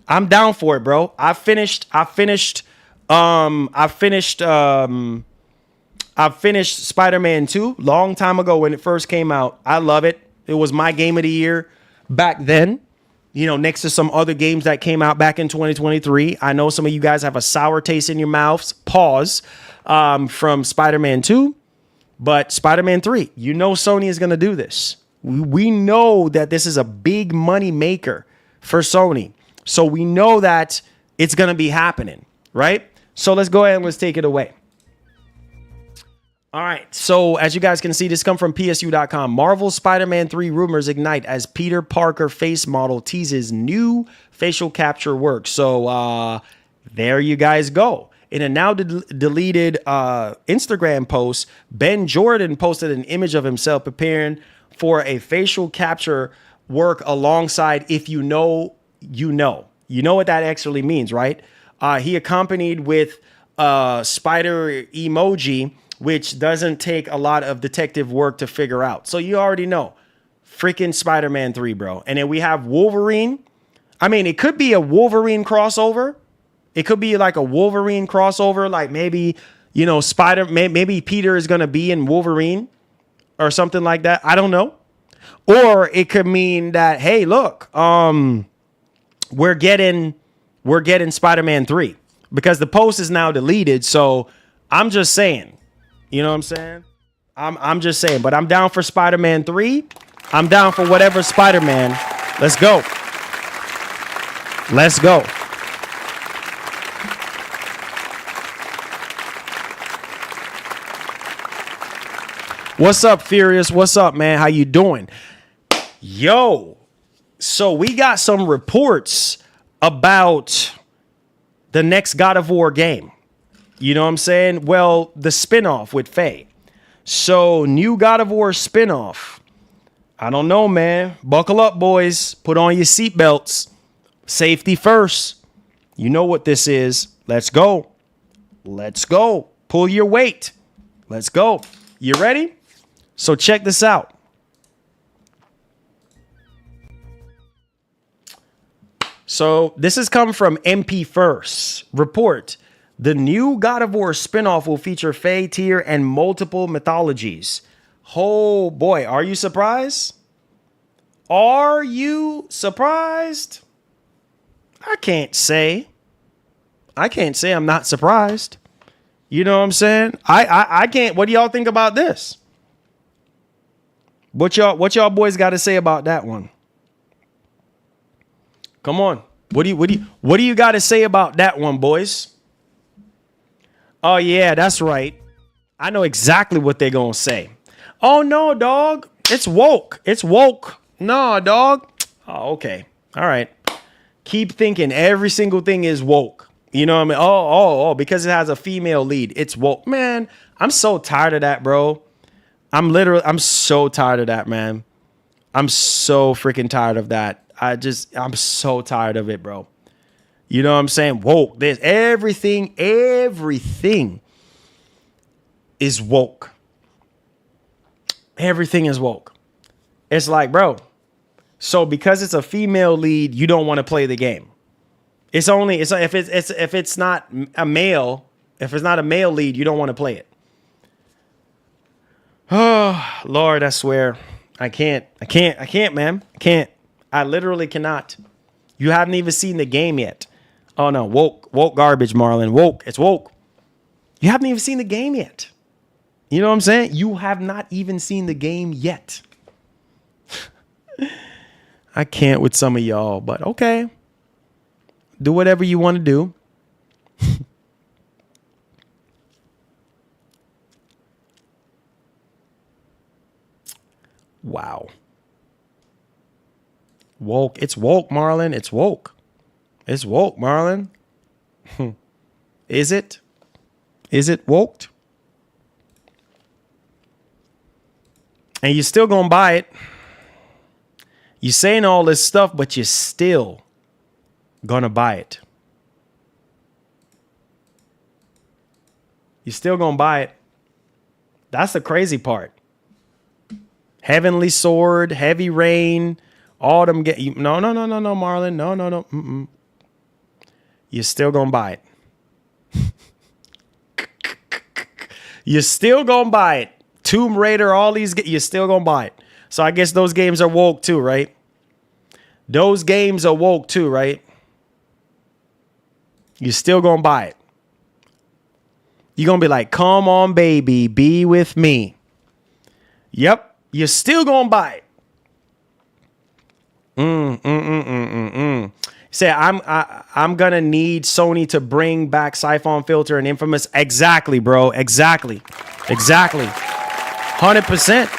I'm down for it, bro. I finished Spider-Man 2 long time ago when it first came out. I love it. It was my game of the year back then. Next to some other games that came out back in 2023. I know some of you guys have a sour taste in your mouths. Pause. From Spider-Man 2. But Spider-Man 3, Sony is going to do this. We know that this is a big money maker for Sony. So we know that it's going to be happening, right? So let's go ahead and let's take it away. All right. So as you guys can see, this come from PSU.com. Marvel Spider-Man 3 rumors ignite as Peter Parker face model teases new facial capture work. So there you guys go. In a now deleted Instagram post, Ben Jordan posted an image of himself preparing for a facial capture work alongside "If you know, you know." You know what that actually means, right? He accompanied with spider emoji, which doesn't take a lot of detective work to figure out. So you already know. Freaking Spider-Man 3, bro. And then we have Wolverine. I mean, it could be a Wolverine crossover. It could be like a Wolverine crossover. Like maybe, you know, maybe Peter is going to be in Wolverine or something like that. I don't know. Or it could mean that, hey, look, we're getting Spider-Man 3 because the post is now deleted. So I'm just saying. You know what I'm saying? I'm just saying, but I'm down for Spider-Man 3. I'm down for whatever Spider-Man. Let's go. Let's go. What's up, Furious? What's up, man? How you doing? Yo. So we got some reports about the next God of War game. You know what I'm saying? Well, the spinoff with Faye. So, new God of War spinoff. I don't know, man. Buckle up, boys. Put on your seatbelts. Safety first. You know what this is. Let's go. Let's go. Pull your weight. Let's go. You ready? So, check this out. So, this has come from MP First. Report. The new God of War spinoff will feature Fae, Tyr, and multiple mythologies. Oh boy, are you surprised? Are you surprised? I can't say I'm not surprised. You know what I'm saying? I can't. What do y'all think about this? What y'all boys got to say about that one? Come on. What do you got to say about that one, boys? Oh, yeah, that's right. I know exactly what they're going to say. Oh, no, dog. It's woke. It's woke. No, dog. Oh, okay. All right. Keep thinking every single thing is woke. You know what I mean? Oh, because it has a female lead. It's woke. Man, I'm so tired of that, bro. I'm so tired of that, man. I'm so freaking tired of that. I'm so tired of it, bro. You know what I'm saying? Woke. There's everything is woke. Everything is woke. It's like, bro, so because it's a female lead, you don't want to play the game. If it's not a male lead, you don't want to play it. Oh, Lord, I swear. I can't, man. I can't. I literally cannot. You haven't even seen the game yet. Oh no, woke garbage, Marlon. Woke, it's woke. You haven't even seen the game yet. You know what I'm saying? You have not even seen the game yet. I can't with some of y'all, but okay. Do whatever you want to do. Wow. Woke. It's woke, Marlon. It's woke. It's woke, Marlon. Is it? Is it woke? And you're still gonna buy it. You're saying all this stuff, but you're still gonna buy it. You're still gonna buy it. That's the crazy part. Heavenly Sword, Heavy Rain, all them get you. No, Marlon. No. Mm-mm. You're still gonna buy it. You're still gonna buy it. Tomb Raider, all these, you're still gonna buy it. So I guess those games are woke too, right? Those games are woke too, right? You're still gonna buy it. You're gonna be like, come on, baby, be with me. Yep, you're still gonna buy it. Say I'm gonna need Sony to bring back Siphon Filter and Infamous. Exactly, bro. Exactly. 100%.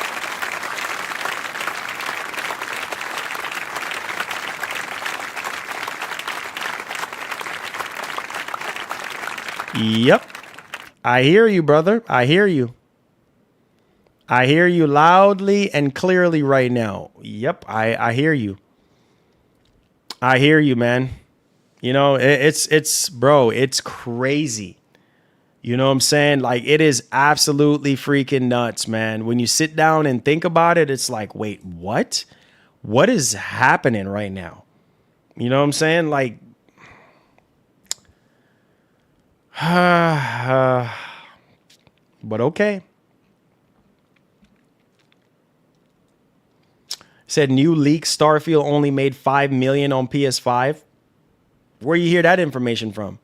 Yep. I hear you, brother. I hear you. I hear you loudly and clearly right now. Yep. I hear you. I hear you, man. You know, it's bro, it's crazy. You know what I'm saying? Like, it is absolutely freaking nuts, man. When you sit down and think about it, it's like, wait, what? What is happening right now? You know what I'm saying? Like, but okay. Said new leak Starfield only made $5 million on PS5. Where you hear that information from?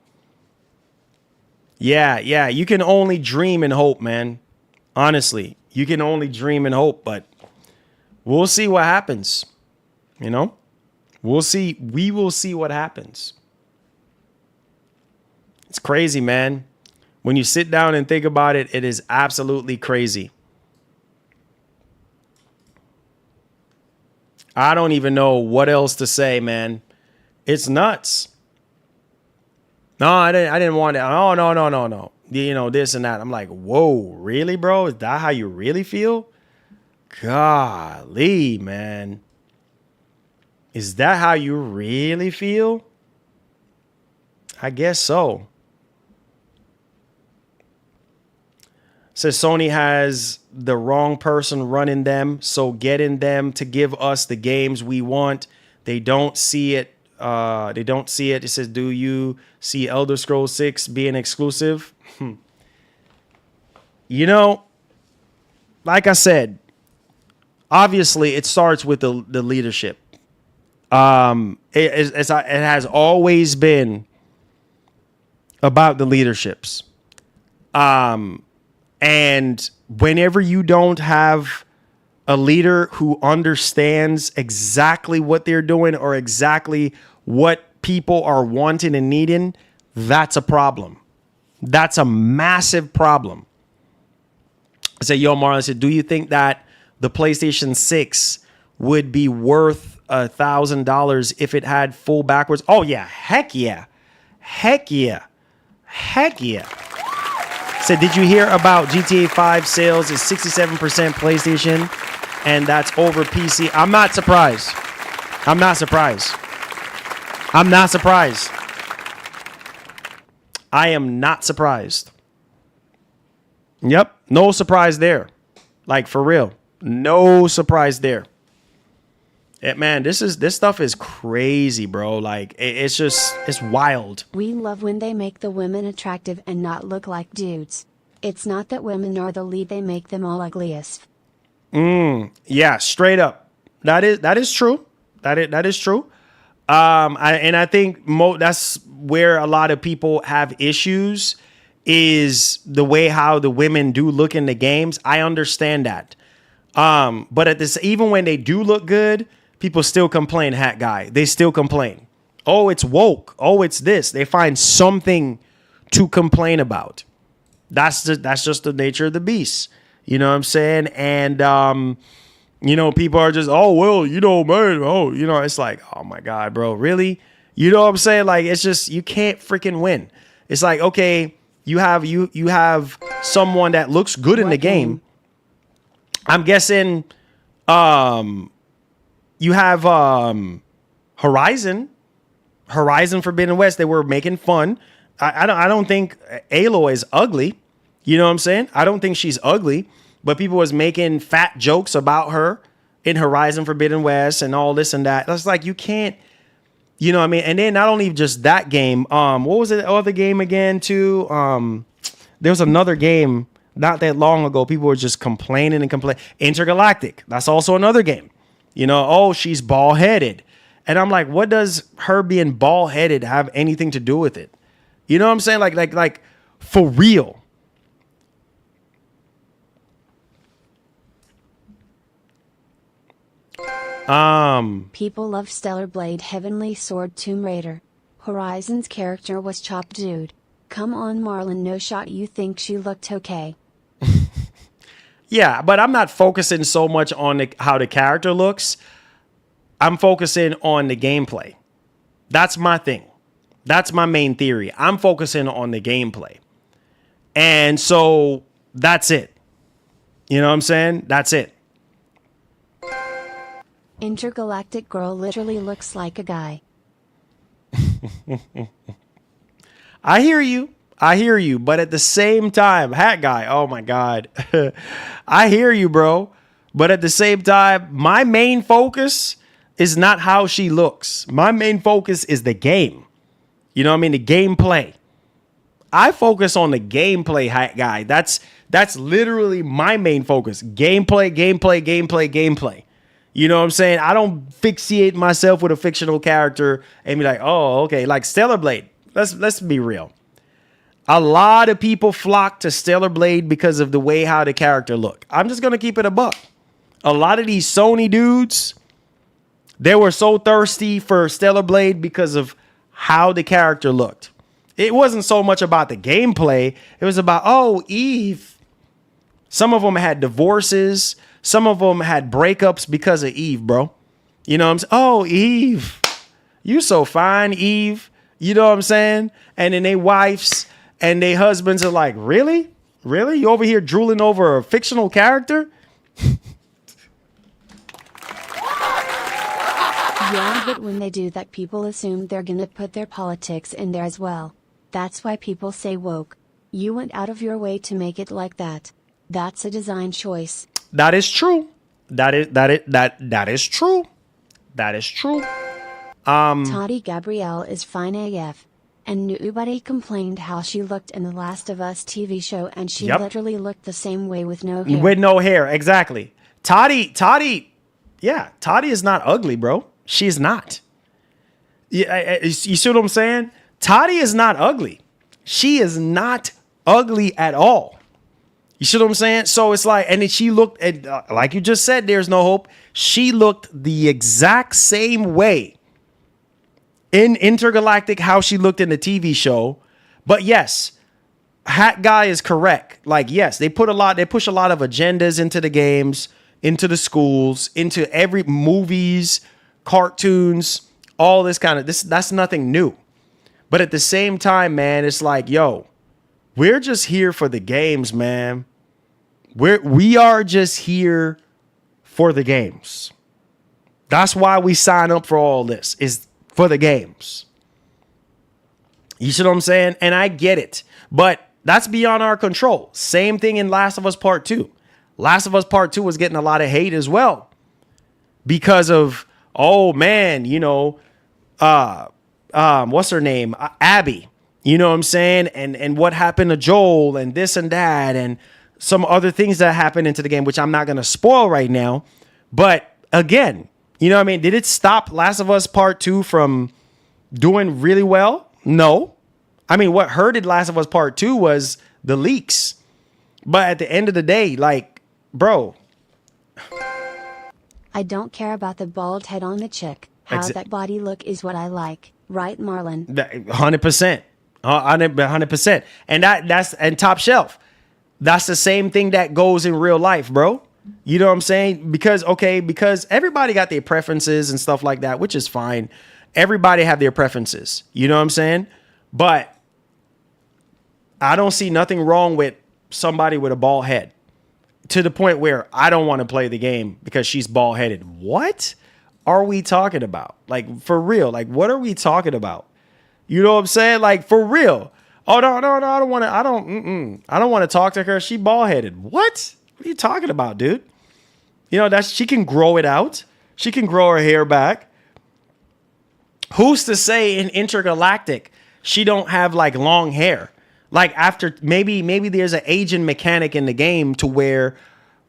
Yeah, you can only dream and hope, man. Honestly, you can only dream and hope, but we'll see what happens. You know? We'll see. We will see what happens. It's crazy, man. When you sit down and think about it, it is absolutely crazy. I don't even know what else to say, man. It's nuts. No, I didn't want it. Oh, no. You know, this and that. I'm like, whoa, really, bro? Is that how you really feel? Golly, man. Is that how you really feel? I guess so. Says Sony has the wrong person running them, so getting them to give us the games we want. They don't see it. It says, do you see Elder Scrolls 6 being exclusive? You know, like I said, obviously it starts with the leadership. It has always been about the leaderships. And whenever you don't have a leader who understands exactly what they're doing or exactly what people are wanting and needing, that's a problem. That's a massive problem. I said, yo, Marlon, I said, do you think that the PlayStation 6 would be worth $1,000 if it had full backwards? Oh, yeah. Heck yeah. Said, did you hear about GTA 5 sales is 67% PlayStation and that's over PC? I'm not surprised. I am not surprised. Yep. No surprise there. Like, for real. No surprise there. Man, this stuff is crazy, bro. Like, it's wild. We love when they make the women attractive and not look like dudes. It's not that women are the lead, they make them all ugliest. Yeah, straight up. That is true. That is true. I think that's where a lot of people have issues, is the way how the women do look in the games. I understand that. But even when they do look good, people still complain, hat guy. They still complain. Oh, it's woke. Oh, it's this. They find something to complain about. That's just the nature of the beast. You know what I'm saying? And, you know, people are just, oh, well, you know, man. Oh, you know, it's like, oh, my God, bro. Really? You know what I'm saying? Like, it's just, you can't freaking win. It's like, okay, you have someone that looks good in the game. I'm guessing you have Horizon Forbidden West. They were making fun. I don't think Aloy is ugly. You know what I'm saying? I don't think she's ugly, but people was making fat jokes about her in Horizon Forbidden West and all this and that. That's like, you can't, you know what I mean? And then not only just that game, what was the other game again too? There was another game not that long ago. People were just complaining. Intergalactic. That's also another game. You know, oh, she's bald-headed. And I'm like, what does her being bald-headed have anything to do with it? You know what I'm saying? Like for real. People love Stellar Blade Heavenly Sword Tomb Raider. Horizon's character was chopped, dude. Come on, Marlon, no shot you think she looked okay. Yeah, but I'm not focusing so much on how the character looks. I'm focusing on the gameplay. That's my thing. That's my main theory. I'm focusing on the gameplay. And so that's it. You know what I'm saying? That's it. Intergalactic girl literally looks like a guy. I hear you. But at the same time, hat guy, oh my God. I hear you, bro. But at the same time, my main focus is not how she looks. My main focus is the game. You know what I mean? The gameplay. I focus on the gameplay, hat guy. That's literally my main focus. Gameplay. You know what I'm saying? I don't fixate myself with a fictional character and be like, oh, okay, like Stellar Blade. Let's be real. A lot of people flock to Stellar Blade because of the way how the character looked. I'm just going to keep it a buck. A lot of these Sony dudes, they were so thirsty for Stellar Blade because of how the character looked. It wasn't so much about the gameplay. It was about, oh, Eve. Some of them had divorces. Some of them had breakups because of Eve, bro. You know what I'm saying? Oh, Eve, you so fine, Eve. You know what I'm saying? And then they wives and they husbands are like, really? Really? You over here drooling over a fictional character? Yeah, but when they do that, people assume they're gonna put their politics in there as well. That's why people say woke. You went out of your way to make it like that. That's a design choice. That is true. That is true. That is true. Toddy Gabrielle is fine AF. And nobody complained how she looked in the Last of Us TV show, and she literally looked the same way with no hair. With no hair, exactly. Toddy is not ugly, bro. She's not. You see what I'm saying? Toddy is not ugly. She is not ugly at all. You see what I'm saying? So it's like, and then she looked at, like you just said, there's no hope. She looked the exact same way in Intergalactic, how she looked in the TV show. But yes, Hat Guy is correct. Like, yes, they push a lot of agendas into the games, into the schools, into every movies, cartoons, all this kind of that's nothing new. But at the same time, man, it's like, yo, we're just here for the games, man. We are just here for the games. That's why we sign up for all this, is for the games. You see what I'm saying? And I get it, but that's beyond our control. Same thing in Last of Us Part 2. Last of Us Part 2 was getting a lot of hate as well because of, oh man, you know, what's her name? Abby. You know what I'm saying? And what happened to Joel and this and that and some other things that happened into the game, which I'm not going to spoil right now. But again, you know what I mean? Did it stop Last of Us Part 2 from doing really well? No. I mean, what hurted Last of Us Part 2 was the leaks. But at the end of the day, like, bro. I don't care about the bald head on the chick. How that body look is what I like. Right, Marlon? 100%. 100%. And that's top shelf. That's the same thing that goes in real life, bro. You know what I'm saying? Because everybody got their preferences and stuff like that, which is fine. Everybody have their preferences. You know what I'm saying? But I don't see nothing wrong with somebody with a bald head to the point where I don't want to play the game because she's bald headed. What are we talking about? Like, for real? Like, what are we talking about? You know what I'm saying? Like, for real. Oh, no, I don't want to. I don't want to talk to her. She bald headed. What are you talking about, dude? You know, she can grow it out. She can grow her hair back. Who's to say in Intergalactic she don't have like long hair? Like, after maybe there's an aging mechanic in the game to where,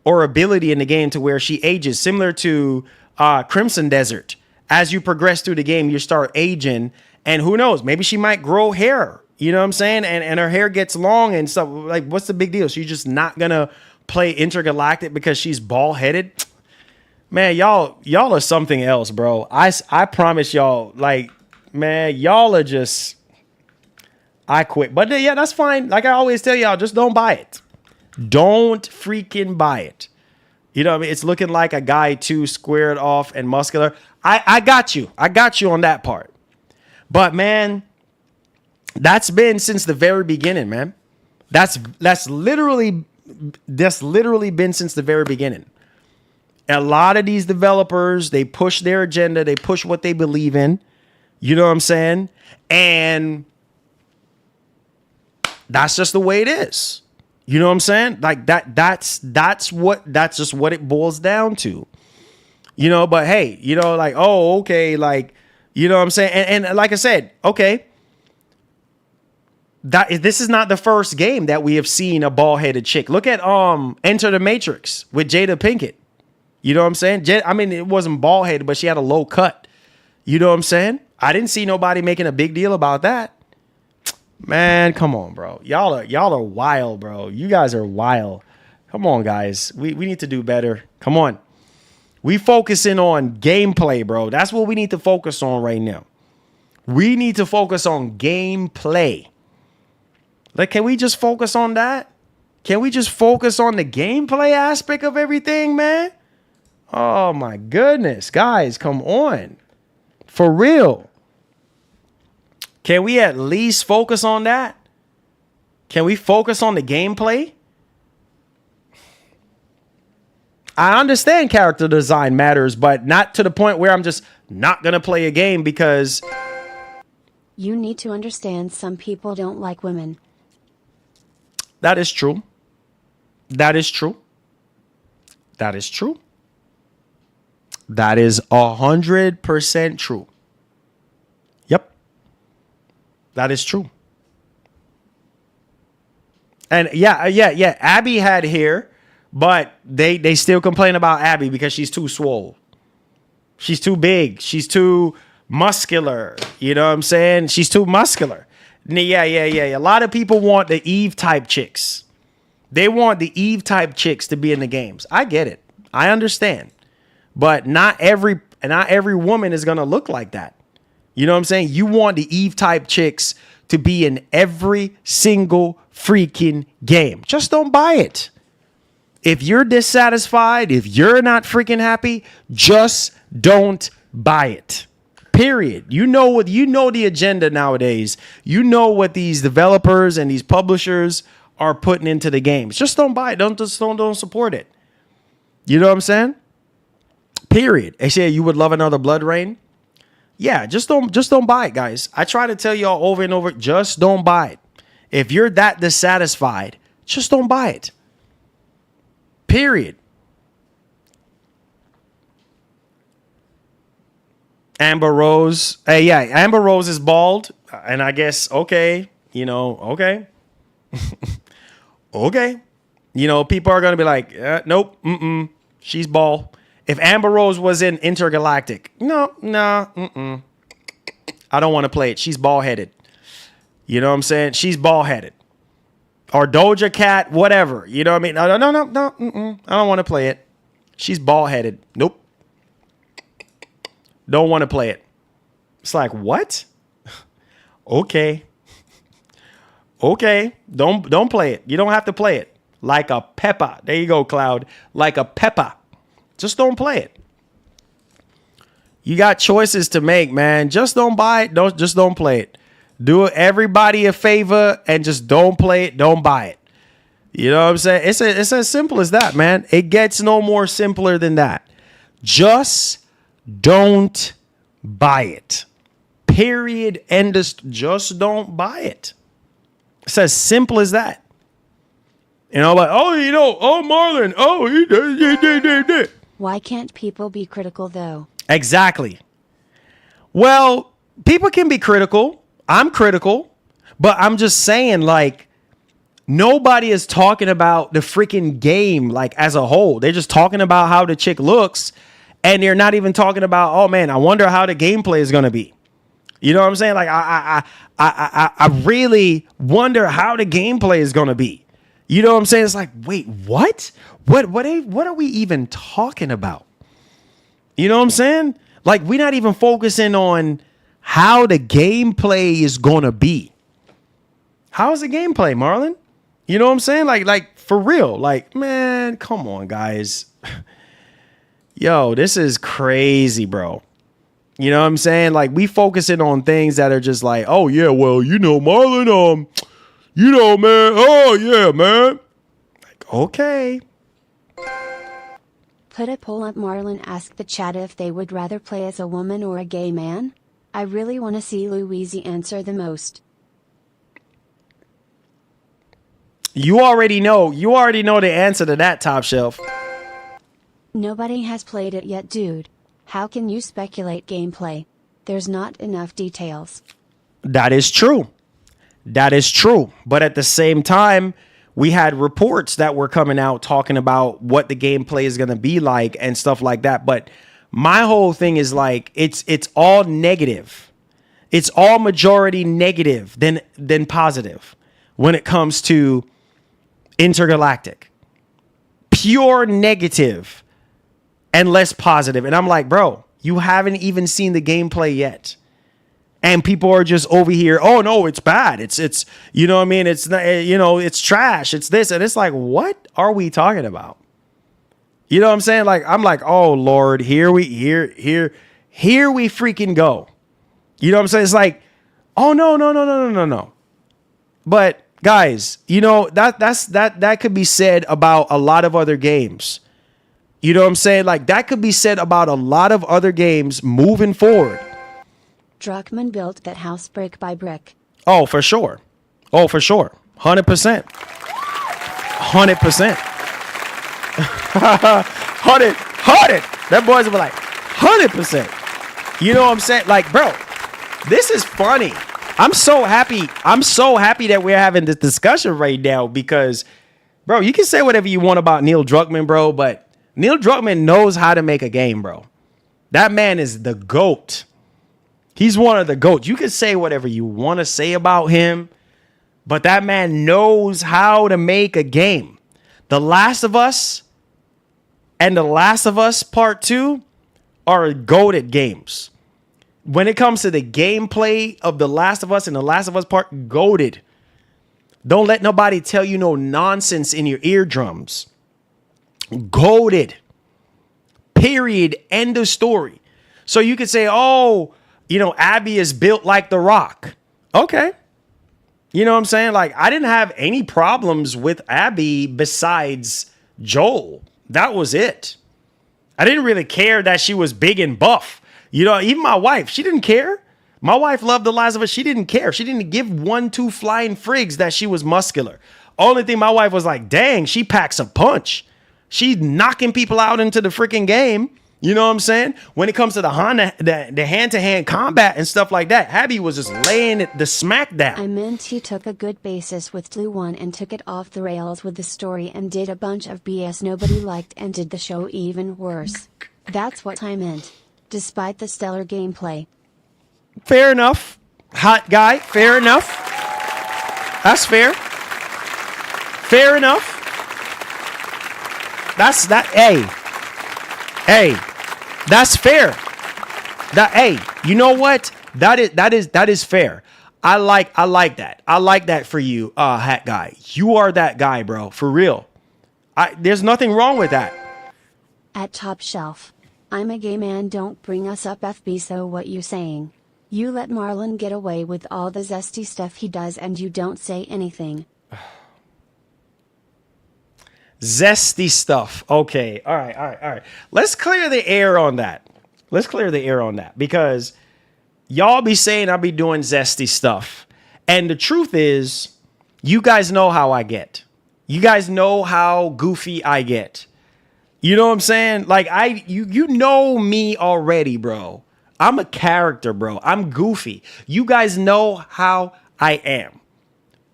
or ability in the game to where she ages, similar to Crimson Desert. As you progress through the game, you start aging, and who knows? Maybe she might grow hair. You know what I'm saying? And her hair gets long and stuff. Like, what's the big deal? She's just not gonna play Intergalactic because she's bald headed. Man, y'all are something else, bro. I promise y'all, like, man, y'all are just, I quit. But yeah, that's fine. Like I always tell y'all, just don't buy it. Don't freaking buy it. You know what I mean? It's looking like a guy too squared off and muscular. I got you. I got you on that part. But man, that's been since the very beginning, man. That's literally been since the very beginning. A lot of these developers, they push their agenda, they push what they believe in. You know what I'm saying? And that's just the way it is. You know what I'm saying? Like that's just what it boils down to. You know, but hey, you know, like, oh, okay, like, you know what I'm saying? And like I said, okay, this is not the first game that we have seen a bald-headed chick. Look at Enter the Matrix with Jada Pinkett. You know what I'm saying? I mean, it wasn't bald-headed, but she had a low cut. You know what I'm saying? I didn't see nobody making a big deal about that. Man, come on, bro. Y'all are wild, bro. You guys are wild. Come on, guys. We need to do better. Come on. We focusing on gameplay, bro. That's what we need to focus on right now. We need to focus on gameplay. Like, can we just focus on that? Can we just focus on the gameplay aspect of everything, man? Oh, my goodness. Guys, come on. For real. Can we at least focus on that? Can we focus on the gameplay? I understand character design matters, but not to the point where I'm just not going to play a game because... You need to understand some people don't like women. That is true. That is true. That is true. That is 100% true. Yep. That is true. And yeah. Abby had hair, but they still complain about Abby because she's too swole. She's too big. She's too muscular. You know what I'm saying? She's too muscular. Yeah. A lot of people want the Eve type chicks. They want the Eve type chicks to be in the games. I get it. I understand. But not every woman is going to look like that. You know what I'm saying? You want the Eve type chicks to be in every single freaking game. Just don't buy it. If you're dissatisfied, if you're not freaking happy, just don't buy it. Period. You know the agenda nowadays. You know what these developers and these publishers are putting into the games. Just don't buy it. Don't support it. You know what I'm saying? Period. They say you would love another Blood Rain. Yeah, just don't buy it, guys. I try to tell y'all over and over, just don't buy it. If you're that dissatisfied, just don't buy it. Period. Amber Rose. Hey, yeah, Amber Rose is bald. And I guess, okay. Okay. Okay. People are going to be like, nope, she's bald. If Amber Rose was in Intergalactic, no, I don't want to play it. She's bald-headed. You know what I'm saying? She's bald-headed. Or Doja Cat, whatever. You know what I mean? No, I don't want to play it. She's bald-headed. Nope. Don't want to play it. It's like, what? Okay. Okay. Don't play it. You don't have to play it. Like a pepper. There you go, Cloud. Like a pepper. Just don't play it. You got choices to make, man. Just don't buy it. Don't play it. Do everybody a favor and just don't play it. Don't buy it. You know what I'm saying? It's as simple as that, man. It gets no more simpler than that. Just don't buy it. Period. End of just don't buy it. It's as simple as that. Like, Marlon, he did. Why can't people be critical, though? Exactly. Well, people can be critical. I'm critical. But I'm just saying, like, nobody is talking about the freaking game, like, as a whole. They're just talking about how the chick looks. And they're not even talking about, oh, man, I wonder how the gameplay is going to be. You know what I'm saying? Like, I really wonder how the gameplay is going to be. You know what I'm saying? It's like, wait, what? What are we even talking about? You know what I'm saying? Like, we're not even focusing on how the gameplay is going to be. How's the gameplay, Marlon? You know what I'm saying? Like for real. Like, man, come on, guys. Yo, this is crazy, bro. You know what I'm saying? Like, we focusing on things that are just like, oh, yeah, well, you know, Marlon, you know, man. Oh, yeah, man. Like, okay. Put a poll up. Marlon asked the chat if they would rather play as a woman or a gay man. I really want to see Louise answer the most. You already know the answer to that, Top Shelf. Nobody has played it yet, dude. How can you speculate gameplay? There's not enough details. That is true. That is true. But at the same time, we had reports that were coming out talking about what the gameplay is going to be like and stuff like that. But my whole thing is like, it's all negative. It's all majority negative than positive when it comes to Intergalactic. Pure negative and less positive. And I'm like, bro, you haven't even seen the gameplay yet. And people are just over here, oh no, it's bad. It's you know what I mean? It's not, you know, it's trash. It's this. And it's like, what are we talking about? You know what I'm saying? Like, I'm like, oh Lord, here we freaking go. You know what I'm saying? It's like, oh no. But guys, you know, that could be said about a lot of other games. You know what I'm saying? Like, that could be said about a lot of other games moving forward. Druckmann built that house brick by brick. Oh, for sure. 100%. 100%. 100. That boys will be like 100%. You know what I'm saying? Like, bro, this is funny. I'm so happy that we're having this discussion right now because, bro, you can say whatever you want about Neil Druckmann, bro, but Neil Druckmann knows how to make a game, bro. That man is the GOAT. He's one of the GOATs. You can say whatever you want to say about him, but that man knows how to make a game. The Last of Us and The Last of Us Part 2 are GOATed games. When it comes to the gameplay of The Last of Us and The Last of Us Part, GOATed. Don't let nobody tell you no nonsense in your eardrums. GOATed. Period. End of story. So you could say, oh, you know, Abby is built like The Rock. Okay. You know what I'm saying? Like, I didn't have any problems with Abby besides Joel. That was it. I didn't really care that she was big and buff. You know, even my wife, she didn't care. My wife loved The Last of Us. She didn't care. She didn't give 1-2 flying frigs that she was muscular. Only thing my wife was like, dang, she packs a punch. She's knocking people out into the freaking game. You know what I'm saying? When it comes to the hand-to-hand combat and stuff like that, Abby was just laying the smack down. I meant he took a good basis with Blue One and took it off the rails with the story and did a bunch of BS nobody liked and did the show even worse. That's what I meant. Despite the stellar gameplay. Fair enough. Hot guy. Fair enough. That's fair. Fair enough. That's that. Hey. That's fair. Hey, you know what? That is fair. I like that. I like that for you, hat guy. You are that guy, bro. For real. There's nothing wrong with that. At Top Shelf. I'm a gay man, don't bring us up FB, so what you saying? You let Marlon get away with all the zesty stuff he does and you don't say anything. Zesty stuff. Okay. All right. Let's clear the air on that. Because y'all be saying I be doing zesty stuff. And the truth is, you guys know how I get. You guys know how goofy I get. You know what I'm saying? Like, you know me already, bro. I'm a character, bro. I'm goofy. You guys know how I am.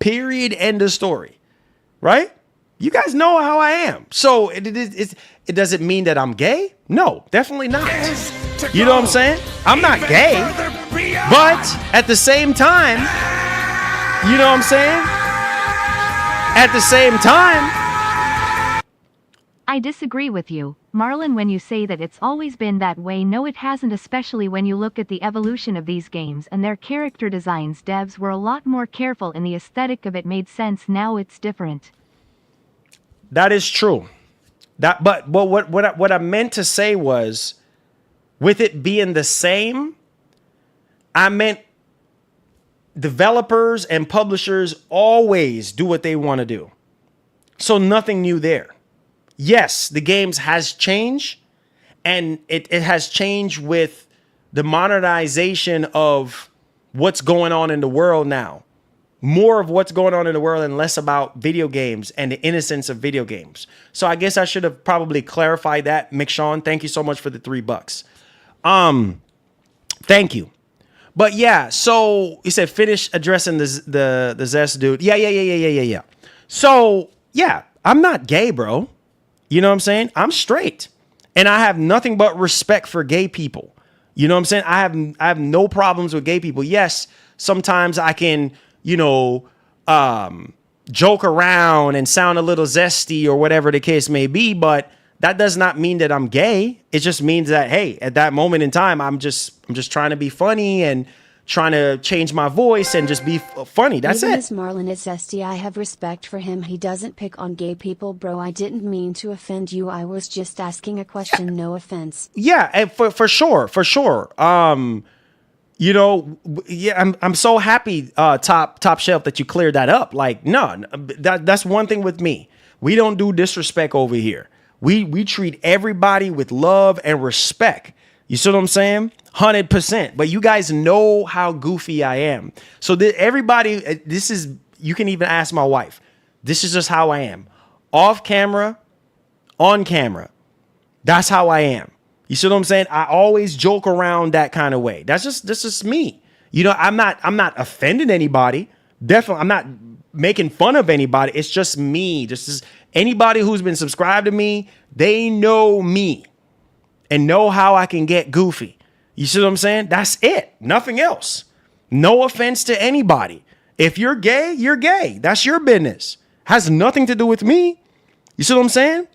Period. End of story. Right? You guys know how I am. So it doesn't mean that I'm gay? No, definitely not. You know what I'm saying? I'm not gay. But at the same time, you know what I'm saying? At the same time, I disagree with you. Marlon, when you say that it's always been that way, no it hasn't, especially when you look at the evolution of these games and their character designs. Devs were a lot more careful and the aesthetic of it made sense. Now it's different. That is true. But what I meant to say was, with it being the same, I meant developers and publishers always do what they want to do. So nothing new there. Yes, the games has changed, and it has changed with the modernization of what's going on in the world now. More of what's going on in the world and less about video games and the innocence of video games. So I guess I should have probably clarified that. McShawn, thank you so much for the $3. Thank you. But yeah, so he said finish addressing the Zest dude. Yeah. So yeah, I'm not gay, bro. You know what I'm saying? I'm straight. And I have nothing but respect for gay people. You know what I'm saying? I have no problems with gay people. Yes, sometimes I can, joke around and sound a little zesty or whatever the case may be, but that does not mean that I'm gay. It just means that, hey, at that moment in time, I'm just trying to be funny and trying to change my voice and just be funny. That's Even it. as Marlon is zesty, I have respect for him. He doesn't pick on gay people, bro. I didn't mean to offend you. I was just asking a question. No offense. Yeah, and for sure. I'm so happy, top shelf, that you cleared that up. Like, no, that's one thing with me. We don't do disrespect over here. We treat everybody with love and respect. You see what I'm saying? 100%. But you guys know how goofy I am. So everybody, you can even ask my wife. This is just how I am. Off camera, on camera. That's how I am. You see what I'm saying? I always joke around that kind of way. This is me. I'm not offending anybody. Definitely, I'm not making fun of anybody. It's just me. This is anybody who's been subscribed to me. They know me and know how I can get goofy. You see what I'm saying? That's it. Nothing else. No offense to anybody. If you're gay, you're gay. That's your business. Has nothing to do with me. You see what I'm saying?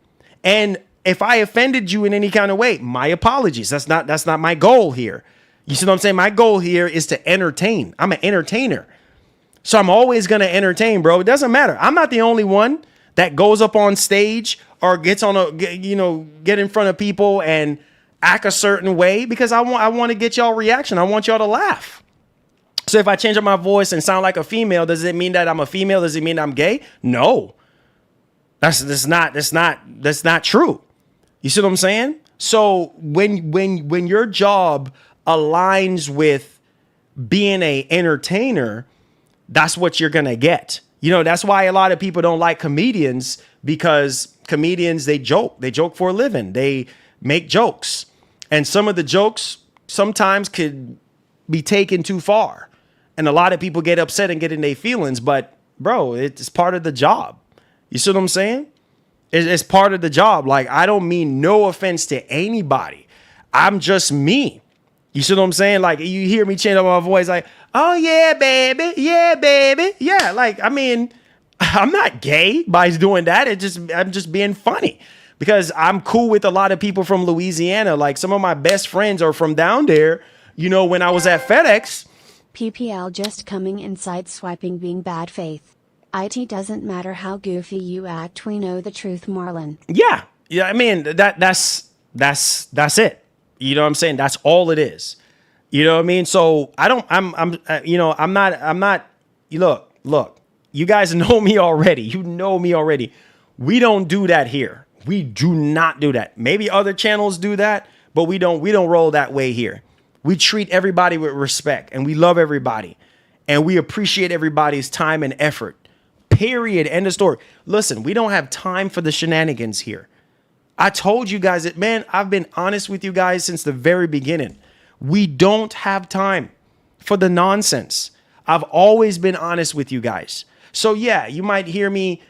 And if I offended you in any kind of way, my apologies. That's not my goal here. You see what I'm saying? My goal here is to entertain. I'm an entertainer. So I'm always going to entertain, bro. It doesn't matter. I'm not the only one that goes up on stage or gets get in front of people and act a certain way, because I want to get y'all reaction. I want y'all to laugh. So if I change up my voice and sound like a female, does it mean that I'm a female? Does it mean I'm gay? No. That's not true. You see what I'm saying? So when your job aligns with being a entertainer, that's what you're going to get. That's why a lot of people don't like comedians, because comedians, they joke for a living. They make jokes. And some of the jokes sometimes could be taken too far. And a lot of people get upset and get in their feelings. But, bro, it's part of the job. You see what I'm saying? It's part of the job. Like, I don't mean no offense to anybody. I'm just me. You see what I'm saying? Like, you hear me change up my voice like, oh, yeah, baby. Yeah, baby. Yeah, like, I mean, I'm not gay by doing that. I'm just being funny. Because I'm cool with a lot of people from Louisiana. Like, some of my best friends are from down there. When I was at FedEx. PPL just coming inside swiping being bad faith. IT doesn't matter how goofy you act. We know the truth, Marlon. Yeah. I mean, that's it. You know what I'm saying? That's all it is. You know what I mean? So I'm not, look, you guys know me already. You know me already. We don't do that here. We do not do that. Maybe other channels do that, but we don't roll that way here. We treat everybody with respect, and we love everybody, and we appreciate everybody's time and effort. Period. End of story. Listen, we don't have time for the shenanigans here. I told you guys that, man, I've been honest with you guys since the very beginning. We don't have time for the nonsense. I've always been honest with you guys. So yeah, you might hear me,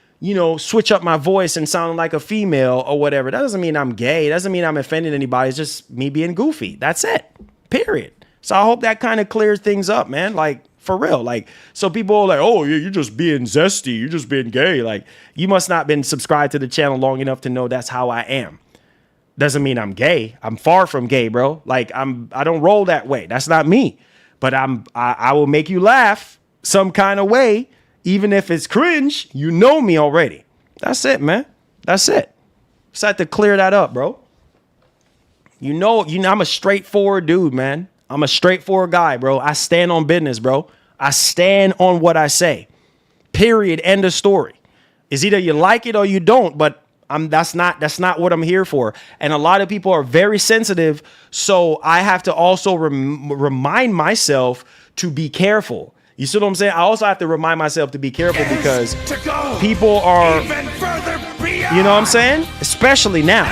switch up my voice and sound like a female or whatever. That doesn't mean I'm gay. It doesn't mean I'm offending anybody. It's just me being goofy. That's it. Period. So I hope that kind of clears things up, man. Like, for real. Like, so people are like, oh, you're just being zesty. You're just being gay. Like, you must not been subscribed to the channel long enough to know that's how I am. Doesn't mean I'm gay. I'm far from gay, bro. Like I don't roll that way. That's not me. But I will make you laugh some kind of way, even if it's cringe. You know me already. That's it, man. That's it. Just had to clear that up, bro. You know, I'm a straightforward dude, man. I'm a straightforward guy, bro. I stand on business, bro. I stand on what I say. Period. End of story. It's either you like it or you don't, but that's not what I'm here for. And a lot of people are very sensitive, so I have to also remind myself to be careful. You see what I'm saying? I also have to remind myself to be careful because people are, you know what I'm saying? Especially now.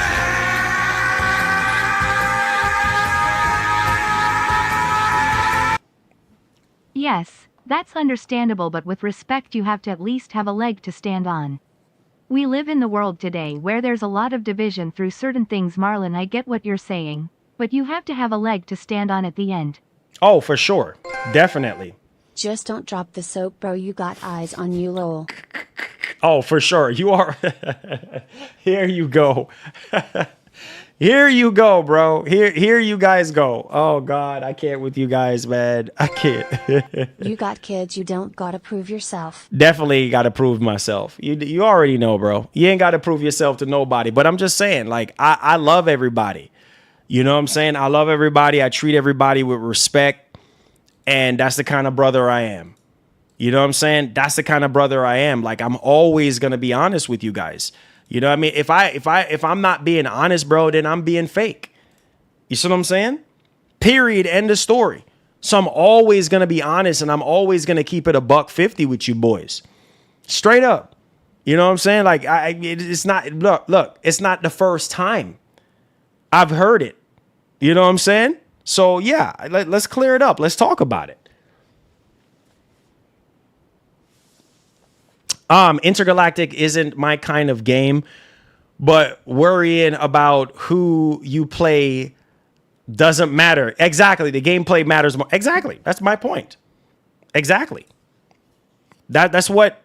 Yes, that's understandable, but with respect, you have to at least have a leg to stand on. We live in the world today where there's a lot of division through certain things. Marlon, I get what you're saying, but you have to have a leg to stand on at the end. Oh, for sure. Definitely. Just don't drop the soap, bro. You got eyes on you, lol. Oh, for sure. You are. Here you go. Here you go, bro. Here you guys go. Oh, God. I can't with you guys, man. I can't. You got kids. You don't gotta prove yourself. Definitely got to prove myself. You already know, bro. You ain't got to prove yourself to nobody. But I'm just saying, like, I love everybody. You know what I'm saying? I love everybody. I treat everybody with respect. And that's the kind of brother I am. You know what I'm saying? That's the kind of brother I am. Like, I'm always going to be honest with you guys. You know what I mean? If I'm not being honest, bro, then I'm being fake. You see what I'm saying? Period. End of story. So I'm always going to be honest, and I'm always going to keep it $150 with you boys. Straight up. You know what I'm saying? Like, it's not, look, it's not the first time I've heard it. You know what I'm saying? So yeah, let's clear it up. Let's talk about it. Intergalactic isn't my kind of game, but worrying about who you play doesn't matter. Exactly. The gameplay matters more. Exactly. That's my point. Exactly. That's what,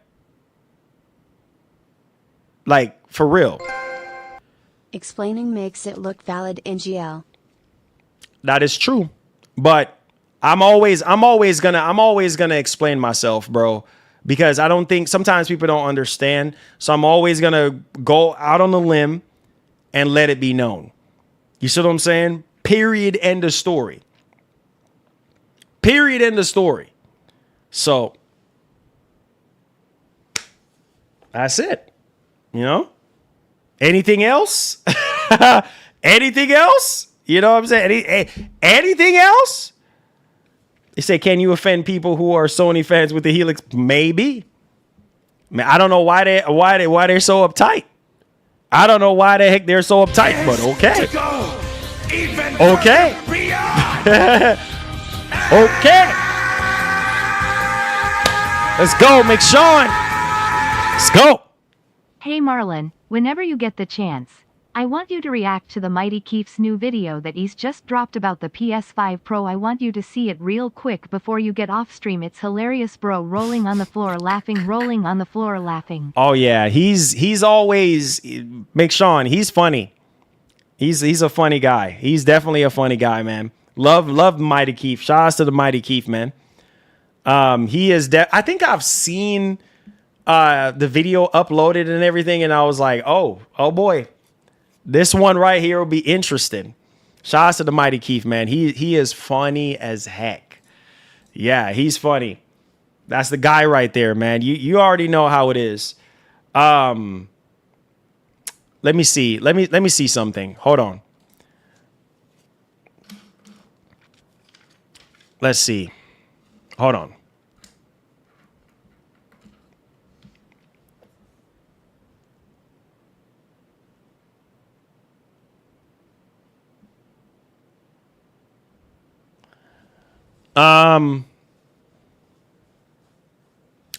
like, for real. Explaining makes it look valid, NGL. That is true. But I'm always gonna explain myself, bro. Because I don't think sometimes people don't understand. So I'm always going to go out on the limb and let it be known. You see what I'm saying? Period. End of story. Period. End of story. So that's it. You know? Anything else? Anything else? You know what I'm saying? Anything else? They say, can you offend people who are Sony fans with the Helix? Maybe. Man, I don't know why they're so uptight. I don't know why the heck they're so uptight, but okay. Okay. Okay. Let's go, McShawn. Let's go. Hey Marlon, whenever you get the chance, I want you to react to the Mighty Keef's new video that he's just dropped about the PS5 Pro. I want you to see it real quick before you get off stream. It's hilarious, bro. Rolling on the floor laughing, rolling on the floor laughing. Oh yeah, he's always McShawn. He's funny. He's a funny guy. He's definitely a funny guy, man. Love Mighty Keef. Shout outs to the Mighty Keef, man. He is I think I've seen the video uploaded and everything, and I was like, oh boy. This one right here will be interesting. Shout out to the Mighty Keef, man. He is funny as heck. Yeah, he's funny. That's the guy right there, man. You already know how it is. Let me see. Let me see something. Hold on. Let's see. Hold on.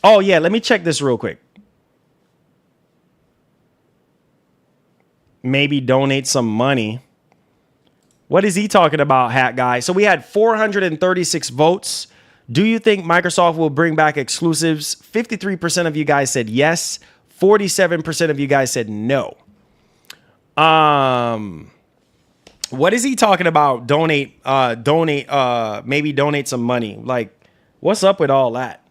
Oh yeah, let me check this real quick. Maybe donate some money. What is he talking about, hat guy? So we had 436 votes. Do you think Microsoft will bring back exclusives? 53% of you guys said yes. 47% of you guys said no. What is he talking about? Maybe donate some money. Like, what's up with all that?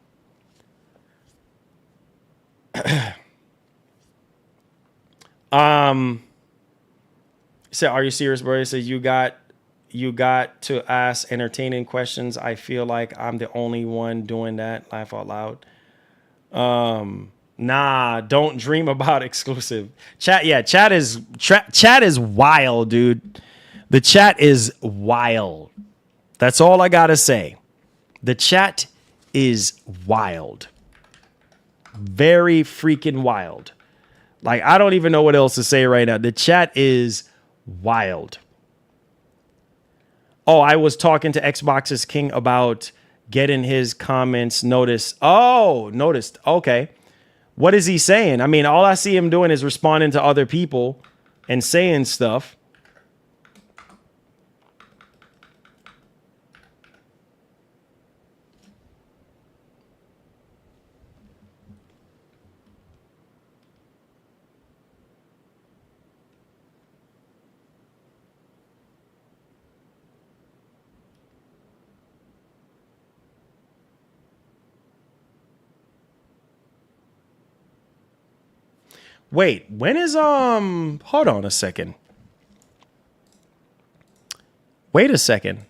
So are you serious, bro? He says you got to ask entertaining questions. I feel like I'm the only one doing that. Laugh out loud. Nah, don't dream about exclusive. Chat is wild, dude. The chat is wild. That's all I gotta say. The chat is wild. Very freaking wild. Like, I don't even know what else to say right now. The chat is wild. Oh, I was talking to Xbox's King about getting his comments noticed. Oh, noticed. Okay. What is he saying? I mean, all I see him doing is responding to other people and saying stuff. Wait, when is hold on a second. Wait a second.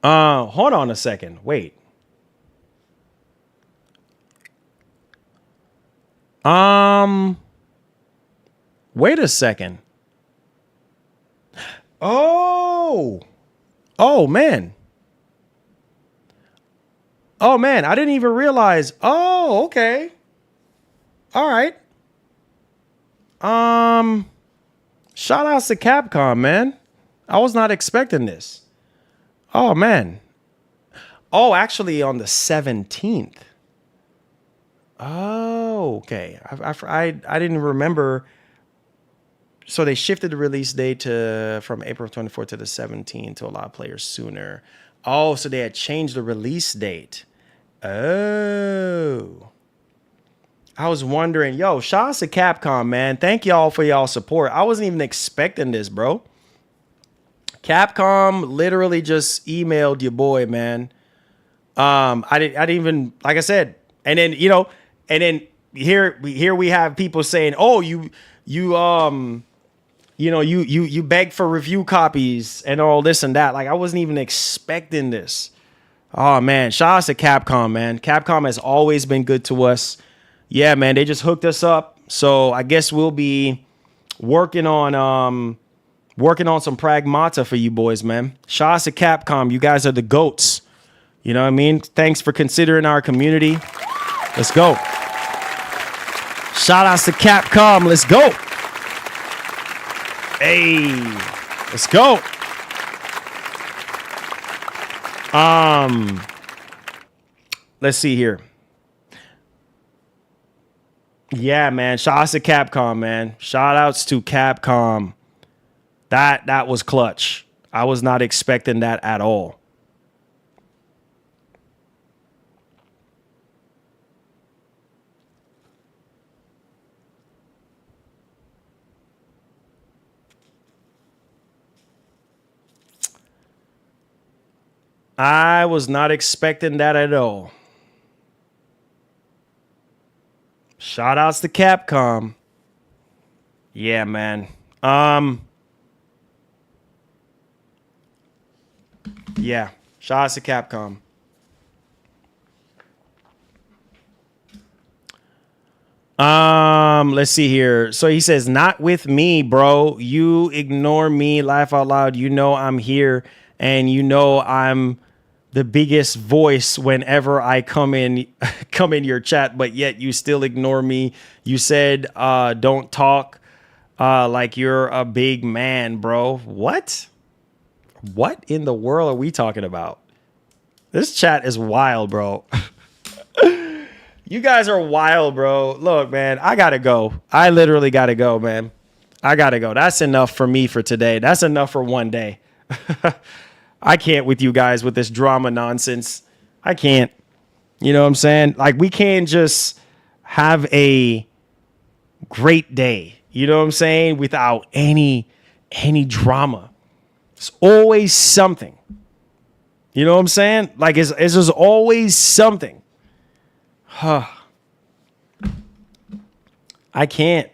Hold on a second. Wait. Wait a second. Oh. Oh man. Oh man, I didn't even realize. Oh, okay. All right. Shout outs to Capcom, man. I was not expecting this. Oh man. Oh, actually on the 17th. Oh, okay. I didn't remember. So they shifted the release date from April 24th to the 17th to allow players sooner. Oh, so they had changed the release date. Oh. I was wondering, yo, shout out to Capcom, man. Thank y'all for y'all support. I wasn't even expecting this, bro. Capcom literally just emailed your boy, man. I didn't even, like I said, and then, and then here we have people saying, oh, you beg for review copies and all this and that. Like, I wasn't even expecting this. Oh man, shout out to Capcom, man. Capcom has always been good to us. Yeah, man, they just hooked us up. So I guess we'll be working on some Pragmata for you boys, man. Shout out to Capcom. You guys are the GOATs. You know what I mean? Thanks for considering our community. Let's go. Shout outs to Capcom. Let's go. Hey, let's go. Let's see here. Yeah, man. Shout outs to Capcom, man. Shout outs to Capcom. That was clutch. I was not expecting that at all. I was not expecting that at all. Shout outs to Capcom. Yeah, man. Yeah. Shout outs to Capcom. Let's see here. So he says, not with me, bro. You ignore me, laugh out loud. You know I'm here, and you know I'm the biggest voice whenever I come in your chat, but yet you still ignore me. You said don't talk like you're a big man, bro. What in the world are we talking about? This chat is wild, bro. You guys are wild, bro. Look, man, I gotta go. I literally gotta go, man. I gotta go. That's enough for me for today. That's enough for one day. I can't with you guys with this drama nonsense. I can't. You know what I'm saying? Like, we can't just have a great day You know what I'm saying? Without any drama. It's always something. You know what I'm saying? Like it's just always something. Huh. I can't.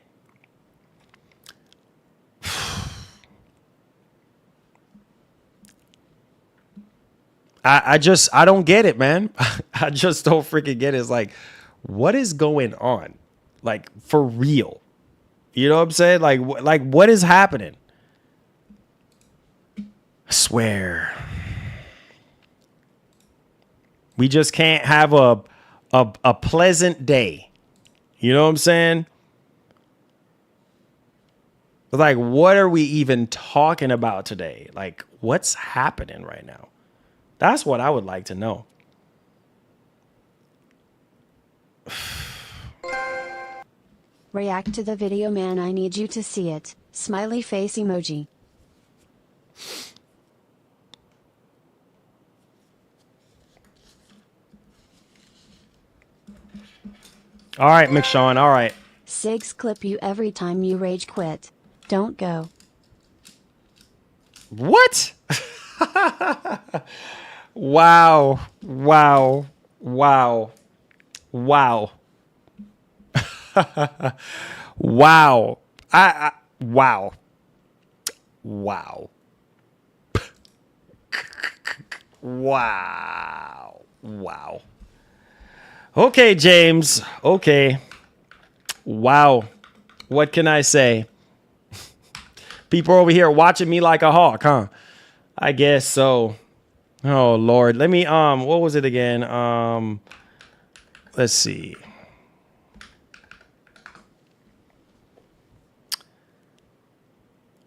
I don't get it, man. I just don't freaking get it. It's like, what is going on? Like, for real. You know what I'm saying? Like what is happening? I swear. We just can't have a pleasant day. You know what I'm saying? Like, what are we even talking about today? Like, what's happening right now? That's what I would like to know. React to the video, man. I need you to see it. Smiley face emoji. All right, McShawn. All right. Sigs clip you every time you rage quit. Don't go. What? Wow. Wow. Wow. Wow. Wow. Wow. Wow. Wow. Wow. Okay, James. Okay. Wow. What can I say? People over here watching me like a hawk, huh? I guess so. Oh, Lord. Let me, what was it again? Let's see.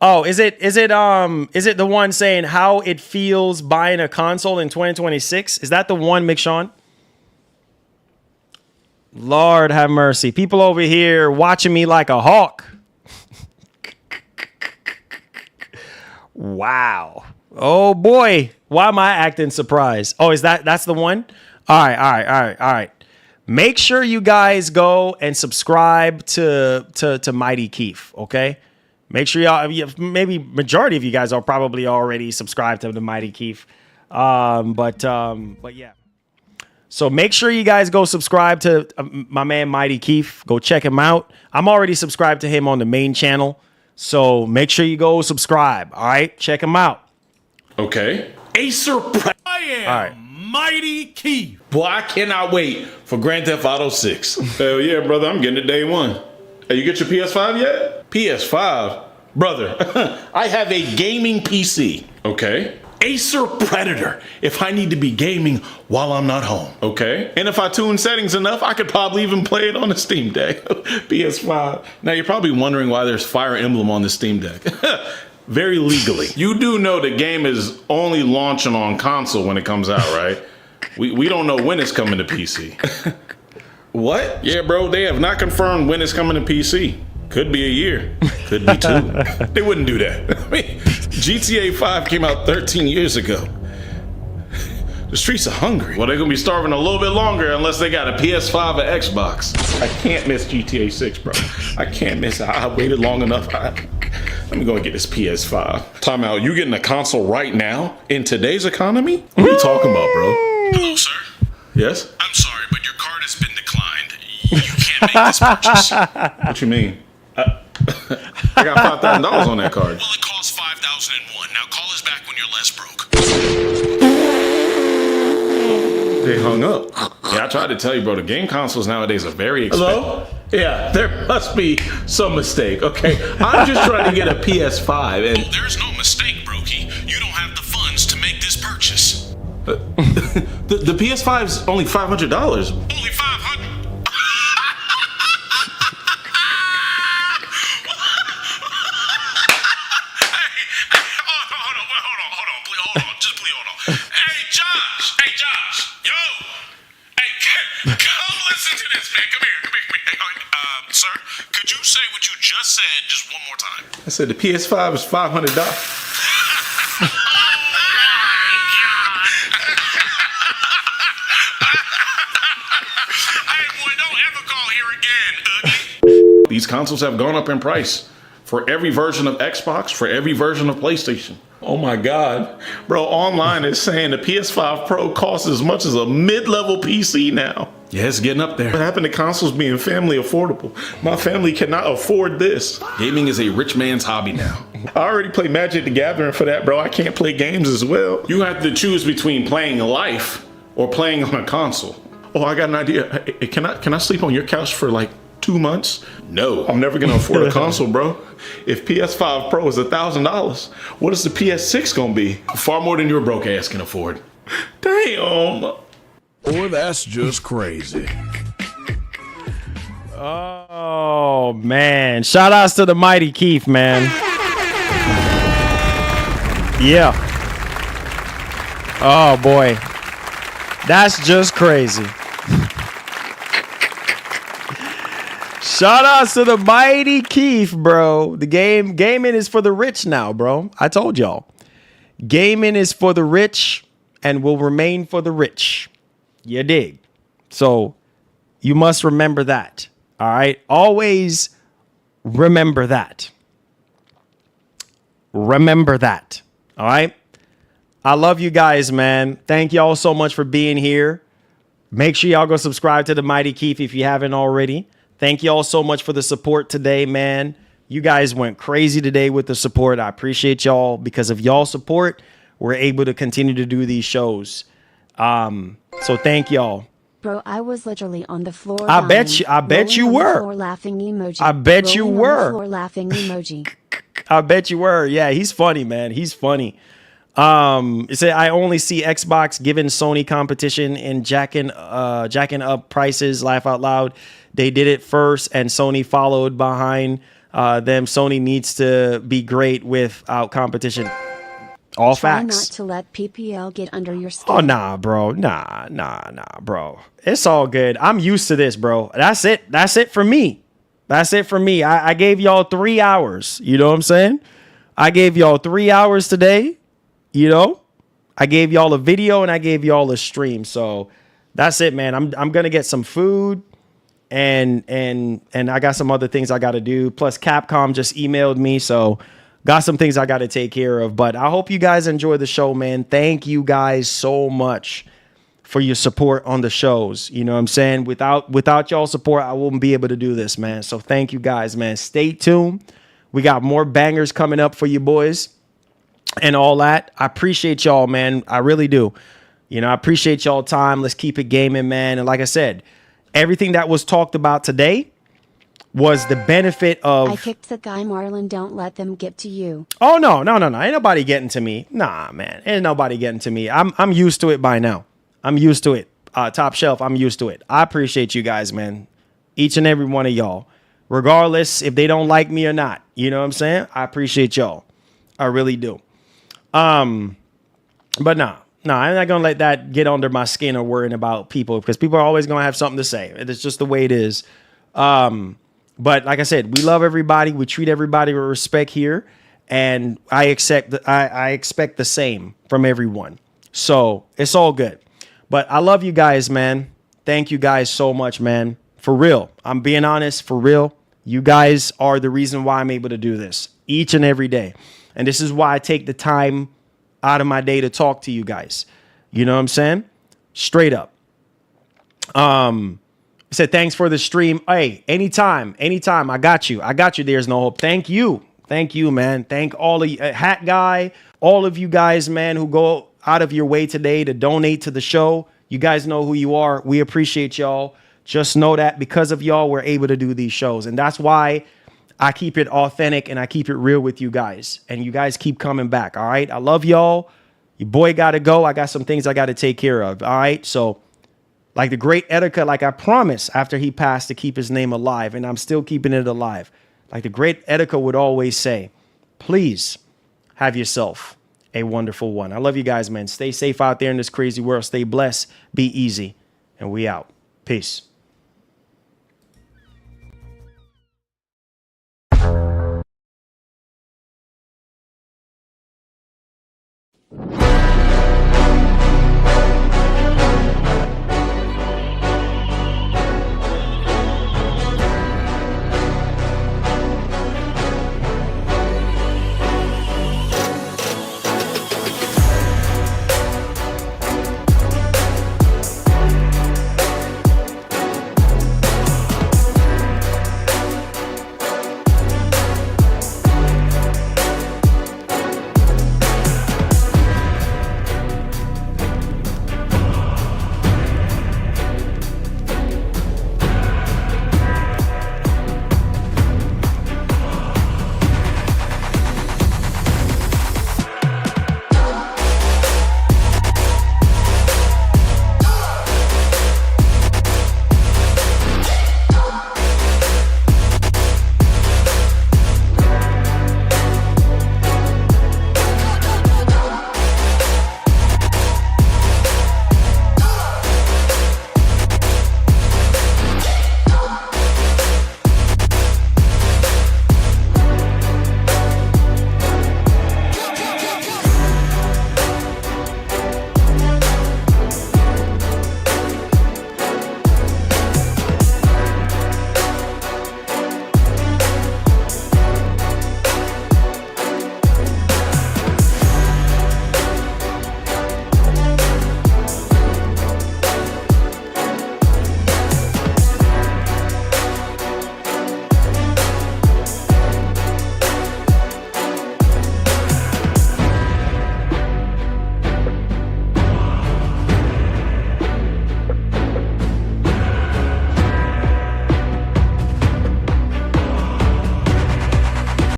Oh, is it the one saying how it feels buying a console in 2026? Is that the one, McShawn? Lord have mercy. People over here watching me like a hawk. Wow. Oh boy. Why am I acting surprised? Oh, that's the one? All right. Make sure you guys go and subscribe to Mighty Keith, okay? Make sure y'all, maybe majority of you guys are probably already subscribed to the Mighty Keith. But yeah. So make sure you guys go subscribe to my man Mighty Keith. Go check him out. I'm already subscribed to him on the main channel. So make sure you go subscribe. All right. Check him out. Okay. Acer I am All right. Mighty Keith. Boy, I cannot wait for Grand Theft Auto 6. Hell yeah, brother. I'm getting it day one. Hey, you get your PS5 yet? PS5? Brother, I have a gaming PC. Okay. Acer Predator, if I need to be gaming while I'm not home. Okay. And if I tune settings enough, I could probably even play it on the Steam Deck. PS5. Now, you're probably wondering why there's Fire Emblem on the Steam Deck. Very legally. You do know the game is only launching on console when it comes out, right? We don't know when it's coming to PC. What? Yeah, bro, they have not confirmed when it's coming to PC. Could be a year. Could be 2. They wouldn't do that. I mean, GTA 5 came out 13 years ago. The streets are hungry. Well, they're going to be starving a little bit longer unless they got a PS5 or Xbox. I can't miss GTA 6, bro. I can't miss it. I waited long enough. Let me go and get this PS5. Time out. You getting a console right now in today's economy? What are you talking about, bro? Hello, sir? Yes? I'm sorry, but your card has been declined. You can't make this purchase. What you mean? I got $5,000 on that card. Well, it costs $5,001. Now call us back when you're less broke. They hung up. Yeah, I tried to tell you, bro. The game consoles nowadays are very expensive. Hello? Yeah, there must be some mistake, okay? I'm just trying to get a PS5 and... Oh, there's no mistake, Brokey. You don't have the funds to make this purchase. The PS5's only $500. Only $500? Hey, Josh. Yo. Hey, come listen to this, man. Come here. Hey, sir, could you say what you just said just one more time? I said the PS5 is $500. Hey, boy, don't ever call here again, Dougie. These consoles have gone up in price for every version of Xbox, for every version of PlayStation. Oh my God. Bro, online is saying the PS5 Pro costs as much as a mid-level PC now. Yeah, it's getting up there. What happened to consoles being family affordable? My family cannot afford this. Gaming is a rich man's hobby now. I already play Magic the Gathering for that, bro. I can't play games as well. You have to choose between playing life or playing on a console. Oh, I got an idea. Hey, can I sleep on your couch for like 2 months? No, I'm never gonna afford a console, bro. If PS5 Pro is $1,000, what is the PS6 gonna be? Far more than your broke ass can afford. Damn. Boy, that's just crazy. Oh man, shout outs to the mighty Keith, man. Yeah. Oh boy, that's just crazy. Shout outs to the mighty Keith, bro. The gaming is for the rich now, bro. I told y'all. Gaming is for the rich and will remain for the rich. You dig? So you must remember that. All right. Always remember that. Remember that. All right. I love you guys, man. Thank y'all so much for being here. Make sure y'all go subscribe to the mighty Keith if you haven't already. Thank y'all so much for the support today, man. You guys went crazy today with the support. I appreciate y'all. Because of y'all support, we're able to continue to do these shows. So thank y'all. Bro, I was literally on the floor. I bet you were. Floor laughing emoji. I bet you Rolling were. On the floor laughing emoji. I bet you were. Yeah, he's funny, man. He's funny. It said I only see Xbox giving Sony competition in jacking up prices. Laugh out loud. They did it first, and Sony followed behind them. Sony needs to be great without competition. All Try facts. not to let PPL get under your skin. Oh, nah, bro. Nah, bro. It's all good. I'm used to this, bro. That's it. That's it for me. That's it for me. I gave y'all 3 hours. You know what I'm saying? I gave y'all 3 hours today. You know? I gave y'all a video and I gave y'all a stream. So that's it, man. I'm gonna get some food and I got some other things I gotta do. Plus Capcom just emailed me, so got some things I got to take care of, but I hope you guys enjoy the show, man. Thank you guys so much for your support on the shows. You know what I'm saying? Without y'all support, I wouldn't be able to do this, man. So thank you guys, man. Stay tuned. We got more bangers coming up for you boys and all that. I appreciate y'all, man. I really do. You know, I appreciate y'all time. Let's keep it gaming, man. And like I said, everything that was talked about today was the benefit of... I kicked the guy, Marlon. Don't let them get to you. Oh, no. Ain't nobody getting to me. Nah, man. Ain't nobody getting to me. I'm used to it by now. I'm used to it. Top shelf, I'm used to it. I appreciate you guys, man. Each and every one of y'all. Regardless if they don't like me or not. You know what I'm saying? I appreciate y'all. I really do. But nah, I'm not going to let that get under my skin or worrying about people, because people are always going to have something to say. It's just the way it is. But like I said, we love everybody. We treat everybody with respect here. And I expect the same from everyone. So it's all good. But I love you guys, man. Thank you guys so much, man. For real. I'm being honest, for real. You guys are the reason why I'm able to do this each and every day. And this is why I take the time out of my day to talk to you guys. You know what I'm saying? Straight up. Said, thanks for the stream. Hey, anytime. I got you. There's no hope. Thank you, man. Thank all of you, Hat Guy, all of you guys, man, who go out of your way today to donate to the show. You guys know who you are. We appreciate y'all. Just know that because of y'all, we're able to do these shows. And that's why I keep it authentic and I keep it real with you guys. And you guys keep coming back. All right. I love y'all. Your boy got to go. I got some things I got to take care of. All right. So, like the great Etika, like I promised after he passed to keep his name alive, and I'm still keeping it alive. Like the great Etika would always say, please have yourself a wonderful one. I love you guys, man. Stay safe out there in this crazy world. Stay blessed. Be easy. And we out. Peace. You